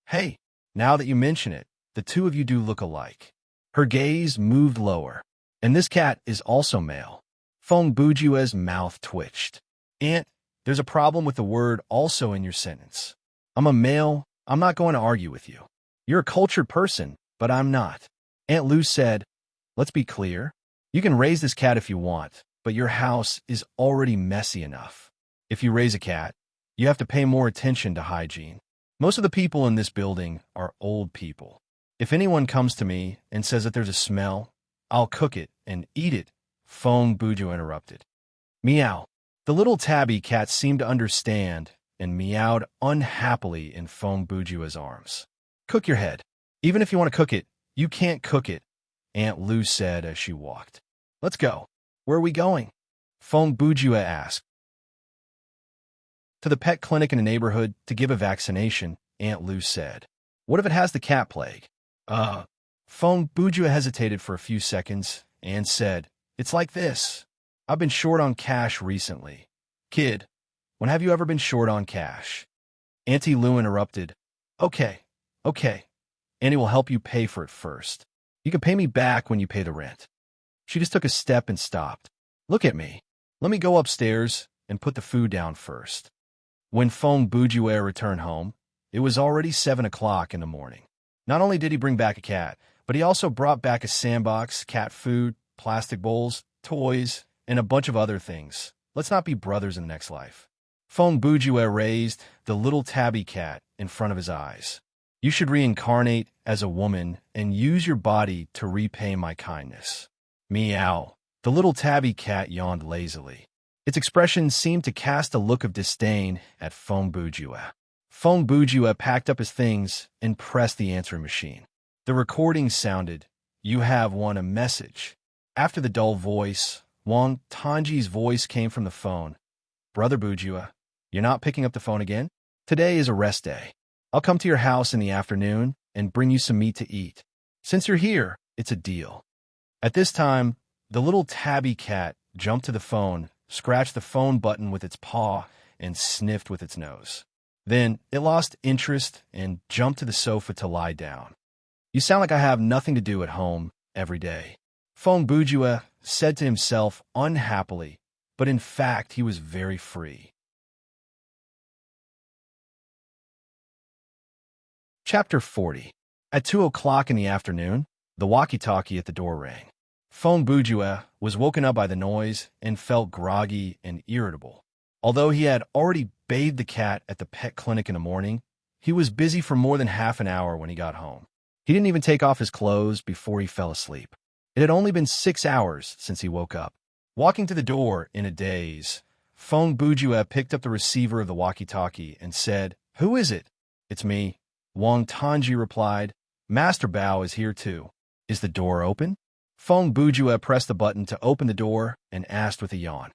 "Hey, now that you mention it, the 2 of you do look alike." Her gaze moved lower. "And this cat is also male." Feng Bujue's mouth twitched. "Aunt, there's a problem with the word 'also' in your sentence. I'm a male. I'm not going to argue with you. You're a cultured person, but I'm not." Aunt Liu said, "Let's be clear. You can raise this cat if you want, but your house is already messy enough. If you raise a cat, you have to pay more attention to hygiene. Most of the people in this building are old people. If anyone comes to me and says that there's a smell, I'll cook it and eat it." Feng Bujue interrupted. "Meow." The little tabby cat seemed to understand and meowed unhappily in Feng Bujue's arms. "Cook your head. Even if you want to cook it, you can't cook it," Aunt Liu said as she walked. "Let's go." "Where are we going?" Feng Bujue asked. "To the pet clinic in the neighborhood to give a vaccination," Aunt Liu said. "What if it has the cat plague?" Feng Bujue hesitated for a few seconds and said, "It's like this. I've been short on cash recently." "Kid, when have you ever been short on cash?" Auntie Liu interrupted. Okay. Auntie will help you pay for it first. You can pay me back when you pay the rent." She just took a step and stopped. "Look at me. Let me go upstairs and put the food down first." When Feng Bujue returned home, it was already 7 o'clock in the morning. Not only did he bring back a cat, but he also brought back a sandbox, cat food, plastic bowls, toys, and a bunch of other things. Let's not be brothers in the next life. Feng Bujue raised the little tabby cat in front of his eyes. "You should reincarnate as a woman and use your body to repay my kindness." Meow. The little tabby cat yawned lazily. Its expression seemed to cast a look of disdain at Feng Bujue. Feng Bujue packed up his things and pressed the answering machine. The recording sounded, "You have won a message." After the dull voice, Wang Tanji's voice came from the phone. "Brother Bujue, You're not picking up the phone again? Today is a rest day. I'll come to your house in the afternoon and bring you some meat to eat. Since you're here, it's a deal. At this time, the little tabby cat jumped to the phone, scratched the phone button with its paw, and sniffed with its nose. Then it lost interest and jumped to the sofa to lie down. You sound like I have nothing to do at home every day, Phone Bourgeois said to himself unhappily, but in fact he was very free. Chapter 40. At 2 o'clock in the afternoon, the walkie-talkie at the door rang. Phone Bourgeois was woken up by the noise and felt groggy and irritable. Although he had already bathed the cat at the pet clinic in the morning, he was busy for more than half an hour when he got home. He didn't even take off his clothes before he fell asleep. It had only been 6 hours since he woke up. Walking to the door in a daze, Phone Bourgeois picked up the receiver of the walkie-talkie and said, "Who is it?" "It's me," Wang Tanji replied. "Master Bao is here too." "Is the door open?" Phone Bourgeois pressed the button to open the door and asked with a yawn.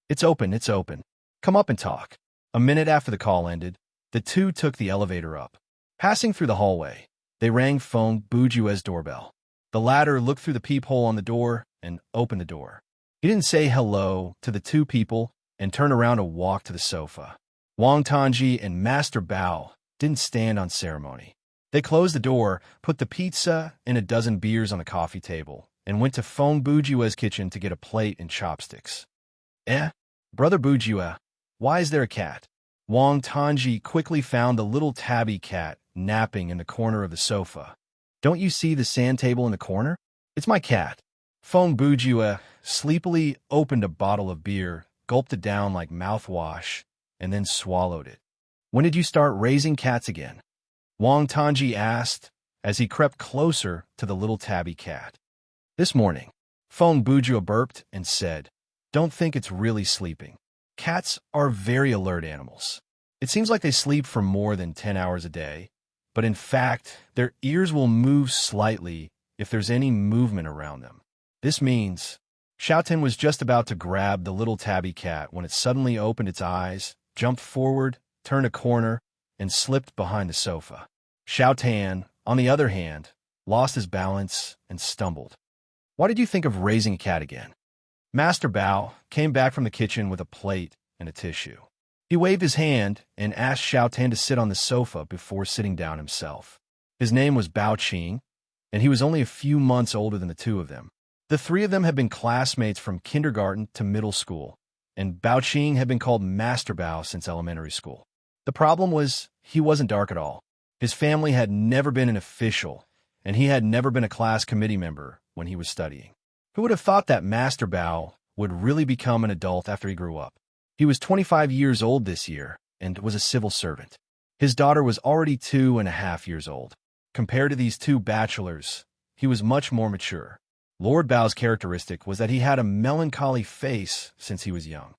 It's open. Come up and talk." A minute after the call ended, the two took the elevator up. Passing through the hallway, they rang Phone Bourgeois' doorbell. The latter looked through the peephole on the door and opened the door. He didn't say hello to the two people and turned around to walk to the sofa. Wang Tanji and Master Bao didn't stand on ceremony. They closed the door, put the pizza and a dozen beers on the coffee table, and went to Phone Bourgeois' kitchen to get a plate and chopsticks. Brother Bourgeois, why is there a cat?" Wang Tanji quickly found the little tabby cat napping in the corner of the sofa. "Don't you see the sand table in the corner? It's my cat." Phone Bourgeois sleepily opened a bottle of beer, gulped it down like mouthwash, and then swallowed it. "When did you start raising cats again?" Wang Tanji asked as he crept closer to the little tabby cat. "This morning," Phone Bourgeois burped and said, "Don't think it's really sleeping. Cats are very alert animals. It seems like they sleep for more than 10 hours a day, but in fact, their ears will move slightly if there's any movement around them. This means..." Xiaoten was just about to grab the little tabby cat when it suddenly opened its eyes, jumped forward, turned a corner, and slipped behind the sofa. Xiaotan, on the other hand, lost his balance and stumbled. "Why did you think of raising a cat again?" Master Bao came back from the kitchen with a plate and a tissue. He waved his hand and asked Xiaotan to sit on the sofa before sitting down himself. His name was Bao Qing, and he was only a few months older than the two of them. The three of them had been classmates from kindergarten to middle school, and Bao Qing had been called Master Bao since elementary school. The problem was he wasn't dark at all. His family had never been an official, and he had never been a class committee member when he was studying. Who would have thought that Master Bao would really become an adult after he grew up? He was 25 years old this year and was a civil servant. His daughter was already 2.5 years old. Compared to these two bachelors, he was much more mature. Lord Bao's characteristic was that he had a melancholy face since he was young.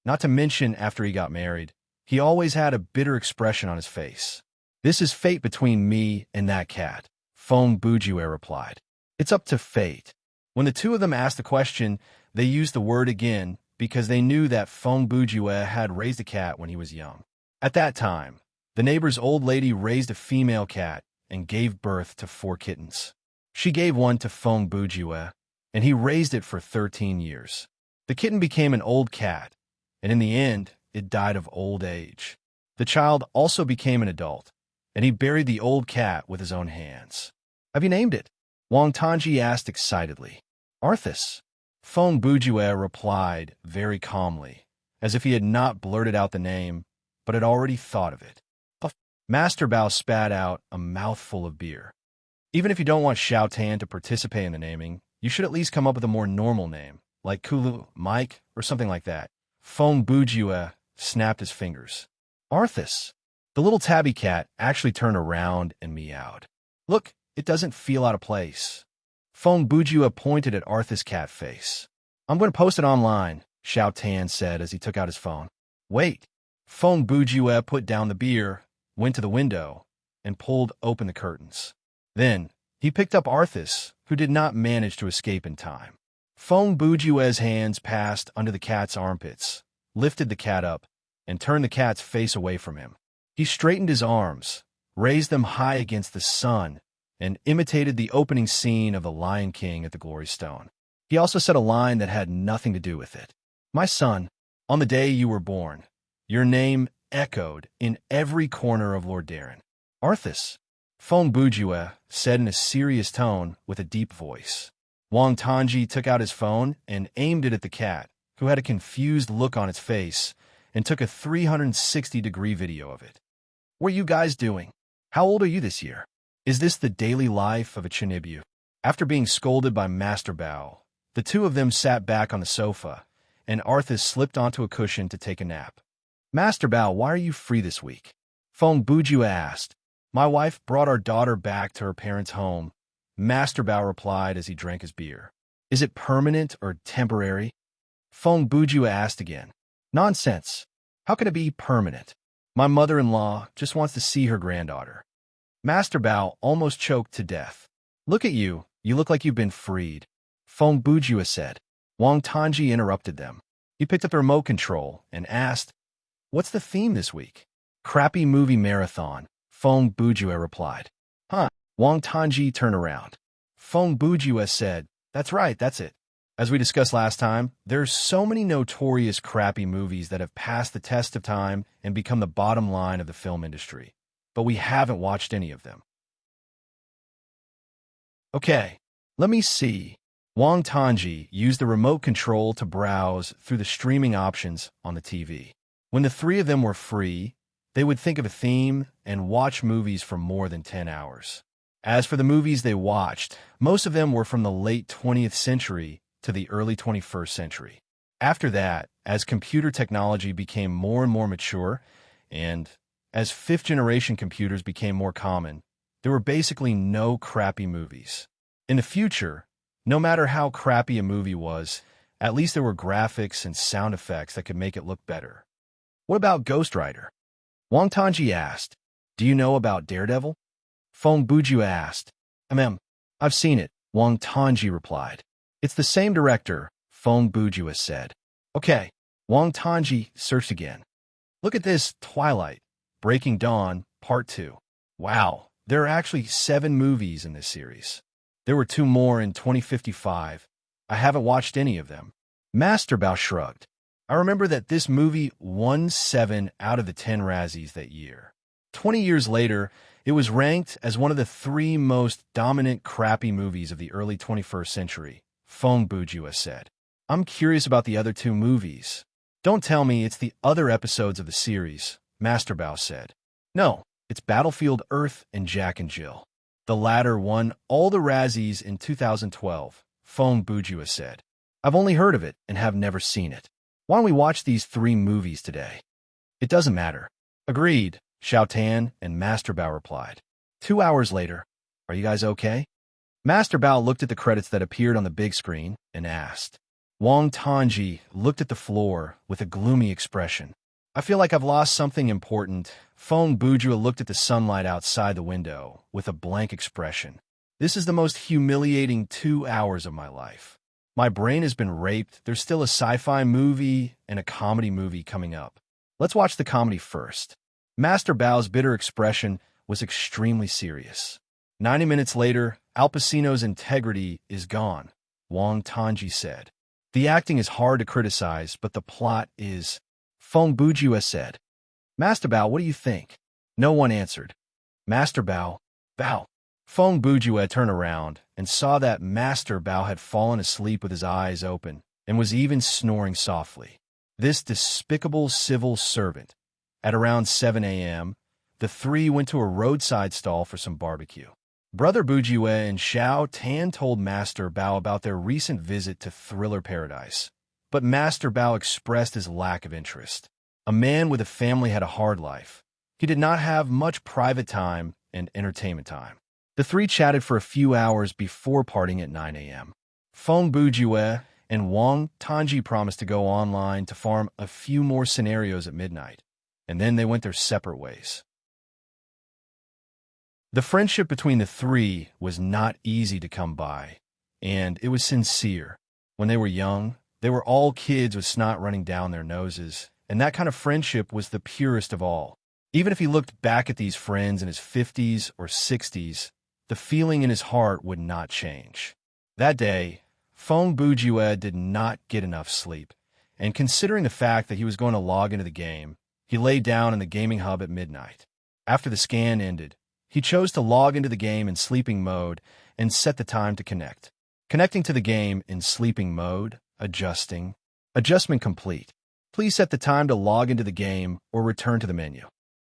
Not to mention, after he got married, he always had a bitter expression on his face. "This is fate between me and that cat," Phone Bourgeois replied. "It's up to fate." When the two of them asked the question, they used the word again because they knew that Phone Bourgeois had raised a cat when he was young. At that time, the neighbor's old lady raised a female cat and gave birth to 4 kittens. She gave one to Phone Bourgeois, and he raised it for 13 years. The kitten became an old cat, and in the end, it died of old age. The child also became an adult, and he buried the old cat with his own hands. "Have you named it?" Wang Tanji asked excitedly. "Arthas," Phone Bourgeois replied very calmly, as if he had not blurted out the name, but had already thought of it. Master Bao spat out a mouthful of beer. "Even if you don't want Xiaotan to participate in the naming, you should at least come up with a more normal name, like Kulu, Mike, or something like that." Phone Bourgeois snapped his fingers. "Arthas." The little tabby cat actually turned around and meowed. "Look, it doesn't feel out of place." Phone Bourgeois pointed at Arthas' cat face. "I'm going to post it online," Xiaotan said as he took out his phone. "Wait." Phone Bourgeois put down the beer, went to the window, and pulled open the curtains. Then, he picked up Arthas, who did not manage to escape in time. Phone Bourgeois' hands passed under the cat's armpits, lifted the cat up, and turned the cat's face away from him. He straightened his arms, raised them high against the sun, and imitated the opening scene of The Lion King at the Glory Stone. He also said a line that had nothing to do with it. "My son, on the day you were born, your name echoed in every corner of Lord Darren." "Arthas," Fong Bujue said in a serious tone with a deep voice. Wang Tanji took out his phone and aimed it at the cat, who had a confused look on its face, and took a 360-degree video of it. "What are you guys doing? How old are you this year? Is this the daily life of a Chinibu?" After being scolded by Master Bao, the two of them sat back on the sofa, and Arthas slipped onto a cushion to take a nap. "Master Bao, why are you free this week?" Fong Bujue asked. "My wife brought our daughter back to her parents' home," Master Bao replied as he drank his beer. "Is it permanent or temporary?" Fong Bujue asked again. "Nonsense. How can it be permanent? My mother-in-law just wants to see her granddaughter." Master Bao almost choked to death. "Look at you. You look like you've been freed," Fong Bujue said. Wang Tanji interrupted them. He picked up the remote control and asked, "What's the theme this week?" "Crappy movie marathon," Fong Bujue replied. "Huh." Wang Tanji turned around. Fong Bujue said, "That's right, that's it. As we discussed last time, there's so many notorious crappy movies that have passed the test of time and become the bottom line of the film industry. But we haven't watched any of them." "Okay, let me see." Wang Tanji used the remote control to browse through the streaming options on the TV. When the three of them were free, they would think of a theme and watch movies for more than 10 hours. As for the movies they watched, most of them were from the late 20th century to the early 21st century. After that, as computer technology became more and more mature, and as fifth-generation computers became more common, there were basically no crappy movies. In the future, no matter how crappy a movie was, at least there were graphics and sound effects that could make it look better. "What about Ghost Rider?" Wang Tanji asked. "Do you know about Daredevil?" Fong Bujue asked. I've seen it," Wang Tanji replied. "It's the same director," Fong Bujue said. "Okay." Wang Tanji searched again. "Look at this, Twilight, Breaking Dawn, Part 2. Wow, there are actually 7 movies in this series. There were 2 more in 2055. I haven't watched any of them." Master Bao shrugged. "I remember that this movie won 7 out of the 10 Razzies that year. 20 years later, it was ranked as one of the 3 most dominant crappy movies of the early 21st century, Fong Bujue said. "I'm curious about the other 2 movies." "Don't tell me it's the other episodes of the series," Master Bao said. "No, it's Battlefield Earth and Jack and Jill. The latter won all the Razzies in 2012, Fong Bujue said. "I've only heard of it and have never seen it. Why don't we watch these 3 movies today?" "It doesn't matter." "Agreed," Xiao Tan and Master Bao replied. 2 hours later, "Are you guys okay?" Master Bao looked at the credits that appeared on the big screen and asked. Wang Tanji looked at the floor with a gloomy expression. "I feel like I've lost something important." Fong Bujue looked at the sunlight outside the window with a blank expression. "This is the most humiliating 2 hours of my life. My brain has been raped. There's still a sci-fi movie and a comedy movie coming up. Let's watch the comedy first." Master Bao's bitter expression was extremely serious. 90 minutes later, Al Pacino's integrity is gone, Wang Tanji said. "The acting is hard to criticize, but the plot is," Fong Bujue said. "Master Bao, what do you think?" No one answered. Master Bao. Fong Bujue turned around and saw that Master Bao had fallen asleep with his eyes open and was even snoring softly. This despicable civil servant. At around 7 a.m., the 3 went to a roadside stall for some barbecue. Brother Bujue and Xiao Tan told Master Bao about their recent visit to Thriller Paradise, but Master Bao expressed his lack of interest. A man with a family had a hard life. He did not have much private time and entertainment time. The 3 chatted for a few hours before parting at 9 a.m. Fong Bujue and Wang Tanji promised to go online to farm a few more scenarios at midnight, and then they went their separate ways. The friendship between the 3 was not easy to come by, and it was sincere. When they were young, They were all kids with snot running down their noses, and that kind of friendship was the purest of all. Even if he looked back at these friends in his 50s or 60s, the feeling in his heart would not change. That day, Fong Bujue did not get enough sleep, and considering the fact that he was going to log into the game, he lay down in the gaming hub at midnight. After the scan ended, he chose to log into the game in sleeping mode and set the time to connect. Connecting to the game in sleeping mode, adjusting. Adjustment complete. Please set the time to log into the game or return to the menu.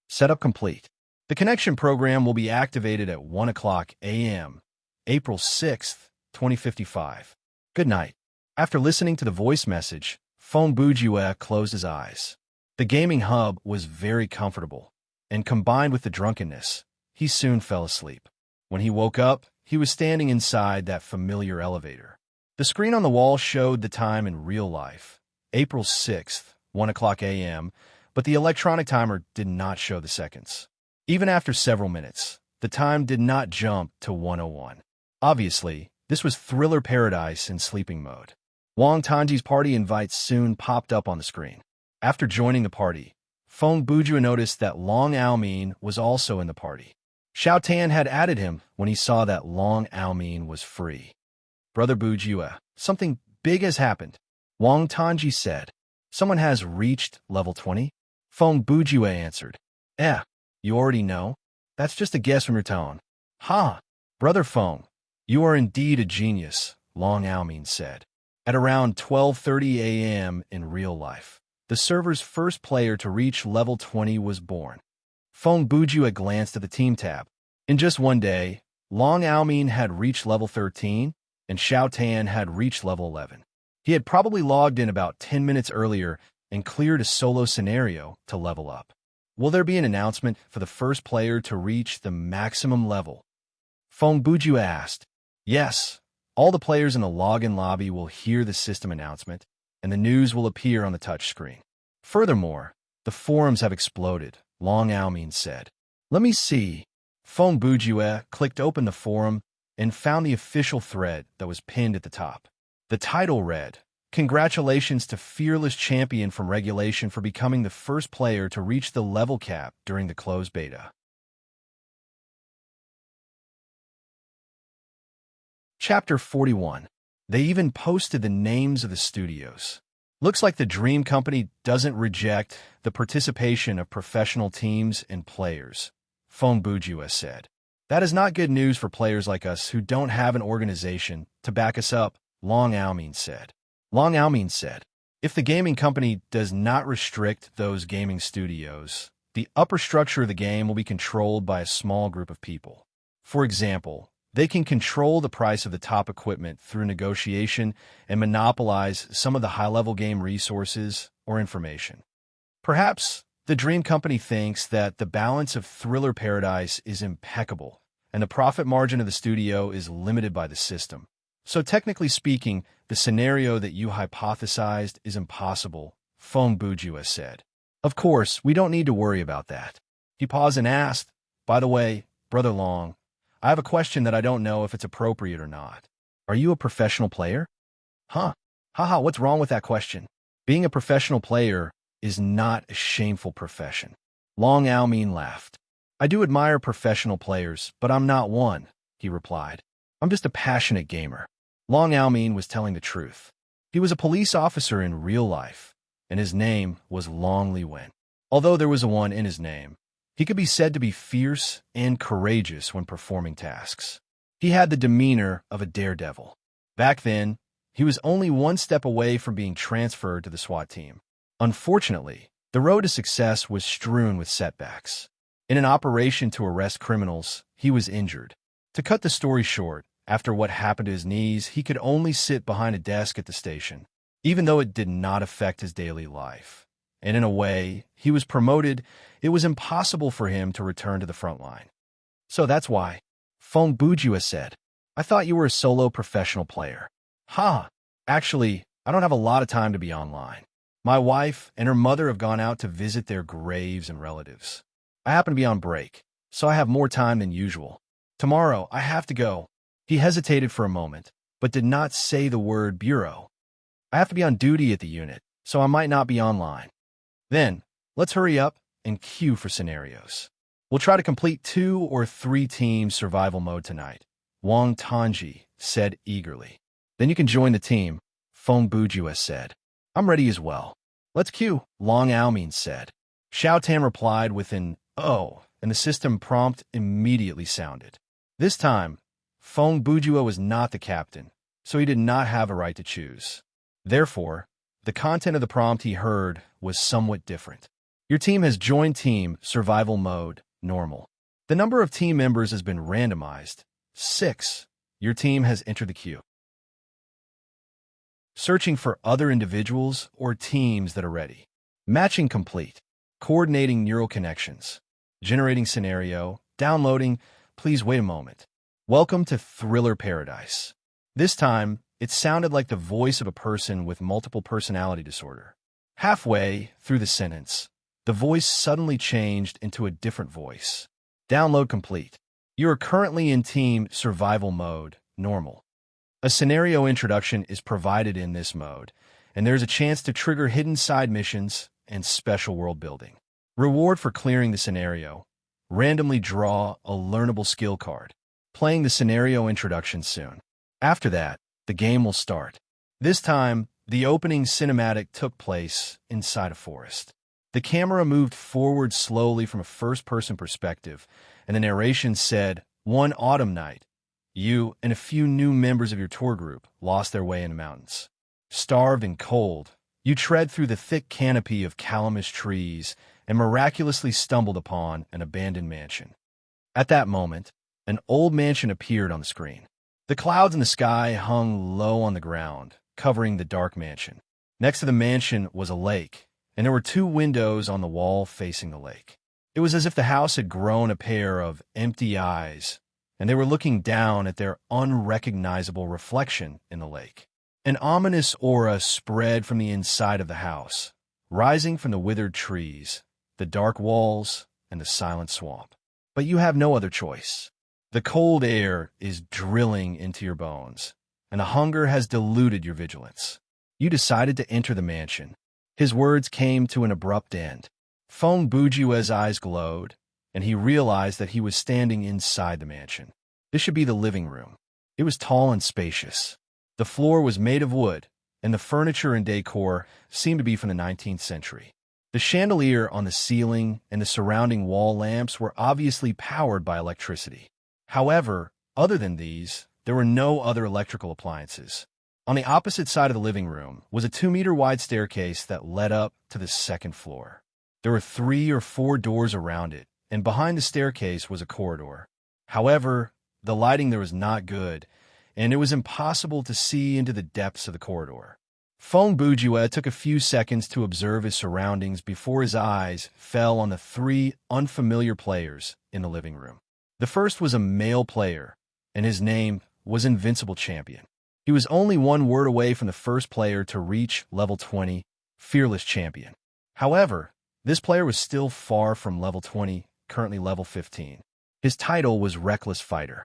Setup complete. The connection program will be activated at 1 o'clock a.m., April 6th, 2055. Good night. After listening to the voice message, Fong Bujue closed his eyes. The gaming hub was very comfortable, and combined with the drunkenness, he soon fell asleep. When he woke up, he was standing inside that familiar elevator. The screen on the wall showed the time in real life, April 6th, 1 o'clock a.m., but the electronic timer did not show the seconds. Even after several minutes, the time did not jump to 1:01. Obviously, this was Thriller Paradise in sleeping mode. Wang Tanji's party invites soon popped up on the screen. After joining the party, Fong Bujue noticed that Long Aomin was also in the party. Xiao Tan had added him when he saw that Long Aomin was free. Brother Bujue, something big has happened, Wang Tanji said. Someone has reached level 20? Fong Bujue answered. You already know? That's just a guess from your tone. Ha! Brother Fong, you are indeed a genius, Long Aomin said. At around 12:30 a.m. in real life, the server's first player to reach level 20 was born. Fong Bujue glanced at the team tab. In just one day, Long Aomin had reached level 13, and Xiao Tan had reached level 11. He had probably logged in about 10 minutes earlier and cleared a solo scenario to level up. Will there be an announcement for the first player to reach the maximum level? Fong Bujue asked. Yes, all the players in the login lobby will hear the system announcement, and the news will appear on the touchscreen. Furthermore, the forums have exploded, Long Aomin said. Let me see. Fong Bujue clicked open the forum and found the official thread that was pinned at the top. The title read, "Congratulations to Fearless Champion from Regulation for becoming the first player to reach the level cap during the closed beta." Chapter 41. They even posted the names of the studios. Looks like the Dream Company doesn't reject the participation of professional teams and players, Fong Bujue said. That is not good news for players like us who don't have an organization to back us up, Long Aomin said. Long Aomin said, if the gaming company does not restrict those gaming studios, the upper structure of the game will be controlled by a small group of people. For example, they can control the price of the top equipment through negotiation and monopolize some of the high-level game resources or information. Perhaps the Dream Company thinks that the balance of Thriller Paradise is impeccable, and the profit margin of the studio is limited by the system. So technically speaking, the scenario that you hypothesized is impossible, Fong Bujue said. Of course, we don't need to worry about that. He paused and asked, by the way, Brother Long, I have a question that I don't know if it's appropriate or not. Are you a professional player? Huh? Haha, what's wrong with that question? Being a professional player is not a shameful profession. Long Aomin laughed. I do admire professional players, but I'm not one, he replied. I'm just a passionate gamer. Long Aomin was telling the truth. He was a police officer in real life, and his name was Long Liwen. Although there was a one in his name, he could be said to be fierce and courageous when performing tasks. He had the demeanor of a daredevil. Back then, he was only one step away from being transferred to the SWAT team. Unfortunately, the road to success was strewn with setbacks. In an operation to arrest criminals, he was injured. To cut the story short, after what happened to his knees, he could only sit behind a desk at the station, even though it did not affect his daily life. And in a way, he was promoted. It was impossible for him to return to the front line. So that's why, Fong Bujue said, I thought you were a solo professional player. Actually, I don't have a lot of time to be online. My wife and her mother have gone out to visit their graves and relatives. I happen to be on break, so I have more time than usual. Tomorrow, I have to go. He hesitated for a moment, but did not say the word bureau. I have to be on duty at the unit, so I might not be online. Then, let's hurry up and queue for scenarios. We'll try to complete 2 or 3 team survival mode tonight, Wang Tanji said eagerly. Then you can join the team, Feng Bujue said. I'm ready as well. Let's queue, Long Aomin said. Xiao Tan replied with an "oh," and the system prompt immediately sounded. This time, Feng Bujue was not the captain, so he did not have a right to choose. Therefore, the content of the prompt he heard was somewhat different. Your team has joined team survival mode, normal. The number of team members has been randomized. 6. Your team has entered the queue. Searching for other individuals or teams that are ready. Matching complete. Coordinating neural connections. Generating scenario. Downloading. Please wait a moment. Welcome to Thriller Paradise. This time, it sounded like the voice of a person with multiple personality disorder. Halfway through the sentence, the voice suddenly changed into a different voice. Download complete. You are currently in team survival mode, normal. A scenario introduction is provided in this mode, and there's a chance to trigger hidden side missions and special world building. Reward for clearing the scenario. Randomly draw a learnable skill card. Playing the scenario introduction soon. After that, the game will start. This time, the opening cinematic took place inside a forest. The camera moved forward slowly from a first-person perspective, and the narration said, "One autumn night, you and a few new members of your tour group lost their way in the mountains. Starved and cold, you tread through the thick canopy of calamus trees and miraculously stumbled upon an abandoned mansion. At that moment, an old mansion appeared on the screen. The clouds in the sky hung low on the ground, covering the dark mansion. Next to the mansion was a lake, and there were 2 windows on the wall facing the lake. It was as if the house had grown a pair of empty eyes, and they were looking down at their unrecognizable reflection in the lake. An ominous aura spread from the inside of the house, rising from the withered trees, the dark walls, and the silent swamp. But you have no other choice. The cold air is drilling into your bones, and the hunger has diluted your vigilance. You decided to enter the mansion. His words came to an abrupt end. Feng Bujue's eyes glowed, and he realized that he was standing inside the mansion. This should be the living room. It was tall and spacious. The floor was made of wood, and the furniture and decor seemed to be from the 19th century. The chandelier on the ceiling and the surrounding wall lamps were obviously powered by electricity. However, other than these, there were no other electrical appliances. On the opposite side of the living room was a 2-meter-wide staircase that led up to the second floor. There were 3 or 4 doors around it, and behind the staircase was a corridor. However, the lighting there was not good, and it was impossible to see into the depths of the corridor. Feng Bujue took a few seconds to observe his surroundings before his eyes fell on the 3 unfamiliar players in the living room. The first was a male player, and his name was Invincible Champion. He was only 1 word away from the first player to reach level 20, Fearless Champion. However, this player was still far from level 20, currently level 15. His title was Reckless Fighter.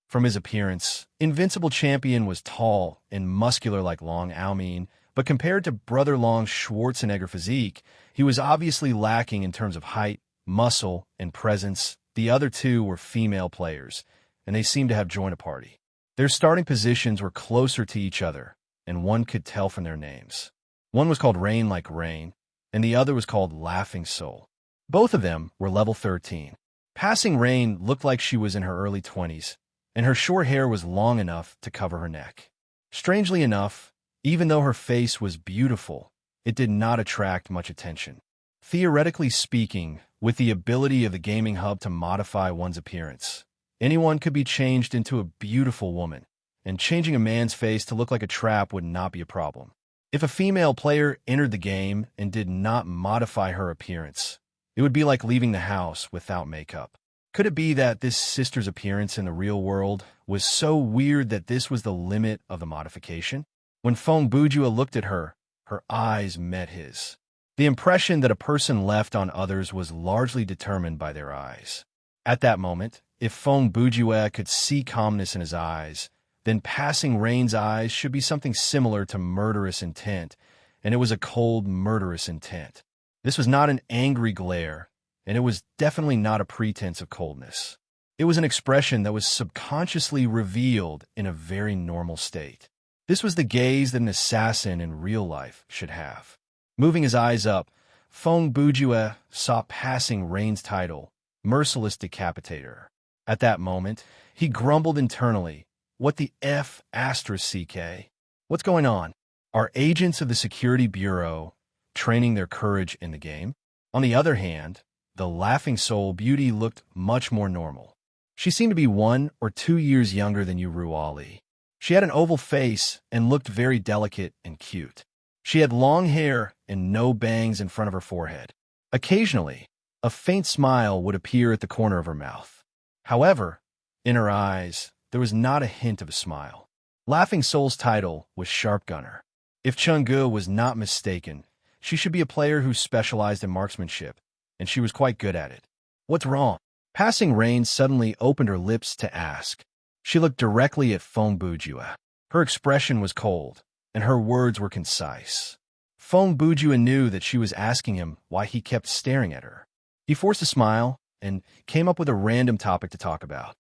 From his appearance, Invincible Champion was tall and muscular like Long Aomin, but compared to Brother Long's Schwarzenegger physique, he was obviously lacking in terms of height, muscle, and presence. The other 2 were female players, and they seemed to have joined a party. Their starting positions were closer to each other, and one could tell from their names. One was called Rain Like Rain, and the other was called Laughing Soul. Both of them were level 13. Passing Rain looked like she was in her early 20s, and her short hair was long enough to cover her neck. Strangely enough, even though her face was beautiful, it did not attract much attention. Theoretically speaking, with the ability of the gaming hub to modify one's appearance, anyone could be changed into a beautiful woman, and changing a man's face to look like a trap would not be a problem. If a female player entered the game and did not modify her appearance, it would be like leaving the house without makeup. Could it be that this sister's appearance in the real world was so weird that this was the limit of the modification? When Feng Bujue looked at her, her eyes met his. The impression that a person left on others was largely determined by their eyes. At that moment, if Feng Bujue could see calmness in his eyes, then passing Rain's eyes should be something similar to murderous intent, and it was a cold, murderous intent. This was not an angry glare, and it was definitely not a pretense of coldness. It was an expression that was subconsciously revealed in a very normal state. This was the gaze that an assassin in real life should have. Moving his eyes up, Feng Bujue saw passing Rain's title, Merciless Decapitator. At that moment, he grumbled internally, "What the F *CK? What's going on? Are agents of the Security Bureau training their courage in the game?" On the other hand, the laughing soul beauty looked much more normal. She seemed to be 1 or 2 years younger than Ruali. She had an oval face and looked very delicate and cute. She had long hair and no bangs in front of her forehead. Occasionally, a faint smile would appear at the corner of her mouth. However, in her eyes, there was not a hint of a smile. Laughing Soul's title was Sharp Gunner. If Chungu was not mistaken, she should be a player who specialized in marksmanship, and she was quite good at it. What's wrong? Passing Rain suddenly opened her lips to ask. She looked directly at Feng Bujue. Her expression was cold, and her words were concise. Feng Bujue knew that she was asking him why he kept staring at her. He forced a smile and came up with a random topic to talk about.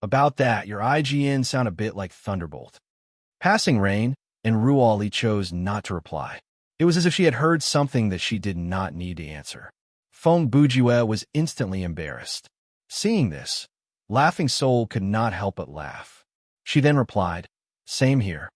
About that, your IGN sound a bit like Thunderbolt. Passing Rain, and Ruali chose not to reply. It was as if she had heard something that she did not need to answer. Feng Bujue was instantly embarrassed. Seeing this, Laughing Soul could not help but laugh. She then replied, "Same here.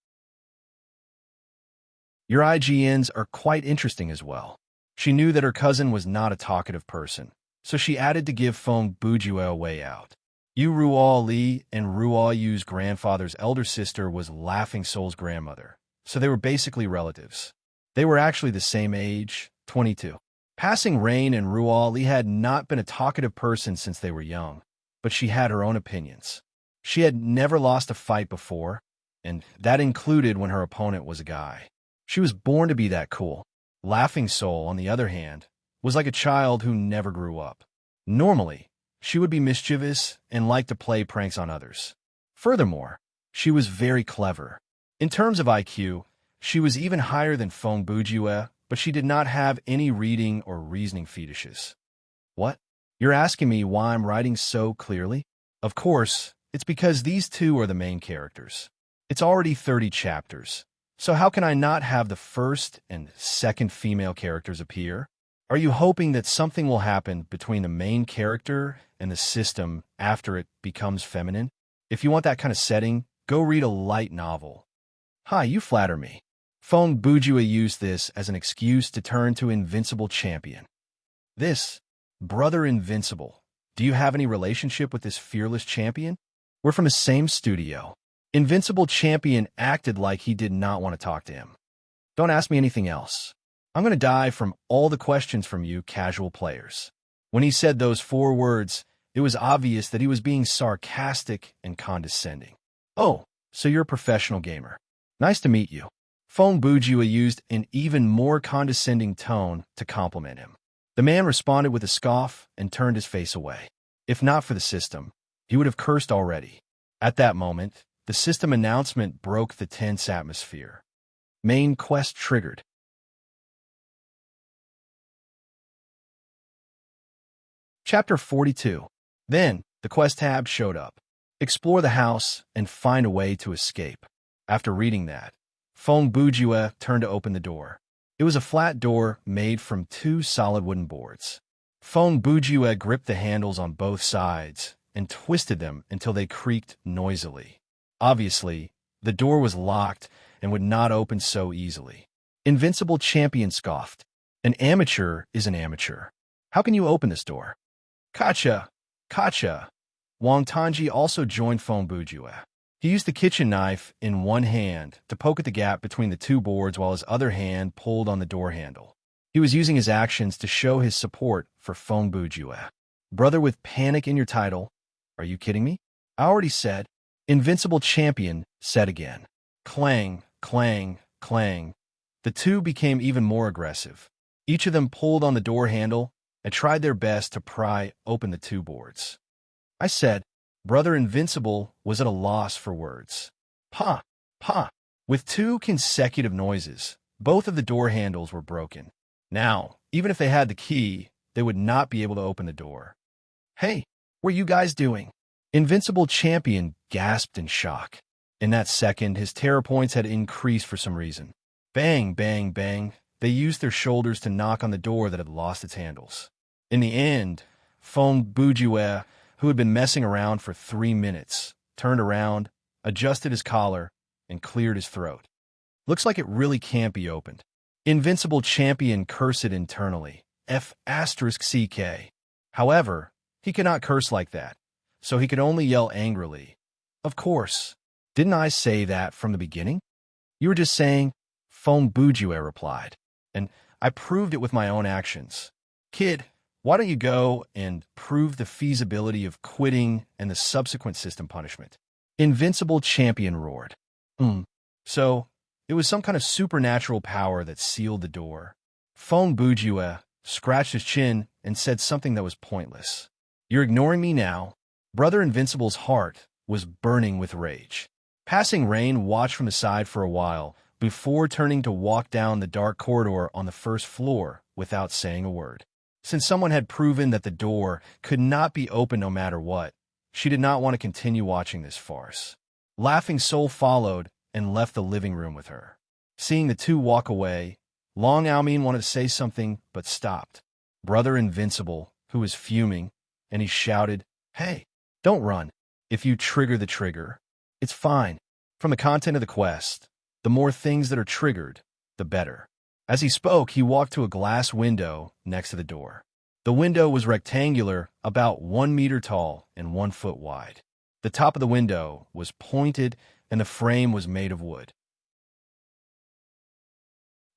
Your IGNs are quite interesting as well." She knew that her cousin was not a talkative person, so she added to give Feng Bujue a way out. Ruali and Ruoyu's grandfather's elder sister was Laughing Soul's grandmother, so they were basically relatives. They were actually the same age, 22. Passing Rain and Ruali had not been a talkative person since they were young, but she had her own opinions. She had never lost a fight before, and that included when her opponent was a guy. She was born to be that cool. Laughing Soul, on the other hand, was like a child who never grew up. Normally, she would be mischievous and like to play pranks on others. Furthermore, she was very clever. In terms of IQ, she was even higher than Feng Bujue, but she did not have any reading or reasoning fetishes. What? You're asking me why I'm writing so clearly? Of course, it's because these two are the main characters. It's already 30 chapters, so how can I not have the first and second female characters appear? Are you hoping that something will happen between the main character and the system after it becomes feminine? If you want that kind of setting, go read a light novel. Hi, you flatter me. Feng Bujue used this as an excuse to turn to Invincible Champion. This, Brother Invincible, do you have any relationship with this fearless champion? We're from the same studio. Invincible Champion acted like he did not want to talk to him. Don't ask me anything else. I'm going to die from all the questions from you casual players. When he said those 4 words, it was obvious that he was being sarcastic and condescending. Oh, so you're a professional gamer. Nice to meet you. Feng Bujue used an even more condescending tone to compliment him. The man responded with a scoff and turned his face away. If not for the system, he would have cursed already. At that moment, the system announcement broke the tense atmosphere. Main quest triggered. Chapter 42. Then, the quest tab showed up. Explore the house and find a way to escape. After reading that, Feng Bujue turned to open the door. It was a flat door made from 2 solid wooden boards. Feng Bujue gripped the handles on both sides and twisted them until they creaked noisily. Obviously, the door was locked and would not open so easily. Invincible Champion scoffed. An amateur is an amateur. How can you open this door? Kacha! Kacha! Wang Tanji also joined Feng Bujue. He used the kitchen knife in one hand to poke at the gap between the 2 boards while his other hand pulled on the door handle. He was using his actions to show his support for Feng Bujue. Brother with panic in your title. Are you kidding me? I already said. Invincible Champion said again. Clang, clang, clang. The 2 became even more aggressive. Each of them pulled on the door handle and tried their best to pry open the 2 boards. I said, Brother Invincible was at a loss for words. Pa! Pa! With 2 consecutive noises, both of the door handles were broken. Now, even if they had the key, they would not be able to open the door. Hey, what are you guys doing? Invincible Champion gasped in shock. In that second, his terror points had increased for some reason. Bang, bang, bang. They used their shoulders to knock on the door that had lost its handles. In the end, Fong Bujue, who had been messing around for 3 minutes, turned around, adjusted his collar, and cleared his throat. Looks like it really can't be opened. Invincible Champion cursed internally. F***CK. However, he could not curse like that, so he could only yell angrily. Of course. Didn't I say that from the beginning? You were just saying, Fong Bujue replied, and I proved it with my own actions. Kid, why don't you go and prove the feasibility of quitting and the subsequent system punishment? Invincible Champion roared. So, it was some kind of supernatural power that sealed the door. Fong Bujue scratched his chin and said something that was pointless. You're ignoring me now. Brother Invincible's heart was burning with rage. Passing Rain watched from the side for a while before turning to walk down the dark corridor on the first floor without saying a word. Since someone had proven that the door could not be opened no matter what, she did not want to continue watching this farce. Laughing Soul followed and left the living room with her. Seeing the two walk away, Long Almin wanted to say something but stopped. Brother Invincible, who was fuming, and he shouted, Hey, don't run. If you trigger the trigger, it's fine. From the content of the quest, the more things that are triggered, the better. As he spoke, he walked to a glass window next to the door. The window was rectangular, about 1 meter tall and 1 foot wide. The top of the window was pointed and the frame was made of wood.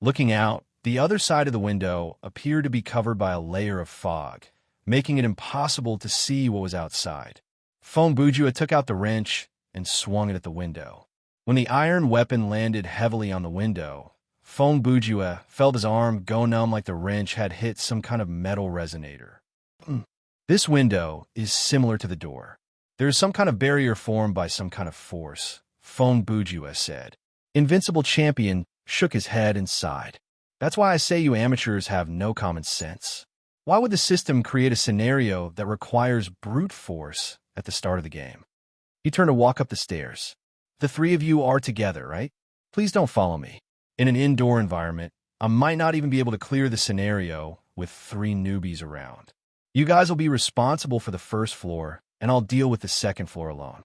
Looking out, the other side of the window appeared to be covered by a layer of fog, making it impossible to see what was outside. Fong Bujue took out the wrench and swung it at the window. When the iron weapon landed heavily on the window, Fong Bujue felt his arm go numb like the wrench had hit some kind of metal resonator. This window is similar to the door. There is some kind of barrier formed by some kind of force, Fong Bujue said. Invincible Champion shook his head and sighed. That's why I say you amateurs have no common sense. Why would the system create a scenario that requires brute force at the start of the game? He turned to walk up the stairs. The 3 of you are together, right? Please don't follow me. In an indoor environment, I might not even be able to clear the scenario with 3 newbies around. You guys will be responsible for the first floor, and I'll deal with the second floor alone.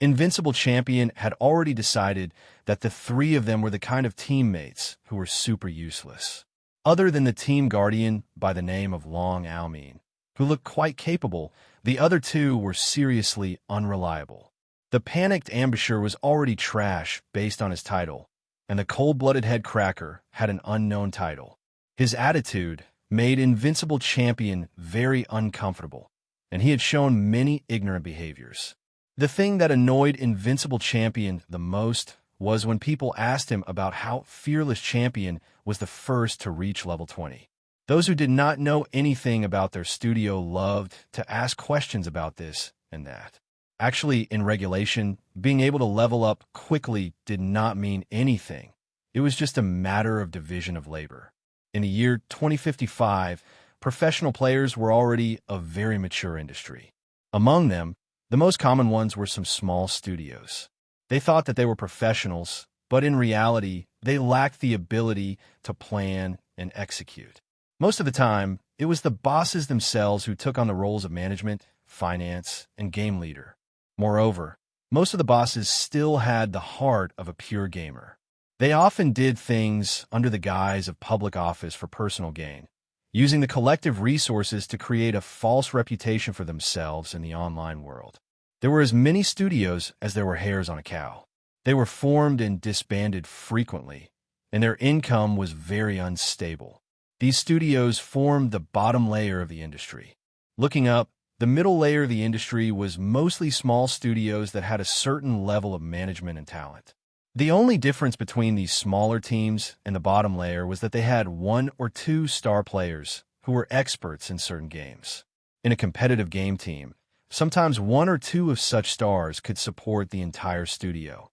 Invincible Champion had already decided that the 3 of them were the kind of teammates who were super useless. Other than the team guardian by the name of Long Almin, who looked quite capable, the other 2 were seriously unreliable. The panicked ambusher was already trash based on his title, and the cold-blooded head cracker had an unknown title. His attitude made Invincible Champion very uncomfortable, and he had shown many ignorant behaviors. The thing that annoyed Invincible Champion the most was when people asked him about how Fearless Champion was the first to reach level 20. Those who did not know anything about their studio loved to ask questions about this and that. Actually, in regulation, being able to level up quickly did not mean anything. It was just a matter of division of labor. In the year 2055, professional players were already a very mature industry. Among them, the most common ones were some small studios. They thought that they were professionals, but in reality, they lacked the ability to plan and execute. Most of the time, it was the bosses themselves who took on the roles of management, finance, and game leader. Moreover, most of the bosses still had the heart of a pure gamer. They often did things under the guise of public office for personal gain, using the collective resources to create a false reputation for themselves in the online world. There were as many studios as there were hairs on a cow. They were formed and disbanded frequently, and their income was very unstable. These studios formed the bottom layer of the industry. Looking up, the middle layer of the industry was mostly small studios that had a certain level of management and talent. The only difference between these smaller teams and the bottom layer was that they had 1 or 2 star players who were experts in certain games. In a competitive game team, Sometimes one or two of such stars could support the entire studio.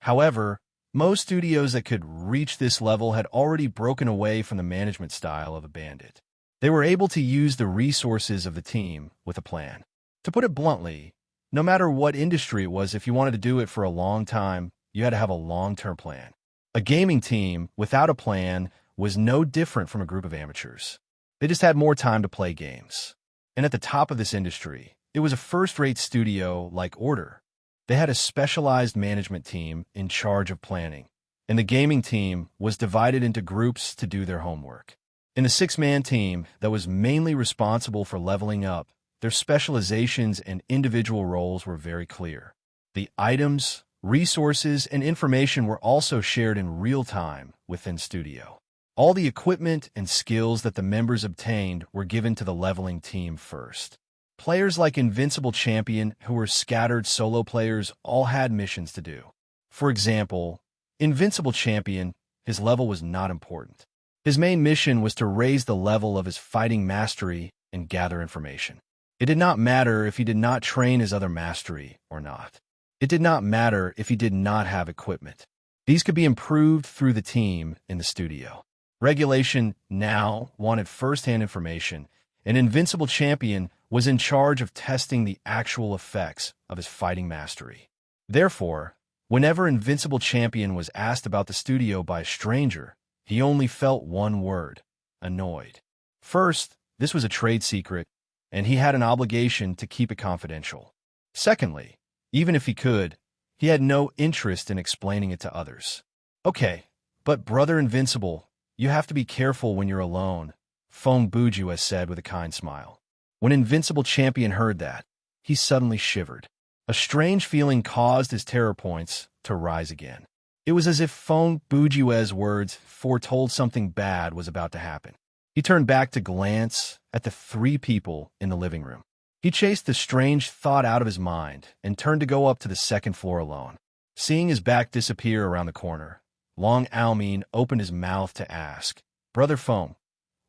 However, most studios that could reach this level had already broken away from the management style of a bandit. They were able to use the resources of the team with a plan. To put it bluntly, no matter what industry it was, if you wanted to do it for a long time, you had to have a long-term plan. A gaming team without a plan was no different from a group of amateurs. They just had more time to play games. And at the top of this industry, it was a first-rate studio like Order. They had a specialized management team in charge of planning, and the gaming team was divided into groups to do their homework. In the six-man team that was mainly responsible for leveling up, their specializations and individual roles were very clear. The items, resources, and information were also shared in real time within studio. All the equipment and skills that the members obtained were given to the leveling team first. Players like Invincible Champion, who were scattered solo players, all had missions to do. For example, Invincible Champion, his level was not important. His main mission was to raise the level of his fighting mastery and gather information. It did not matter if he did not train his other mastery or not. It did not matter if he did not have equipment. These could be improved through the team in the studio. Regulation now wanted first-hand information, and Invincible Champion was in charge of testing the actual effects of his fighting mastery. Therefore, whenever Invincible Champion was asked about the studio by a stranger, he only felt one word: annoyed. First, this was a trade secret, and he had an obligation to keep it confidential. Secondly, even if he could, he had no interest in explaining it to others. Okay, but Brother Invincible, you have to be careful when you're alone, Feng Bujue said with a kind smile. When Invincible Champion heard that, he suddenly shivered. A strange feeling caused his terror points to rise again. It was as if Feng Bujue's words foretold something bad was about to happen. He turned back to glance at the three people in the living room. He chased the strange thought out of his mind and turned to go up to the second floor alone. Seeing his back disappear around the corner, Long Almin opened his mouth to ask, "Brother Feng,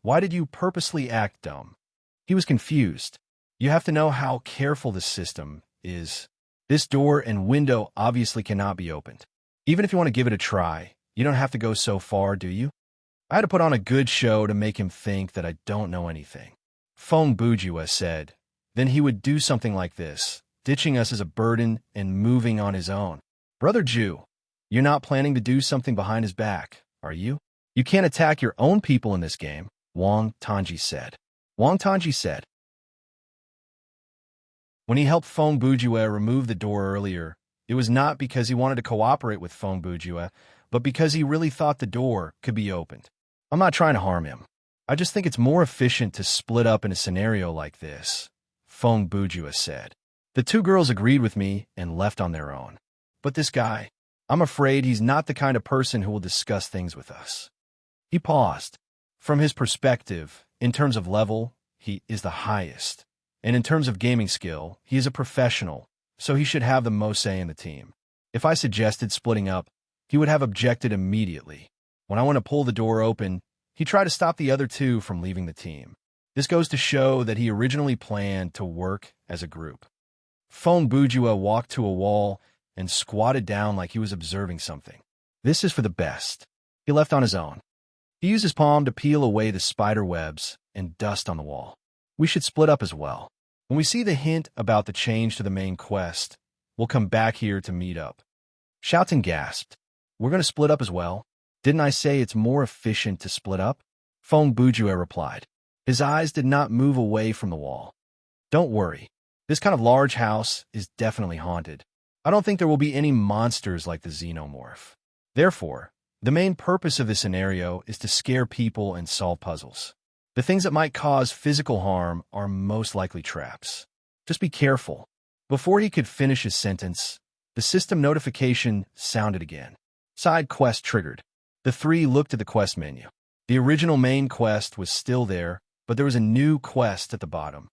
why did you purposely act dumb?" He was confused. You have to know how careful this system is. This door and window obviously cannot be opened. Even if you want to give it a try, you don't have to go so far, do you? I had to put on a good show to make him think that I don't know anything. Feng Bujue said. Then he would do something like this, ditching us as a burden and moving on his own. Brother Ju, you're not planning to do something behind his back, are you? You can't attack your own people in this game, Wang Tanji said. Wang Tanji said. When he helped Feng Bujue remove the door earlier, it was not because he wanted to cooperate with Feng Bujue, but because he really thought the door could be opened. I'm not trying to harm him. I just think it's more efficient to split up in a scenario like this, Feng Bujue said. The two girls agreed with me and left on their own. But this guy, I'm afraid he's not the kind of person who will discuss things with us. He paused. From his perspective, in terms of level, he is the highest. And in terms of gaming skill, he is a professional, so he should have the most say in the team. If I suggested splitting up, he would have objected immediately. When I went to pull the door open, he tried to stop the other two from leaving the team. This goes to show that he originally planned to work as a group. Feng Bujue walked to a wall and squatted down like he was observing something. This is for the best. He left on his own. He used his palm to peel away the spider webs and dust on the wall. We should split up as well. When we see the hint about the change to the main quest, we'll come back here to meet up. Shouting gasped. We're going to split up as well? Didn't I say it's more efficient to split up? Feng Bujue replied. His eyes did not move away from the wall. Don't worry. This kind of large house is definitely haunted. I don't think there will be any monsters like the xenomorph. Therefore, the main purpose of this scenario is to scare people and solve puzzles. The things that might cause physical harm are most likely traps. Just be careful. Before he could finish his sentence, the system notification sounded again. Side quest triggered. The three looked at the quest menu. The original main quest was still there, but there was a new quest at the bottom.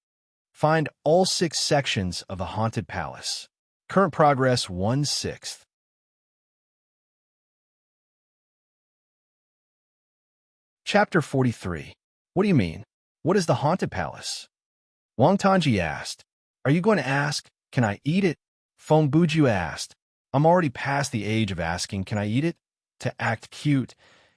Find all 6 sections of the Haunted Palace. Current progress 1/6. Chapter 43. What do you mean? What is the Haunted Palace? Wang Tangji asked. Are you going to ask, can I eat it? Feng Buju asked. I'm already past the age of asking, can I eat it? To act cute,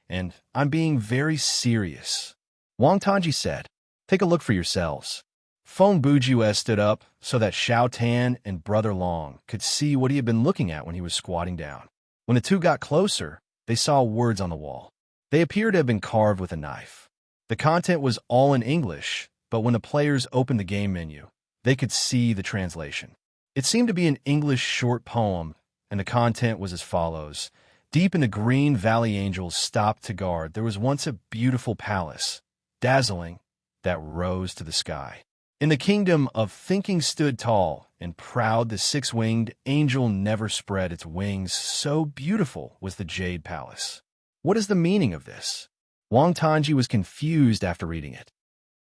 and I'm being very serious. Wang Tangji said. Take a look for yourselves. Feng Buju stood up so that Xiao Tan and Brother Long could see what he had been looking at when he was squatting down. When the two got closer, they saw words on the wall. They appeared to have been carved with a knife. The content was all in English, but when the players opened the game menu, they could see the translation. It seemed to be an English short poem, and the content was as follows. Deep in the green valley angels stopped to guard. There was once a beautiful palace, dazzling, that rose to the sky. In the kingdom of thinking stood tall and proud the six-winged angel never spread its wings. So beautiful was the jade palace. What is the meaning of this? Wang Tangji was confused after reading it.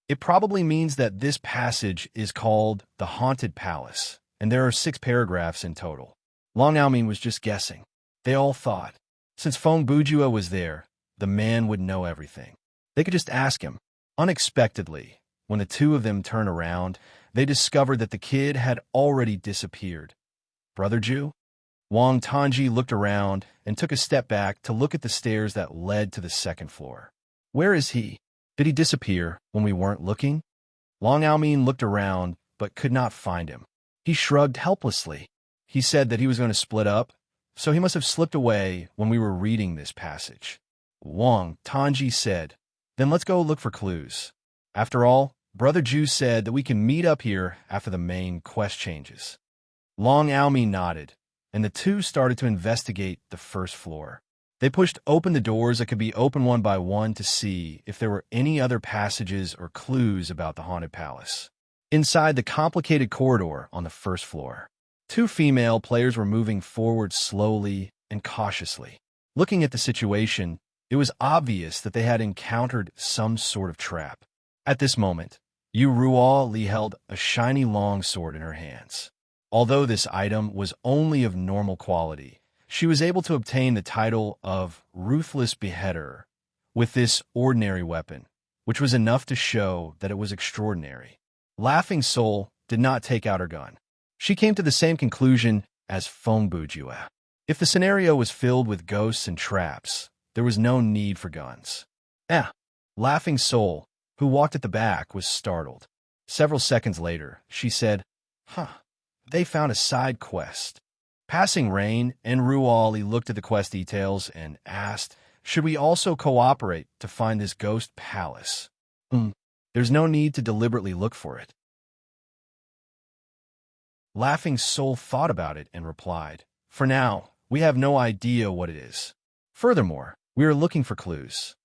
It probably means that this passage is called the Haunted Palace, and there are 6 paragraphs in total. Long Aomin was just guessing. They all thought, since Feng Bujua was there, the man would know everything. They could just ask him. Unexpectedly, when the two of them turned around, they discovered that the kid had already disappeared. Brother Ju? Wang Tangji looked around and took a step back to look at the stairs that led to the 2nd floor. Where is he? Did he disappear when we weren't looking? Long Aomin looked around but could not find him. He shrugged helplessly. He said that he was going to split up, so he must have slipped away when we were reading this passage. Wang Tangji said, then let's go look for clues. After all, Brother Ju said that we can meet up here after the main quest changes. Long Aomin nodded, and the two started to investigate the 1st floor. They pushed open the doors that could be opened one by one to see if there were any other passages or clues about the haunted palace. Inside the complicated corridor on the 1st floor, 2 female players were moving forward slowly and cautiously. Looking at the situation, it was obvious that they had encountered some sort of trap. At this moment, Yu Ruo Li held a shiny long sword in her hands. Although this item was only of normal quality, she was able to obtain the title of Ruthless Beheader with this ordinary weapon, which was enough to show that it was extraordinary. Laughing Soul did not take out her gun. She came to the same conclusion as Feng Bujua. If the scenario was filled with ghosts and traps, there was no need for guns. Laughing Soul, who walked at the back, was startled. Several seconds later, she said, they found a side quest. Passing Rain and Ruali looked at the quest details and asked, should we also cooperate to find this ghost palace? There's no need to deliberately look for it. Laughing Soul thought about it and replied, for now, we have no idea what it is. Furthermore, we are looking for clues.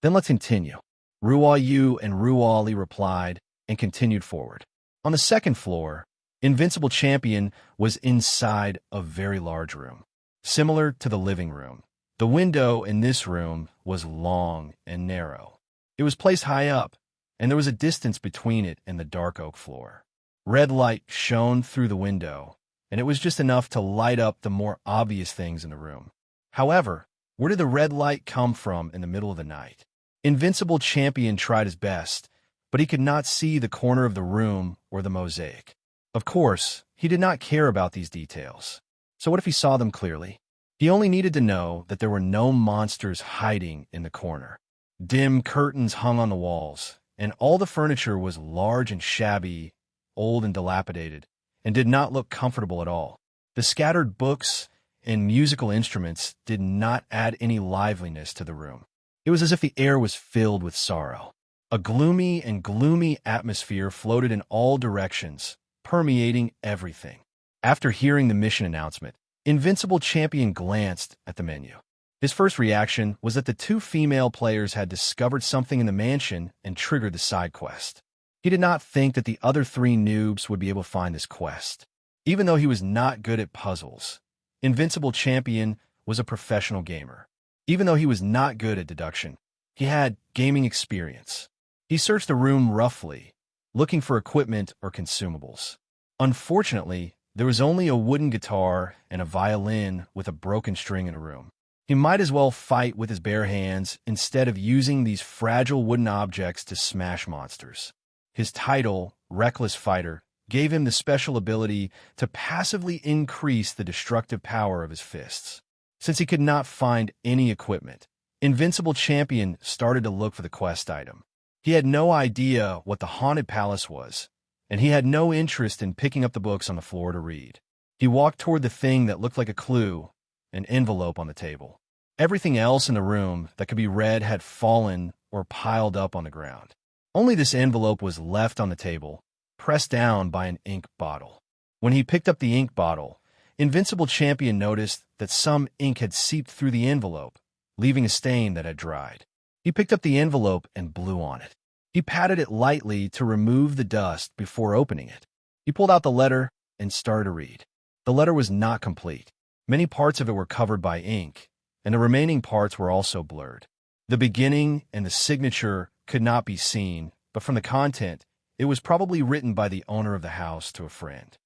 Then let's continue. Ruoyu and Ruali replied and continued forward. On the 2nd floor, Invincible Champion was inside a very large room, similar to the living room. The window in this room was long and narrow. It was placed high up, and there was a distance between it and the dark oak floor. Red light shone through the window, and it was just enough to light up the more obvious things in the room. However, where did the red light come from in the middle of the night? Invincible Champion tried his best, but he could not see the corner of the room or the mosaic. Of course, he did not care about these details. So what if he saw them clearly? He only needed to know that there were no monsters hiding in the corner. Dim curtains hung on the walls, and all the furniture was large and shabby, old and dilapidated, and did not look comfortable at all. The scattered books and musical instruments did not add any liveliness to the room. It was as if the air was filled with sorrow. A gloomy atmosphere floated in all directions, permeating everything. After hearing the mission announcement, Invincible Champion glanced at the menu. His first reaction was that the 2 female players had discovered something in the mansion and triggered the side quest. He did not think that the other 3 noobs would be able to find this quest. Even though he was not good at puzzles, Invincible Champion was a professional gamer. Even though he was not good at deduction, he had gaming experience. He searched the room roughly, looking for equipment or consumables. Unfortunately, there was only a wooden guitar and a violin with a broken string in a room. He might as well fight with his bare hands instead of using these fragile wooden objects to smash monsters. His title, Reckless Fighter, gave him the special ability to passively increase the destructive power of his fists. Since he could not find any equipment, Invincible Champion started to look for the quest item. He had no idea what the Haunted Palace was, and he had no interest in picking up the books on the floor to read. He walked toward the thing that looked like a clue, an envelope on the table. Everything else in the room that could be read had fallen or piled up on the ground. Only this envelope was left on the table, pressed down by an ink bottle. When he picked up the ink bottle, Invincible Champion noticed that some ink had seeped through the envelope, leaving a stain that had dried. He picked up the envelope and blew on it. He patted it lightly to remove the dust before opening it. He pulled out the letter and started to read. The letter was not complete. Many parts of it were covered by ink, and the remaining parts were also blurred. The beginning and the signature could not be seen, but from the content, it was probably written by the owner of the house to a friend.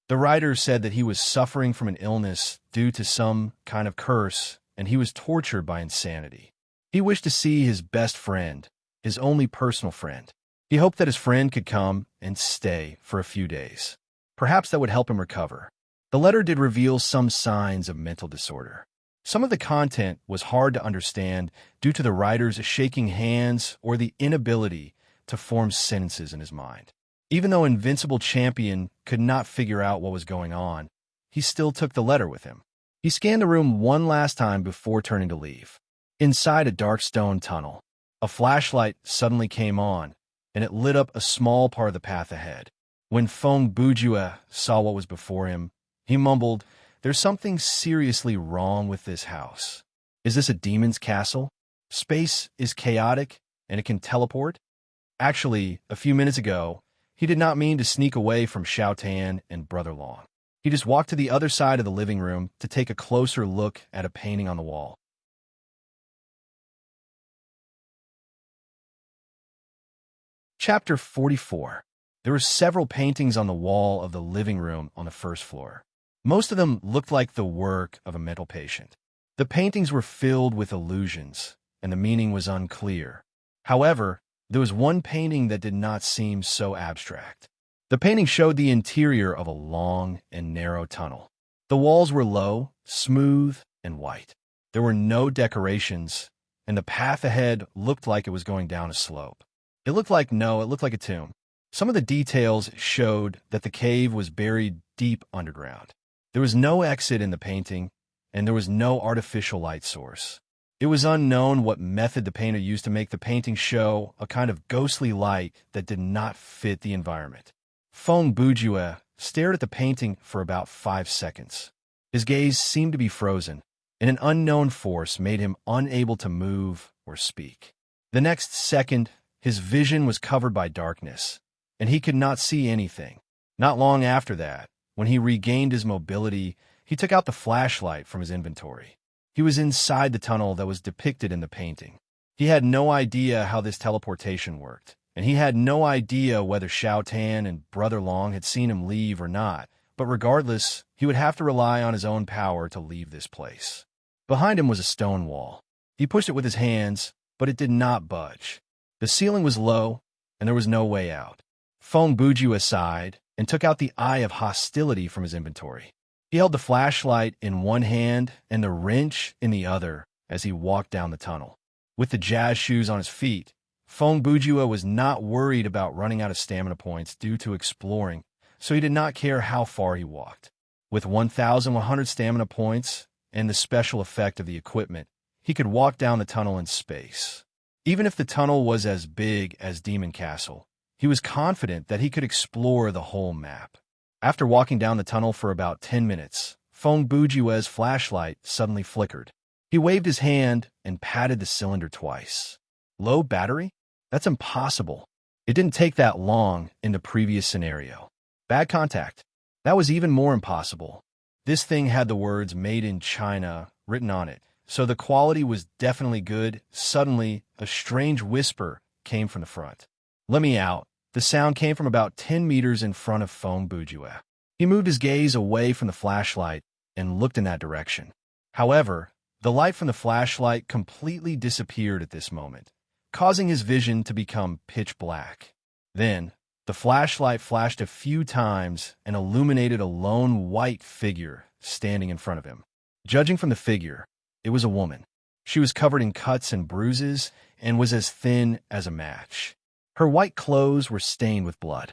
The writer said that he was suffering from an illness due to some kind of curse, and he was tortured by insanity. He wished to see his best friend, his only personal friend. He hoped that his friend could come and stay for a few days. Perhaps that would help him recover. The letter did reveal some signs of mental disorder. Some of the content was hard to understand due to the writer's shaking hands or the inability to form sentences in his mind. Even though Invincible Champion could not figure out what was going on, he still took the letter with him. He scanned the room one last time before turning to leave. Inside a dark stone tunnel, a flashlight suddenly came on, and it lit up a small part of the path ahead. When Feng Bujue saw what was before him, he mumbled, "There's something seriously wrong with this house. Is this a demon's castle? Space is chaotic, and it can teleport?" Actually, a few minutes ago, he did not mean to sneak away from Xiao Tan and Brother Long. He just walked to the other side of the living room to take a closer look at a painting on the wall. Chapter 44. There were several paintings on the wall of the living room on the first floor. Most of them looked like the work of a mental patient. The paintings were filled with illusions, and the meaning was unclear. However, there was one painting that did not seem so abstract. The painting showed the interior of a long and narrow tunnel. The walls were low, smooth, and white. There were no decorations, and the path ahead looked like it was going down a slope. It looked like a tomb. Some of the details showed that the cave was buried deep underground. There was no exit in the painting, and there was no artificial light source. It was unknown what method the painter used to make the painting show a kind of ghostly light that did not fit the environment. Feng Bujue stared at the painting for about 5 seconds. His gaze seemed to be frozen, and an unknown force made him unable to move or speak. The next second, his vision was covered by darkness, and he could not see anything. Not long after that, when he regained his mobility, he took out the flashlight from his inventory. He was inside the tunnel that was depicted in the painting. He had no idea how this teleportation worked, and he had no idea whether Xiao Tan and Brother Long had seen him leave or not, but regardless, he would have to rely on his own power to leave this place. Behind him was a stone wall. He pushed it with his hands, but it did not budge. The ceiling was low, and there was no way out. Feng Bujue sighed and took out the Eye of Hostility from his inventory. He held the flashlight in one hand and the wrench in the other as he walked down the tunnel. With the jazz shoes on his feet, Feng Bujue was not worried about running out of stamina points due to exploring, so he did not care how far he walked. With 1,100 stamina points and the special effect of the equipment, he could walk down the tunnel in space. Even if the tunnel was as big as Demon Castle, he was confident that he could explore the whole map. After walking down the tunnel for about 10 minutes, Feng Bujue's flashlight suddenly flickered. He waved his hand and patted the cylinder twice. Low battery? That's impossible. It didn't take that long in the previous scenario. Bad contact. That was even more impossible. This thing had the words "Made in China" written on it, so the quality was definitely good. Suddenly, a strange whisper came from the front. "Let me out." The sound came from about 10 meters in front of Feng Bujue. He moved his gaze away from the flashlight and looked in that direction. However, the light from the flashlight completely disappeared at this moment, causing his vision to become pitch black. Then, the flashlight flashed a few times and illuminated a lone white figure standing in front of him. Judging from the figure, it was a woman. She was covered in cuts and bruises and was as thin as a match. Her white clothes were stained with blood.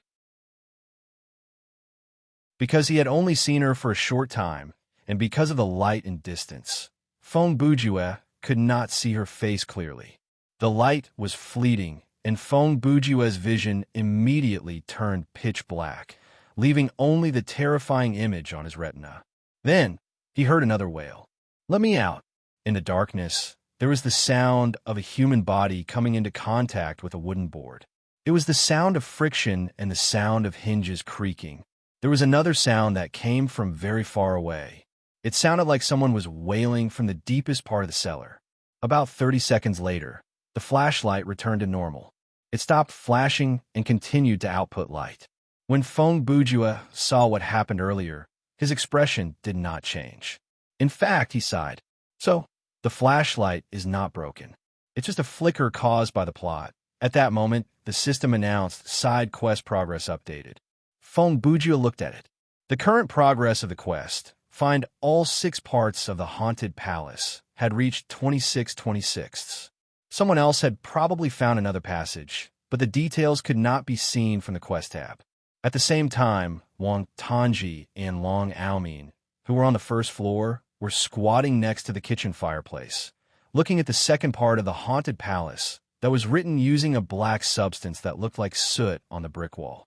Because he had only seen her for a short time, and because of the light and distance, Feng Bujue could not see her face clearly. The light was fleeting, and Feng Bujue's vision immediately turned pitch black, leaving only the terrifying image on his retina. Then, he heard another wail. "Let me out!" In the darkness, there was the sound of a human body coming into contact with a wooden board. It was the sound of friction and the sound of hinges creaking. There was another sound that came from very far away. It sounded like someone was wailing from the deepest part of the cellar. About 30 seconds later, the flashlight returned to normal. It stopped flashing and continued to output light. When Feng Bujue saw what happened earlier, his expression did not change. In fact, he sighed. So, the flashlight is not broken. It's just a flicker caused by the plot. At that moment, the system announced side quest progress updated. Feng Bujue looked at it. The current progress of the quest, find all 6 parts of the haunted palace, had reached 26/26. Someone else had probably found another passage, but the details could not be seen from the quest tab. At the same time, Wang Tanji and Long Aomin, who were on the first floor, were squatting next to the kitchen fireplace, looking at the second part of the haunted palace that was written using a black substance that looked like soot on the brick wall.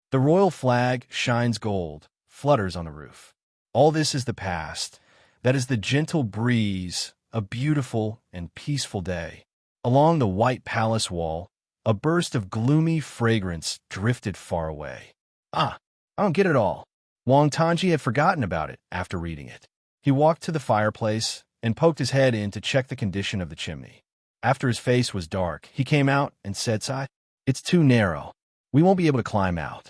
The royal flag shines gold, flutters on the roof. All this is the past. That is the gentle breeze, a beautiful and peaceful day. Along the white palace wall, a burst of gloomy fragrance drifted far away. I don't get it all. Wang Tanji had forgotten about it after reading it. He walked to the fireplace and poked his head in to check the condition of the chimney. After his face was dark, he came out and said, "It's too narrow. We won't be able to climb out."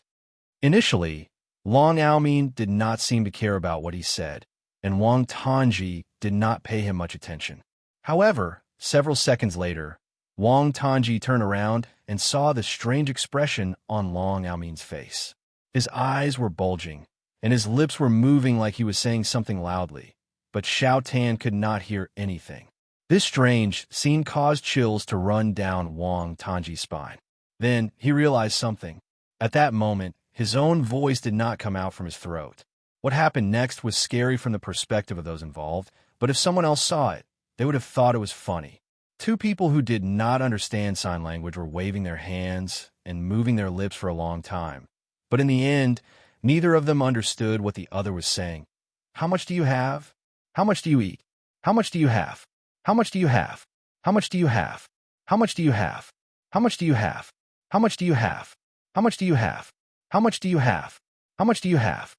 Initially, Long Aomin did not seem to care about what he said, and Wang Tanji did not pay him much attention. However, several seconds later, Wang Tanji turned around and saw the strange expression on Long Aomin's face. His eyes were bulging, and his lips were moving like he was saying something loudly, but Xiao Tan could not hear anything. This strange scene caused chills to run down Wang Tanji's spine. Then he realized something. At that moment, his own voice did not come out from his throat. What happened next was scary from the perspective of those involved, but if someone else saw it, they would have thought it was funny. 2 people who did not understand sign language were waving their hands and moving their lips for a long time. But in the end, neither of them understood what the other was saying. "How much do you have? How much do you eat? How much do you have? How much do you have? How much do you have? How much do you have? How much do you have? How much do you have? How much do you have? How much do you have? How much do you have?"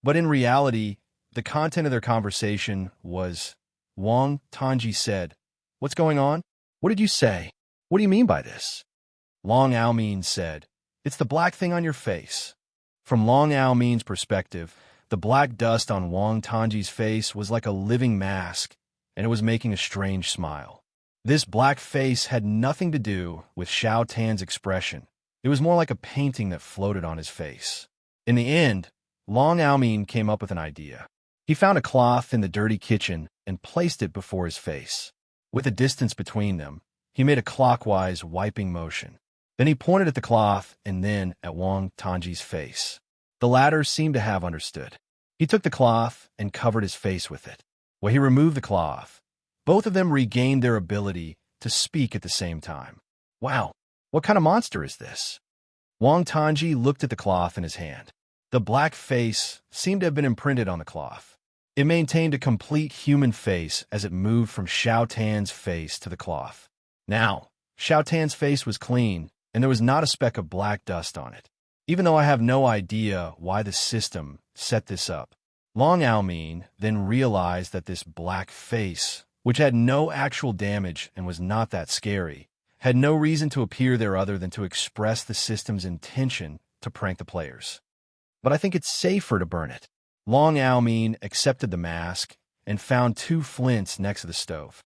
But in reality, the content of their conversation was, Wang Tanji said, "What's going on? What did you say? What do you mean by this?" Long Aomin said, "It's the black thing on your face." From Long Aomin's perspective, the black dust on Wang Tanji's face was like a living mask, and it was making a strange smile. This black face had nothing to do with Xiao Tan's expression. It was more like a painting that floated on his face. In the end, Long Aomin came up with an idea. He found a cloth in the dirty kitchen and placed it before his face. With a distance between them, he made a clockwise wiping motion. Then he pointed at the cloth and then at Wang Tanji's face. The latter seemed to have understood. He took the cloth and covered his face with it. When he removed the cloth, both of them regained their ability to speak at the same time. "Wow, what kind of monster is this?" Wang Tanji looked at the cloth in his hand. The black face seemed to have been imprinted on the cloth. It maintained a complete human face as it moved from Xiao Tan's face to the cloth. Now, Xiao Tan's face was clean, and there was not a speck of black dust on it. Even though I have no idea why the system set this up, Long Aomin then realized that this black face, which had no actual damage and was not that scary, had no reason to appear there other than to express the system's intention to prank the players. But I think it's safer to burn it. Long Aomin accepted the mask and found 2 flints next to the stove.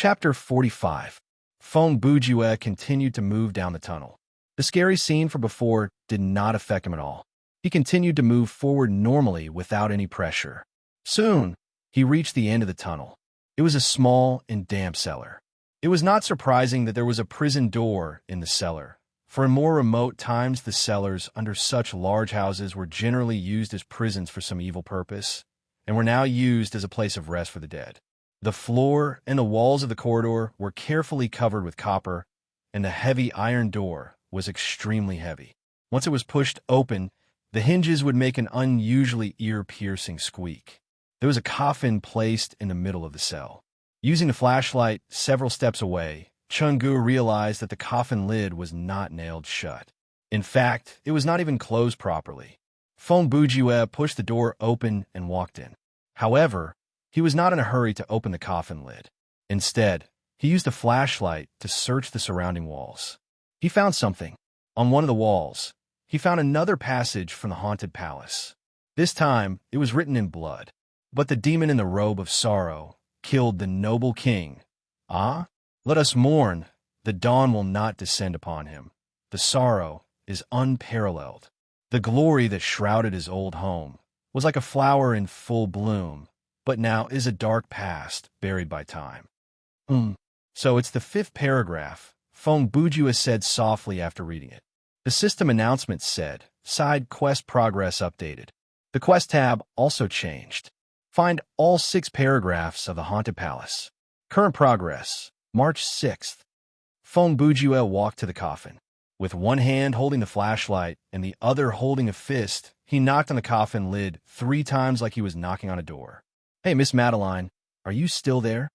Chapter 45. Feng Bujue continued to move down the tunnel. The scary scene from before did not affect him at all. He continued to move forward normally without any pressure. Soon, he reached the end of the tunnel. It was a small and damp cellar. It was not surprising that there was a prison door in the cellar, for in more remote times the cellars under such large houses were generally used as prisons for some evil purpose, and were now used as a place of rest for the dead. The floor and the walls of the corridor were carefully covered with copper, and the heavy iron door was extremely heavy. Once it was pushed open, the hinges would make an unusually ear-piercing squeak. There was a coffin placed in the middle of the cell. Using the flashlight several steps away, Chungu realized that the coffin lid was not nailed shut. In fact, it was not even closed properly. Feng Bujue pushed the door open and walked in. However, he was not in a hurry to open the coffin lid. Instead, he used a flashlight to search the surrounding walls. He found something. On one of the walls, he found another passage from the haunted palace. This time, it was written in blood. But the demon in the robe of sorrow killed the noble king. Ah? Let us mourn. The dawn will not descend upon him. The sorrow is unparalleled. The glory that shrouded his old home was like a flower in full bloom, but now is a dark past buried by time. So it's the fifth paragraph, Feng Bujue said softly after reading it. The system announcement said, Side quest progress updated. The quest tab also changed. Find all 6 paragraphs of the Haunted Palace. Current progress, March 6th. Feng Bujue walked to the coffin. With one hand holding the flashlight and the other holding a fist, he knocked on the coffin lid 3 times like he was knocking on a door. Hey, Miss Madeline, are you still there?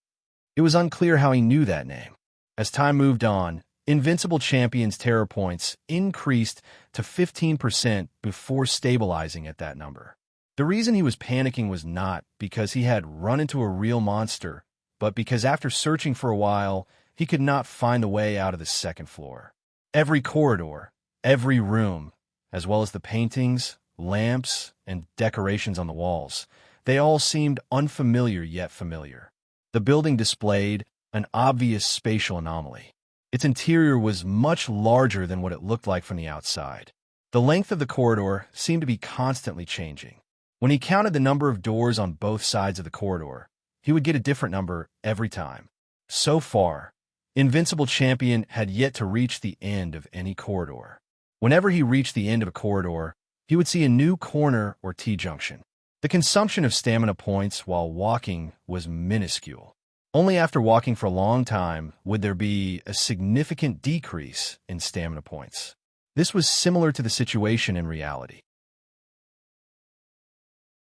It was unclear how he knew that name. As time moved on, Invincible Champion's terror points increased to 15% before stabilizing at that number. The reason he was panicking was not because he had run into a real monster, but because after searching for a while, he could not find the way out of the second floor. Every corridor, every room, as well as the paintings, lamps, and decorations on the walls, they all seemed unfamiliar yet familiar. The building displayed an obvious spatial anomaly. Its interior was much larger than what it looked like from the outside. The length of the corridor seemed to be constantly changing. When he counted the number of doors on both sides of the corridor, he would get a different number every time. So far, Invincible Champion had yet to reach the end of any corridor. Whenever he reached the end of a corridor, he would see a new corner or T-junction. The consumption of stamina points while walking was minuscule. Only after walking for a long time would there be a significant decrease in stamina points. This was similar to the situation in reality.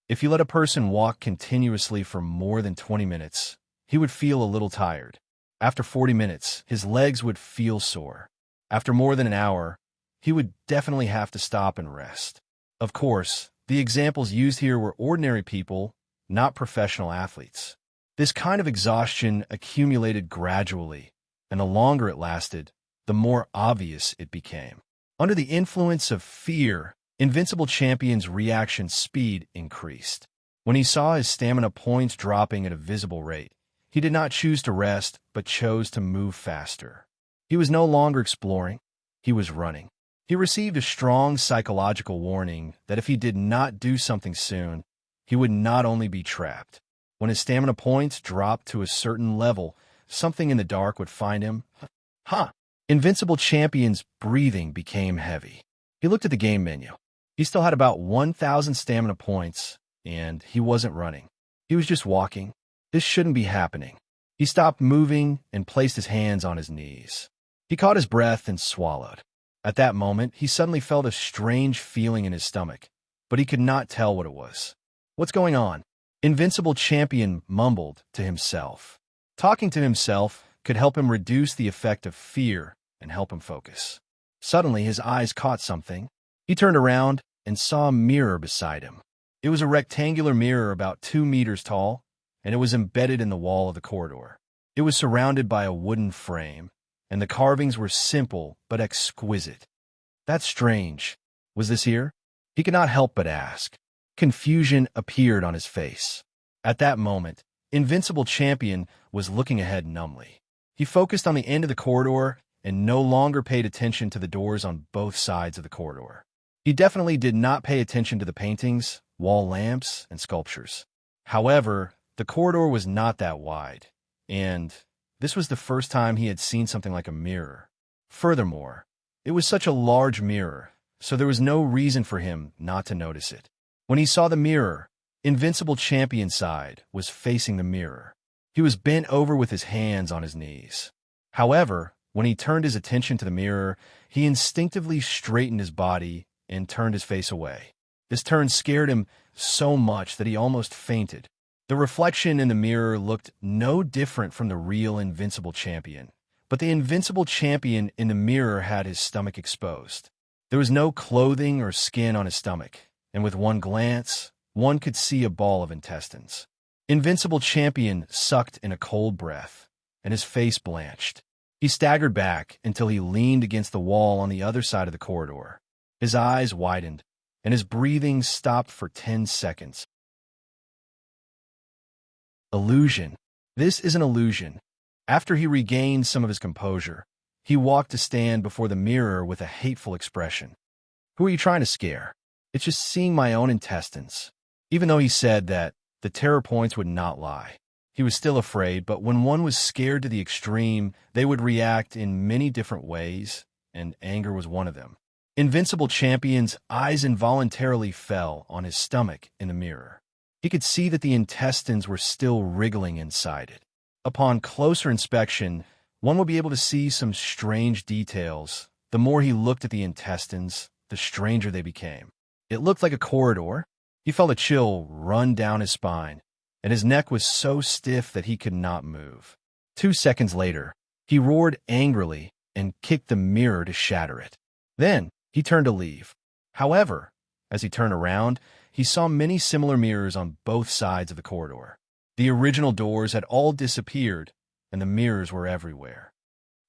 If you let a person walk continuously for more than 20 minutes, he would feel a little tired. After 40 minutes, his legs would feel sore. After more than an hour, he would definitely have to stop and rest. Of course, the examples used here were ordinary people, not professional athletes. This kind of exhaustion accumulated gradually, and the longer it lasted, the more obvious it became. Under the influence of fear, Invincible Champion's reaction speed increased. When he saw his stamina points dropping at a visible rate, he did not choose to rest, but chose to move faster. He was no longer exploring, he was running. He received a strong psychological warning that if he did not do something soon, he would not only be trapped. When his stamina points dropped to a certain level, something in the dark would find him. Invincible Champion's breathing became heavy. He looked at the game menu. He still had about 1,000 stamina points, and he wasn't running. He was just walking. This shouldn't be happening. He stopped moving and placed his hands on his knees. He caught his breath and swallowed. At that moment, he suddenly felt a strange feeling in his stomach, but he could not tell what it was. What's going on? Invincible Champion mumbled to himself. Talking to himself could help him reduce the effect of fear and help him focus. Suddenly, his eyes caught something. He turned around and saw a mirror beside him. It was a rectangular mirror about 2 meters tall, and it was embedded in the wall of the corridor. It was surrounded by a wooden frame, and the carvings were simple but exquisite. That's strange. Was this here? He could not help but ask. Confusion appeared on his face. At that moment, Invincible Champion was looking ahead numbly. He focused on the end of the corridor and no longer paid attention to the doors on both sides of the corridor. He definitely did not pay attention to the paintings, wall lamps, and sculptures. However, the corridor was not that wide, and this was the first time he had seen something like a mirror. Furthermore, it was such a large mirror, so there was no reason for him not to notice it. When he saw the mirror, Invincible Champion's side was facing the mirror. He was bent over with his hands on his knees. However, when he turned his attention to the mirror, he instinctively straightened his body and turned his face away. This turn scared him so much that he almost fainted. The reflection in the mirror looked no different from the real Invincible Champion, but the Invincible Champion in the mirror had his stomach exposed. There was no clothing or skin on his stomach, and with one glance, one could see a ball of intestines. Invincible Champion sucked in a cold breath, and his face blanched. He staggered back until he leaned against the wall on the other side of the corridor. His eyes widened, and his breathing stopped for 10 seconds. Illusion. This is an illusion. After he regained some of his composure, he walked to stand before the mirror with a hateful expression. Who are you trying to scare? It's just seeing my own intestines. Even though he said that, the terror points would not lie. He was still afraid, but when one was scared to the extreme, they would react in many different ways, and anger was one of them. Invincible Champion's eyes involuntarily fell on his stomach in the mirror. He could see that the intestines were still wriggling inside it. Upon closer inspection, one would be able to see some strange details. The more he looked at the intestines, the stranger they became. It looked like a corridor. He felt a chill run down his spine, and his neck was so stiff that he could not move. 2 seconds later, he roared angrily and kicked the mirror to shatter it. Then, he turned to leave. However, as he turned around, he saw many similar mirrors on both sides of the corridor. The original doors had all disappeared, and the mirrors were everywhere.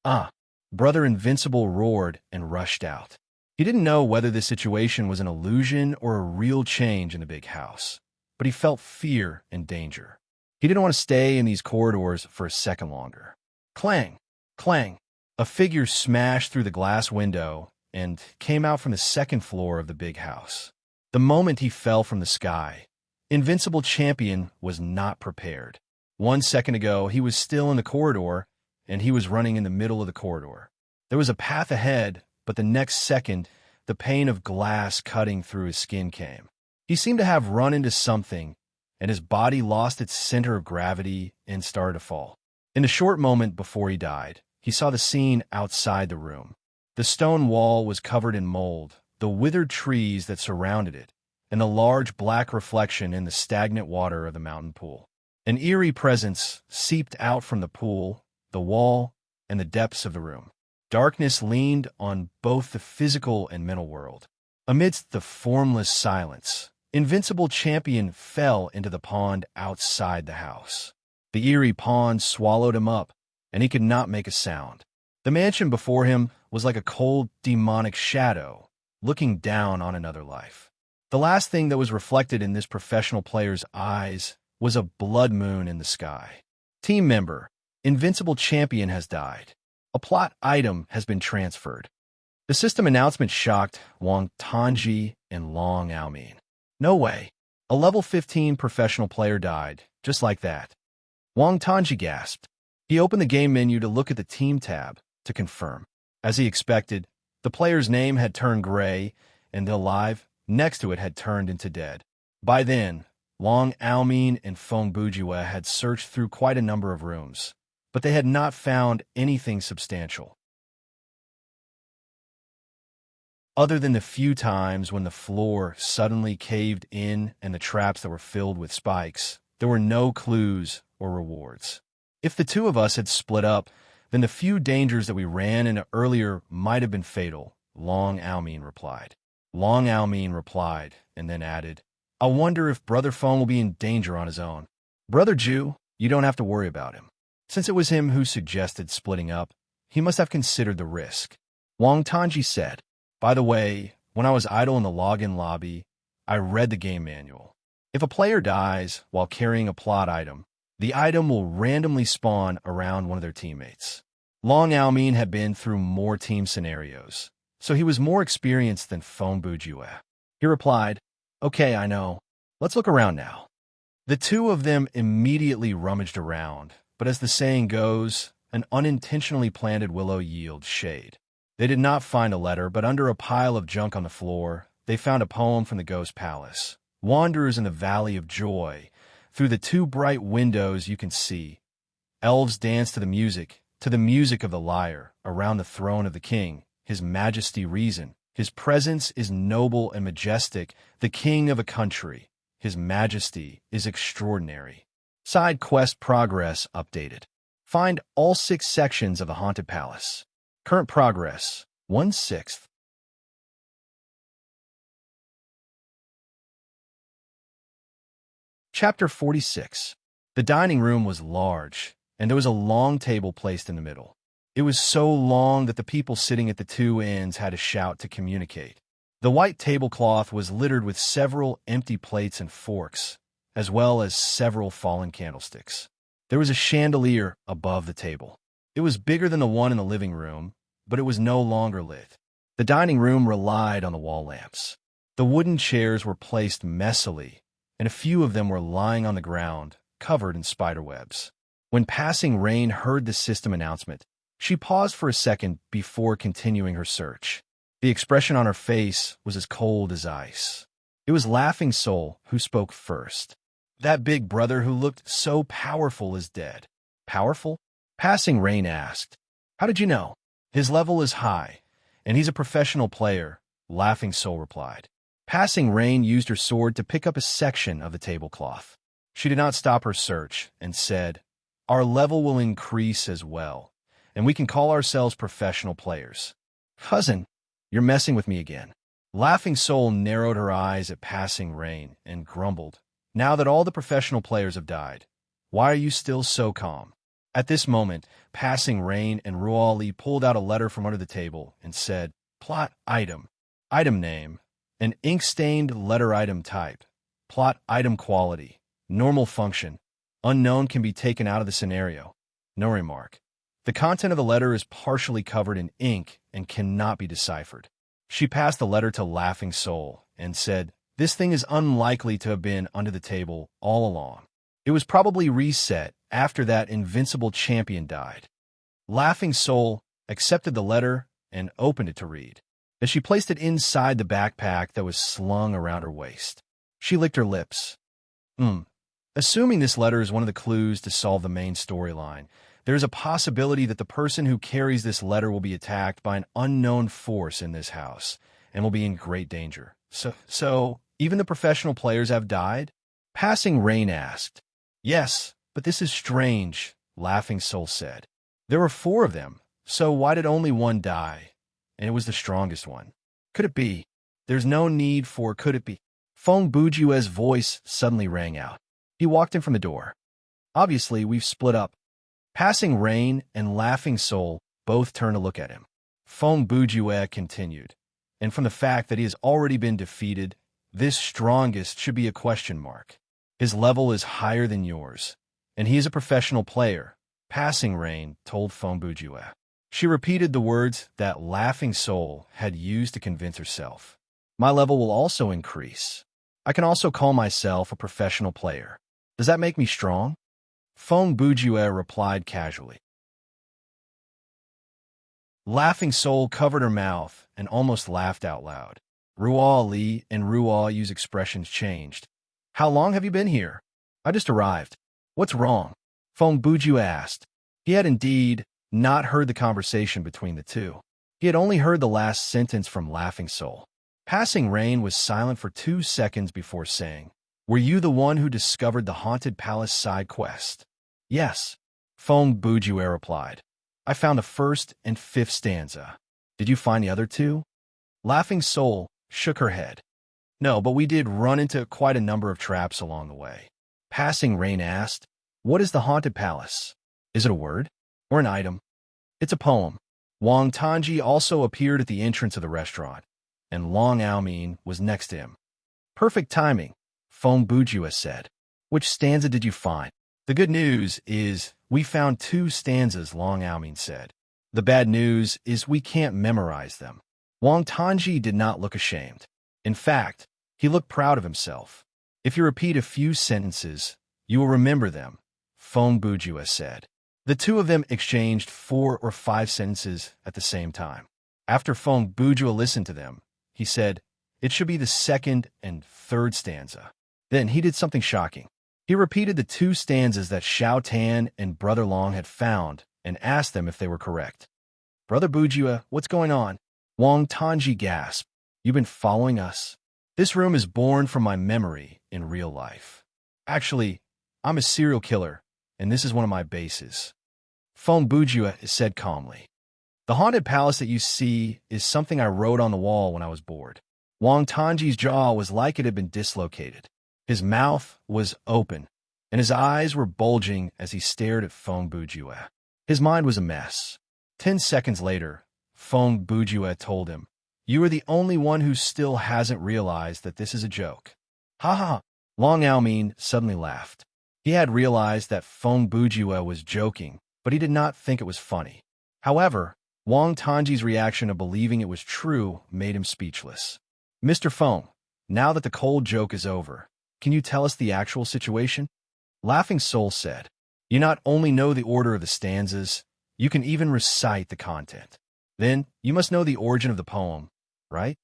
"Ah!" Brother Invincible roared and rushed out. He didn't know whether this situation was an illusion or a real change in the big house, but he felt fear and danger. He didn't want to stay in these corridors for a second longer. Clang! Clang! A figure smashed through the glass window and came out from the second floor of the big house. The moment he fell from the sky, Invincible Champion was not prepared. 1 second ago, he was still in the corridor, and he was running in the middle of the corridor. There was a path ahead, but the next second, the pain of glass cutting through his skin came. He seemed to have run into something, and his body lost its center of gravity and started to fall. In the short moment before he died, he saw the scene outside the room. The stone wall was covered in mold, the withered trees that surrounded it, and the large black reflection in the stagnant water of the mountain pool. An eerie presence seeped out from the pool, the wall, and the depths of the room. Darkness leaned on both the physical and mental world. Amidst the formless silence, Invincible Champion fell into the pond outside the house. The eerie pond swallowed him up, and he could not make a sound. The mansion before him was like a cold, demonic shadow, looking down on another life. The last thing that was reflected in this professional player's eyes was a blood moon in the sky. Team member, Invincible Champion has died. A plot item has been transferred. The system announcement shocked Wang Tanji and Long Aomin. No way. A level 15 professional player died, just like that. Wang Tanji gasped. He opened the game menu to look at the team tab to confirm. As he expected, the player's name had turned gray, and the alive next to it had turned into dead. By then, Long Aomin and Feng Bujiwe had searched through quite a number of rooms, but they had not found anything substantial. Other than the few times when the floor suddenly caved in and the traps that were filled with spikes, there were no clues or rewards. If the two of us had split up, then the few dangers that we ran into earlier might have been fatal, Long Aomin replied. Long Aomin replied, and then added, I wonder if Brother Feng will be in danger on his own. Brother Ju, you don't have to worry about him. Since it was him who suggested splitting up, he must have considered the risk. Wang Tanji said, by the way, when I was idle in the login lobby, I read the game manual. If a player dies while carrying a plot item, The item will randomly spawn around one of their teammates. Long Almin had been through more team scenarios, so he was more experienced than Fong Bujue. He replied, "Okay, I know. Let's look around now." The two of them immediately rummaged around, but as the saying goes, an unintentionally planted willow yields shade. They did not find a letter, but under a pile of junk on the floor, they found a poem from the Ghost Palace. Wanderers in the Valley of Joy. Through the two bright windows you can see. Elves dance to the music of the lyre, around the throne of the king, his majesty reason. His presence is noble and majestic, the king of a country. His majesty is extraordinary. Side quest progress updated. Find all 6 sections of the Haunted Palace. Current progress, 1/6. Chapter 46. The dining room was large, and there was a long table placed in the middle. It was so long that the people sitting at the two ends had to shout to communicate. The white tablecloth was littered with several empty plates and forks, as well as several fallen candlesticks. There was a chandelier above the table. It was bigger than the one in the living room, but it was no longer lit. The dining room relied on the wall lamps. The wooden chairs were placed messily, and a few of them were lying on the ground, covered in spider webs. When Passing Rain heard the system announcement, she paused for a second before continuing her search. The expression on her face was as cold as ice. It was Laughing Soul who spoke first. That big brother who looked so powerful is dead. Powerful? Passing Rain asked. How did you know? His level is high, and he's a professional player, Laughing Soul replied. Passing Rain used her sword to pick up a section of the tablecloth. She did not stop her search and said, Our level will increase as well, and we can call ourselves professional players. Cousin, you're messing with me again. Laughing Soul narrowed her eyes at Passing Rain and grumbled, Now that all the professional players have died, why are you still so calm? At this moment, Passing Rain and Ruali pulled out a letter from under the table and said, Plot item. Item name. An ink-stained letter item type. Plot item quality. Normal function. Unknown can be taken out of the scenario. No remark. The content of the letter is partially covered in ink and cannot be deciphered. She passed the letter to Laughing Soul and said, This thing is unlikely to have been under the table all along. It was probably reset after that invincible champion died. Laughing Soul accepted the letter and opened it to read. As she placed it inside the backpack that was slung around her waist, she licked her lips. Assuming this letter is one of the clues to solve the main storyline, there is a possibility that the person who carries this letter will be attacked by an unknown force in this house and will be in great danger. So even the professional players have died? Passing Rain asked. Yes, but this is strange, Laughing Soul said. There were 4 of them, so why did only one die? And it was the strongest one. Could it be? There's no need for could it be. Fong Bujue's voice suddenly rang out. He walked in from the door. Obviously, we've split up. Passing Rain and Laughing Soul both turned to look at him. Fong Bujue continued. And from the fact that he has already been defeated, this strongest should be a question mark. His level is higher than yours, and he is a professional player, Passing Rain told Fong Bujue. She repeated the words that Laughing Soul had used to convince herself. My level will also increase. I can also call myself a professional player. Does that make me strong? Fong Bujue replied casually. Laughing Soul covered her mouth and almost laughed out loud. Ruo Li and Ruo Yu's expressions changed. How long have you been here? I just arrived. What's wrong? Fong Bujue asked. He had indeed not heard the conversation between the two. He had only heard the last sentence from Laughing Soul. Passing Rain was silent for 2 seconds before saying, Were you the one who discovered the Haunted Palace side quest? Yes, Fong Bujue replied. I found the 1st and 5th stanza. Did you find the other 2? Laughing Soul shook her head. No, but we did run into quite a number of traps along the way. Passing Rain asked, What is the Haunted Palace? Is it a word? Or an item? It's a poem. Wang Tanji also appeared at the entrance of the restaurant, and Long Aomin was next to him. Perfect timing, Fong Bujue said. Which stanza did you find? The good news is we found 2 stanzas, Long Aoming said. The bad news is we can't memorize them. Wang Tanji did not look ashamed. In fact, he looked proud of himself. If you repeat a few sentences, you will remember them, Feng Bujue said. The 2 of them exchanged 4 or 5 sentences at the same time. After Feng Bujue listened to them, he said, "It should be the 2nd and 3rd stanza." Then he did something shocking. He repeated the 2 stanzas that Xiao Tan and Brother Long had found and asked them if they were correct. "Brother Bujue, what's going on?" Wang Tanji gasped. "You've been following us? This room is born from my memory in real life. Actually, I'm a serial killer, and this is one of my bases." Feng Bujue said calmly. "The haunted palace that you see is something I wrote on the wall when I was bored." Wang Tanji's jaw was like it had been dislocated. His mouth was open, and his eyes were bulging as he stared at Feng Bujue. His mind was a mess. 10 seconds later, Feng Bujue told him, "You are the only one who still hasn't realized that this is a joke." "Ha ha!" Long Aoming suddenly laughed. He had realized that Feng Bujue was joking, but he did not think it was funny. However, Wang Tanji's reaction of believing it was true made him speechless. "Mr. Feng, now that the cold joke is over, can you tell us the actual situation?" Laughing Soul said, "You not only know the order of the stanzas, you can even recite the content. Then, you must know the origin of the poem, right?"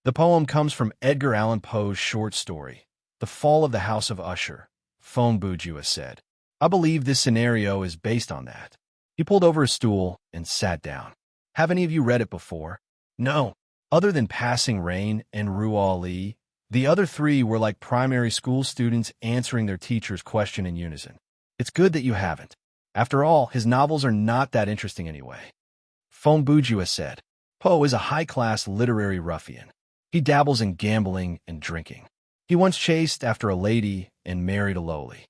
"The poem comes from Edgar Allan Poe's short story, The Fall of the House of Usher," Feng Bujue said. "I believe this scenario is based on that." He pulled over a stool and sat down. "Have any of you read it before?" "No. Other than Passing Rain and Ruo Li, the other 3 were like primary school students answering their teacher's question in unison. It's good that you haven't. After all, his novels are not that interesting anyway." Feng Bujue said, "Poe is a high-class literary ruffian. He dabbles in gambling and drinking. He once chased after a lady and married a lowly.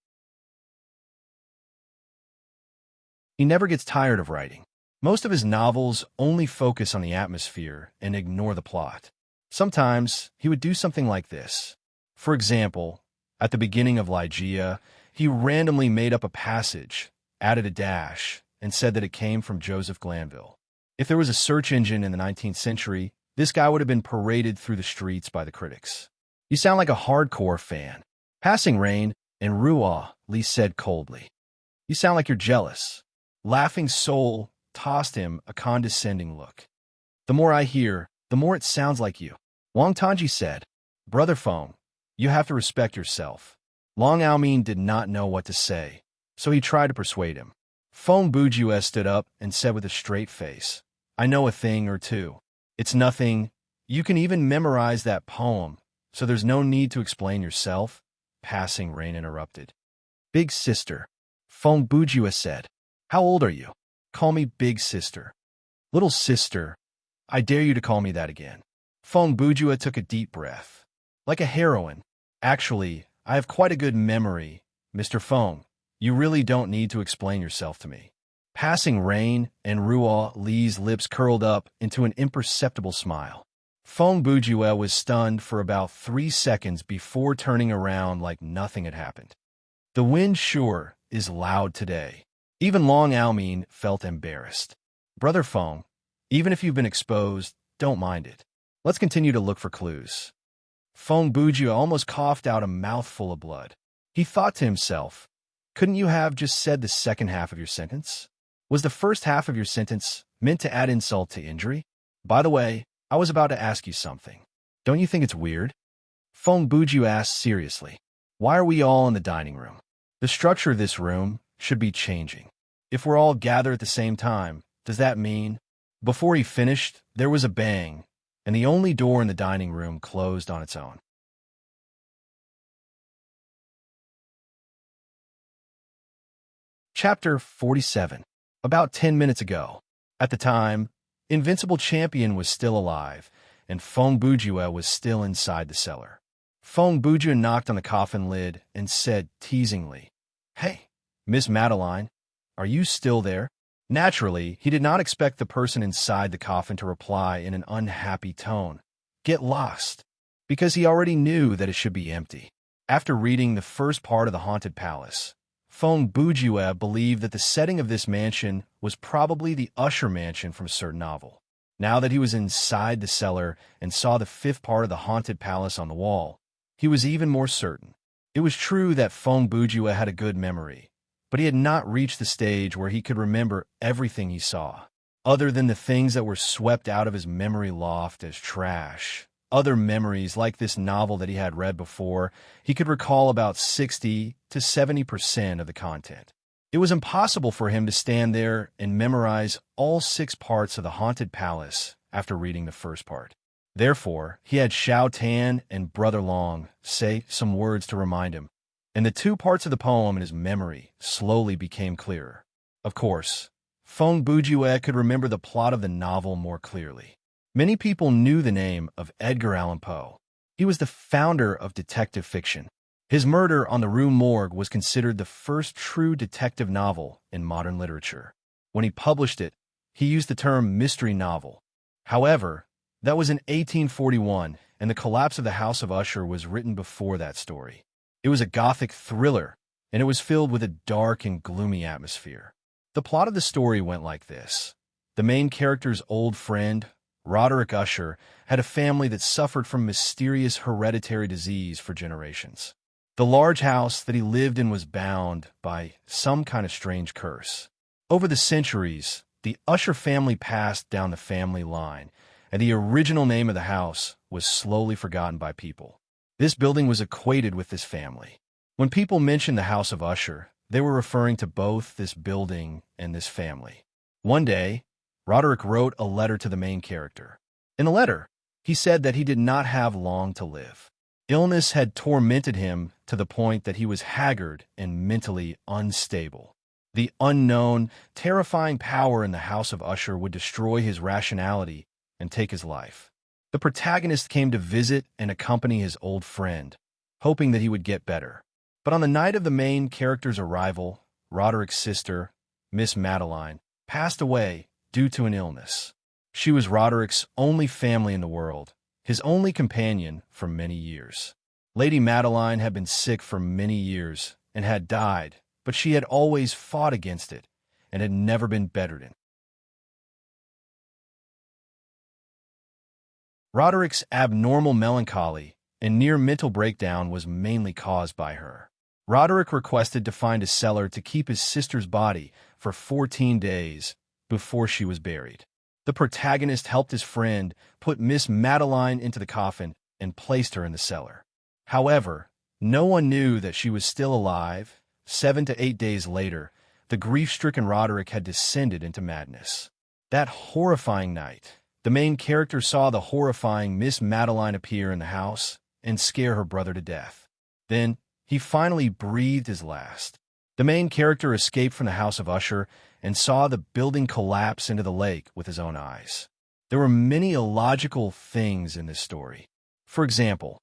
He never gets tired of writing. Most of his novels only focus on the atmosphere and ignore the plot. Sometimes he would do something like this. For example, at the beginning of Ligeia, he randomly made up a passage, added a dash, and said that it came from Joseph Glanville. If there was a search engine in the 19th century, this guy would have been paraded through the streets by the critics. "You sound like a hardcore fan." "Passing Rain and Ruo Li said coldly. "You sound like you're jealous." Laughing Soul tossed him a condescending look. "The more I hear, the more it sounds like you." Wang Tanji said, "Brother Feng, you have to respect yourself." Long Aoming did not know what to say, so he tried to persuade him. Feng Bujue stood up and said with a straight face, "I know a thing or 2. It's nothing. You can even memorize that poem, so there's no need to explain yourself." Passing Rain interrupted. "Big sister," Feng Bujue said. "How old are you? Call me Big Sister." "Little sister, I dare you to call me that again." Feng Bujue took a deep breath. "Like a heroine. Actually, I have quite a good memory, Mr. Feng. You really don't need to explain yourself to me." Passing Rain and Ruo Li's lips curled up into an imperceptible smile. Feng Bujue was stunned for about 3 seconds before turning around like nothing had happened. "The wind sure is loud today." Even Long Aoming felt embarrassed. "Brother Feng, even if you've been exposed, don't mind it. Let's continue to look for clues." Feng Bujue almost coughed out a mouthful of blood. He thought to himself, couldn't you have just said the second half of your sentence? Was the first half of your sentence meant to add insult to injury? By the way, I was about to ask you something. Don't you think it's weird? Feng Bujue asked seriously. Why are we all in the dining room? The structure of this room should be changing. If we're all gathered at the same time, does that mean? Before he finished, there was a bang, and the only door in the dining room closed on its own. Chapter 47. About 10 minutes ago. At the time, Invincible Champion was still alive, and Feng Bujue was still inside the cellar. Feng Bujue knocked on the coffin lid and said teasingly, "Hey, Miss Madeline, are you still there?" Naturally, he did not expect the person inside the coffin to reply in an unhappy tone, "Get lost," because he already knew that it should be empty. After reading the first part of The Haunted Palace, Feng Bujue believed that the setting of this mansion was probably the Usher mansion from a certain novel. Now that he was inside the cellar and saw the fifth part of the haunted palace on the wall, he was even more certain. It was true that Feng Bujue had a good memory, but he had not reached the stage where he could remember everything he saw, other than the things that were swept out of his memory loft as trash. Other memories, like this novel that he had read before, he could recall about 60 to 70% of the content. It was impossible for him to stand there and memorize all 6 parts of the haunted palace after reading the first part. Therefore, he had Xiao Tan and Brother Long say some words to remind him, and the 2 parts of the poem in his memory slowly became clearer. Of course, Feng Bujue could remember the plot of the novel more clearly. Many people knew the name of Edgar Allan Poe. He was the founder of detective fiction. His Murder on the Rue Morgue was considered the first true detective novel in modern literature. When he published it, he used the term mystery novel. However, that was in 1841, and The Collapse of the House of Usher was written before that story. It was a Gothic thriller, and it was filled with a dark and gloomy atmosphere. The plot of the story went like this. The main character's old friend, Roderick Usher, had a family that suffered from mysterious hereditary disease for generations. The large house that he lived in was bound by some kind of strange curse. Over the centuries, the Usher family passed down the family line, and the original name of the house was slowly forgotten by people. This building was equated with this family. When people mentioned the House of Usher, they were referring to both this building and this family. One day, Roderick wrote a letter to the main character. In the letter, he said that he did not have long to live. Illness had tormented him to the point that he was haggard and mentally unstable. The unknown, terrifying power in the House of Usher would destroy his rationality and take his life. The protagonist came to visit and accompany his old friend, hoping that he would get better. But on the night of the main character's arrival, Roderick's sister, Miss Madeline, passed away due to an illness. She was Roderick's only family in the world, his only companion for many years. Lady Madeline had been sick for many years and had died, but she had always fought against it and had never been bedridden. Roderick's abnormal melancholy and near mental breakdown was mainly caused by her. Roderick requested to find a cellar to keep his sister's body for 14 days before she was buried. The protagonist helped his friend put Miss Madeline into the coffin and placed her in the cellar. However, no one knew that she was still alive. 7 to 8 days later, the grief-stricken Roderick had descended into madness. That horrifying night, the main character saw the horrifying Miss Madeline appear in the house and scare her brother to death. Then, he finally breathed his last. The main character escaped from the House of Usher and saw the building collapse into the lake with his own eyes. There were many illogical things in this story. For example,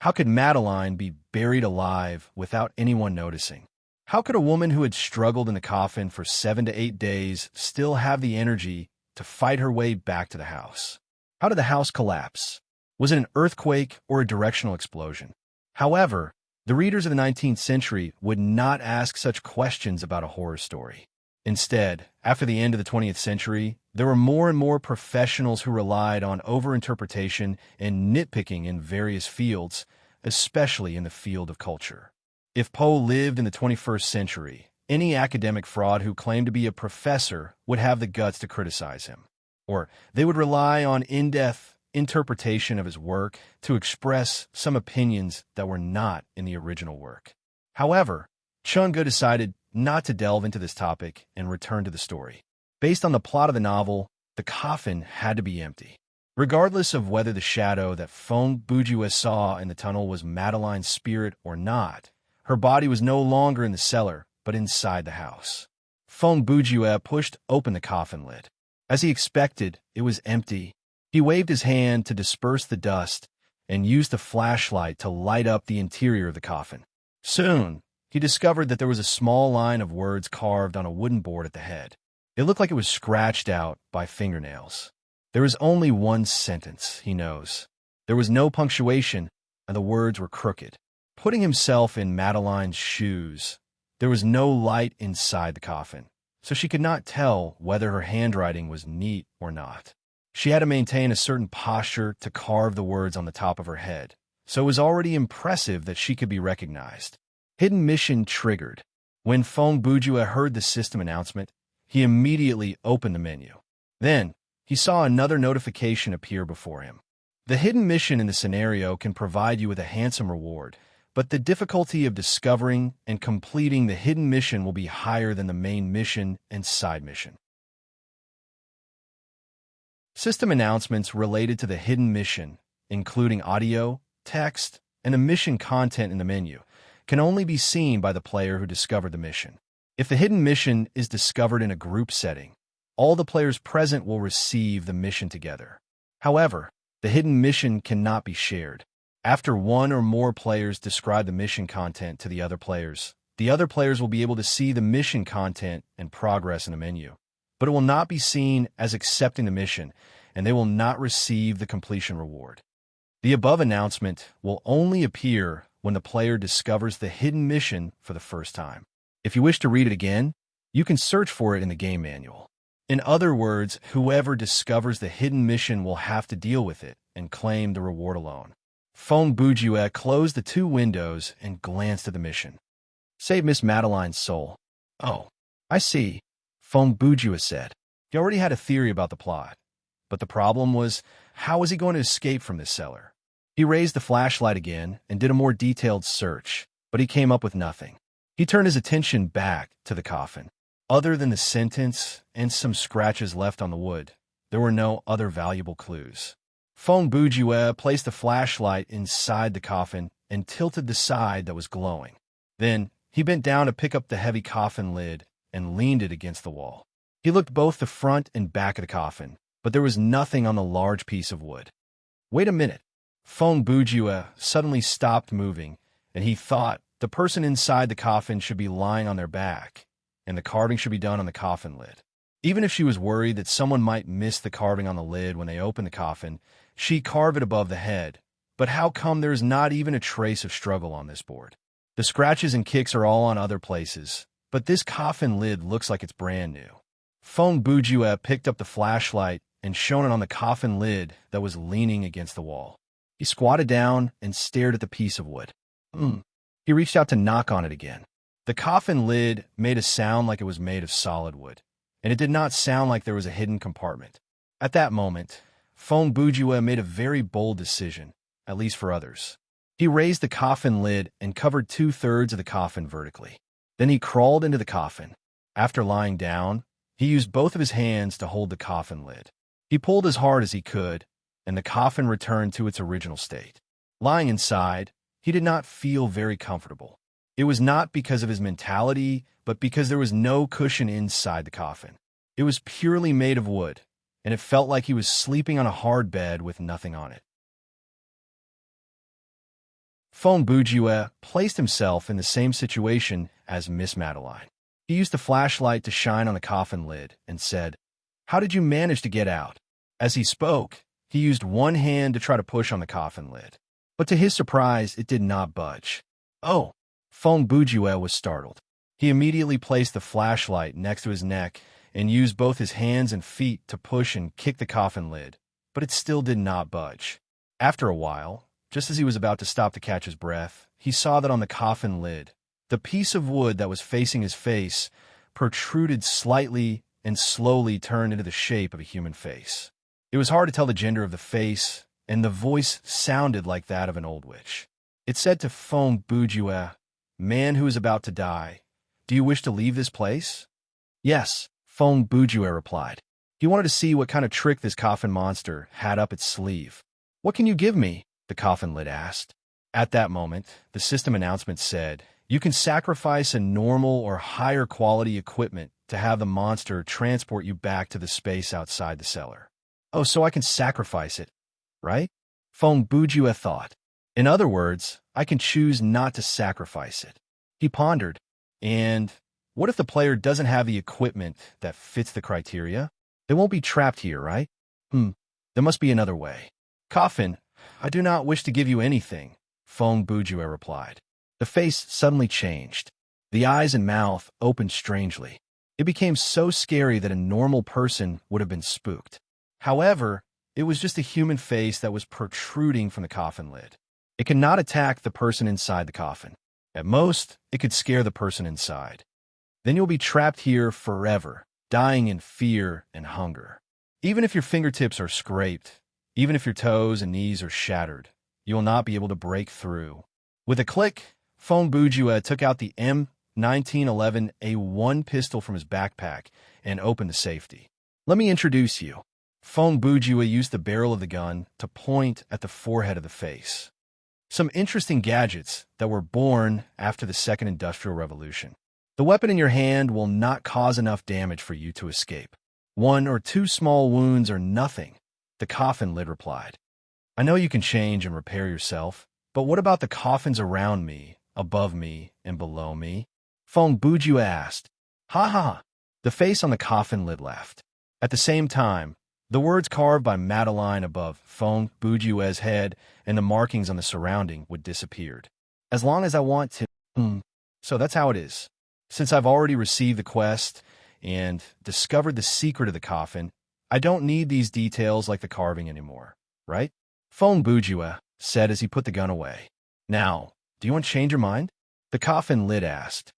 how could Madeline be buried alive without anyone noticing? How could a woman who had struggled in the coffin for 7 to 8 days still have the energy to fight her way back to the house? How did the house collapse? Was it an earthquake or a directional explosion? However, the readers of the 19th century would not ask such questions about a horror story. Instead, after the end of the 20th century, there were more and more professionals who relied on overinterpretation and nitpicking in various fields, especially in the field of culture. If Poe lived in the 21st century, any academic fraud who claimed to be a professor would have the guts to criticize him. Or they would rely on in-depth interpretation of his work to express some opinions that were not in the original work. However, Chung-Ge decided not to delve into this topic and return to the story. Based on the plot of the novel, the coffin had to be empty. Regardless of whether the shadow that Feng Bujue saw in the tunnel was Madeline's spirit or not, her body was no longer in the cellar, but inside the house. Feng Bujue pushed open the coffin lid. As he expected, it was empty. He waved his hand to disperse the dust and used the flashlight to light up the interior of the coffin. Soon, he discovered that there was a small line of words carved on a wooden board at the head. It looked like it was scratched out by fingernails. There is only one sentence, he knows. There was no punctuation, and the words were crooked. Putting himself in Madeline's shoes, There was no light inside the coffin, so she could not tell whether her handwriting was neat or not. She had to maintain a certain posture to carve the words on the top of her head, so it was already impressive that she could be recognized. Hidden mission triggered. When Fong Bujue heard the system announcement, he immediately opened the menu. Then, he saw another notification appear before him. The hidden mission in the scenario can provide you with a handsome reward, but the difficulty of discovering and completing the hidden mission will be higher than the main mission and side mission. System announcements related to the hidden mission, including audio, text, and the mission content in the menu, can only be seen by the player who discovered the mission. If the hidden mission is discovered in a group setting, all the players present will receive the mission together. However, the hidden mission cannot be shared. After one or more players describe the mission content to the other players will be able to see the mission content and progress in the menu. But it will not be seen as accepting the mission, and they will not receive the completion reward. The above announcement will only appear when the player discovers the hidden mission for the first time. If you wish to read it again, you can search for it in the game manual. In other words, whoever discovers the hidden mission will have to deal with it and claim the reward alone. Fong Bujue closed the two windows and glanced at the mission. Save Miss Madeline's soul. Oh, I see, Fong Bujue said. He already had a theory about the plot. But the problem was, how was he going to escape from this cellar? He raised the flashlight again and did a more detailed search, but he came up with nothing. He turned his attention back to the coffin. Other than the sentence and some scratches left on the wood, there were no other valuable clues. Fong Bujue placed the flashlight inside the coffin and tilted the side that was glowing. Then, he bent down to pick up the heavy coffin lid and leaned it against the wall. He looked both the front and back of the coffin, but there was nothing on the large piece of wood. Wait a minute. Fong Bujue suddenly stopped moving, and he thought the person inside the coffin should be lying on their back, and the carving should be done on the coffin lid. Even if she was worried that someone might miss the carving on the lid when they opened the coffin, she carved it above the head. But how come there is not even a trace of struggle on this board? The scratches and kicks are all on other places, but this coffin lid looks like it's brand new. Fong Bujue picked up the flashlight and shone it on the coffin lid that was leaning against the wall. He squatted down and stared at the piece of wood. He reached out to knock on it again. The coffin lid made a sound like it was made of solid wood, and it did not sound like there was a hidden compartment. At that moment, Fong Bujue made a very bold decision, at least for others. He raised the coffin lid and covered 2/3 of the coffin vertically. Then he crawled into the coffin. After lying down, he used both of his hands to hold the coffin lid. He pulled as hard as he could, and the coffin returned to its original state. Lying inside, he did not feel very comfortable. It was not because of his mentality, but because there was no cushion inside the coffin. It was purely made of wood, and it felt like he was sleeping on a hard bed with nothing on it. Fong Bujue placed himself in the same situation as Miss Madeline. He used the flashlight to shine on the coffin lid and said, "How did you manage to get out?" As he spoke, he used one hand to try to push on the coffin lid. But to his surprise, it did not budge. Oh! Fong Bujue was startled. He immediately placed the flashlight next to his neck and used both his hands and feet to push and kick the coffin lid, but it still did not budge. After a while, just as he was about to stop to catch his breath, he saw that on the coffin lid, the piece of wood that was facing his face protruded slightly and slowly turned into the shape of a human face. It was hard to tell the gender of the face, and the voice sounded like that of an old witch. It said to Fong Bujue, "Man who is about to die, do you wish to leave this place?" "Yes," Fong Bujue replied. He wanted to see what kind of trick this coffin monster had up its sleeve. "What can you give me?" the coffin lid asked. At that moment, the system announcement said, "You can sacrifice a normal or higher quality equipment to have the monster transport you back to the space outside the cellar." "Oh, so I can sacrifice it, right?" Fong Bujue thought. "In other words, I can choose not to sacrifice it." He pondered. And what if the player doesn't have the equipment that fits the criteria? They won't be trapped here, right? There must be another way. "Coffin, I do not wish to give you anything," Fong Bujue replied. The face suddenly changed. The eyes and mouth opened strangely. It became so scary that a normal person would have been spooked. However, it was just a human face that was protruding from the coffin lid. It could not attack the person inside the coffin. At most, it could scare the person inside. Then you'll be trapped here forever, dying in fear and hunger. Even if your fingertips are scraped, even if your toes and knees are shattered, you will not be able to break through. With a click, Phone Bujua took out the M1911A1 pistol from his backpack and opened the safety. Let me introduce you. Phone Bujua used the barrel of the gun to point at the forehead of the face. Some interesting gadgets that were born after the Second Industrial Revolution. The weapon in your hand will not cause enough damage for you to escape. 1 or 2 small wounds are nothing, the coffin lid replied. I know you can change and repair yourself, but what about the coffins around me, above me, and below me? Phone Bujua asked. Ha ha ha. The face on the coffin lid laughed. At the same time, the words carved by Madeline above Phone Bujua's head and the markings on the surrounding would disappeared. As long as I want to. So that's how it is. Since I've already received the quest and discovered the secret of the coffin, I don't need these details like the carving anymore, right? Phone Bujua said as he put the gun away. Now, do you want to change your mind? The coffin lid asked.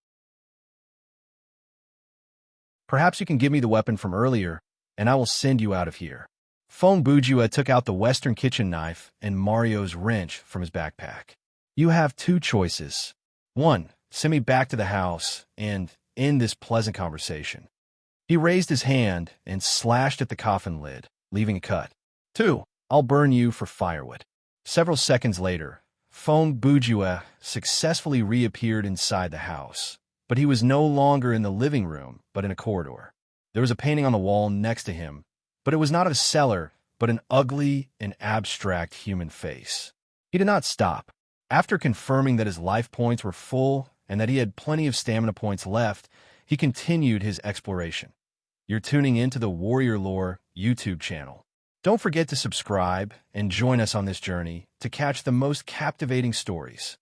Perhaps you can give me the weapon from earlier, and I will send you out of here. Phone Bujua took out the Western kitchen knife and Mario's wrench from his backpack. You have 2 choices. 1, send me back to the house and end this pleasant conversation. He raised his hand and slashed at the coffin lid, leaving a cut. 2, I'll burn you for firewood. Several seconds later, Phone Bujua successfully reappeared inside the house, but he was no longer in the living room, but in a corridor. There was a painting on the wall next to him, but it was not of a cellar, but an ugly and abstract human face. He did not stop. After confirming that his life points were full and that he had plenty of stamina points left, he continued his exploration. You're tuning into the Warrior Lore YouTube channel. Don't forget to subscribe and join us on this journey to catch the most captivating stories.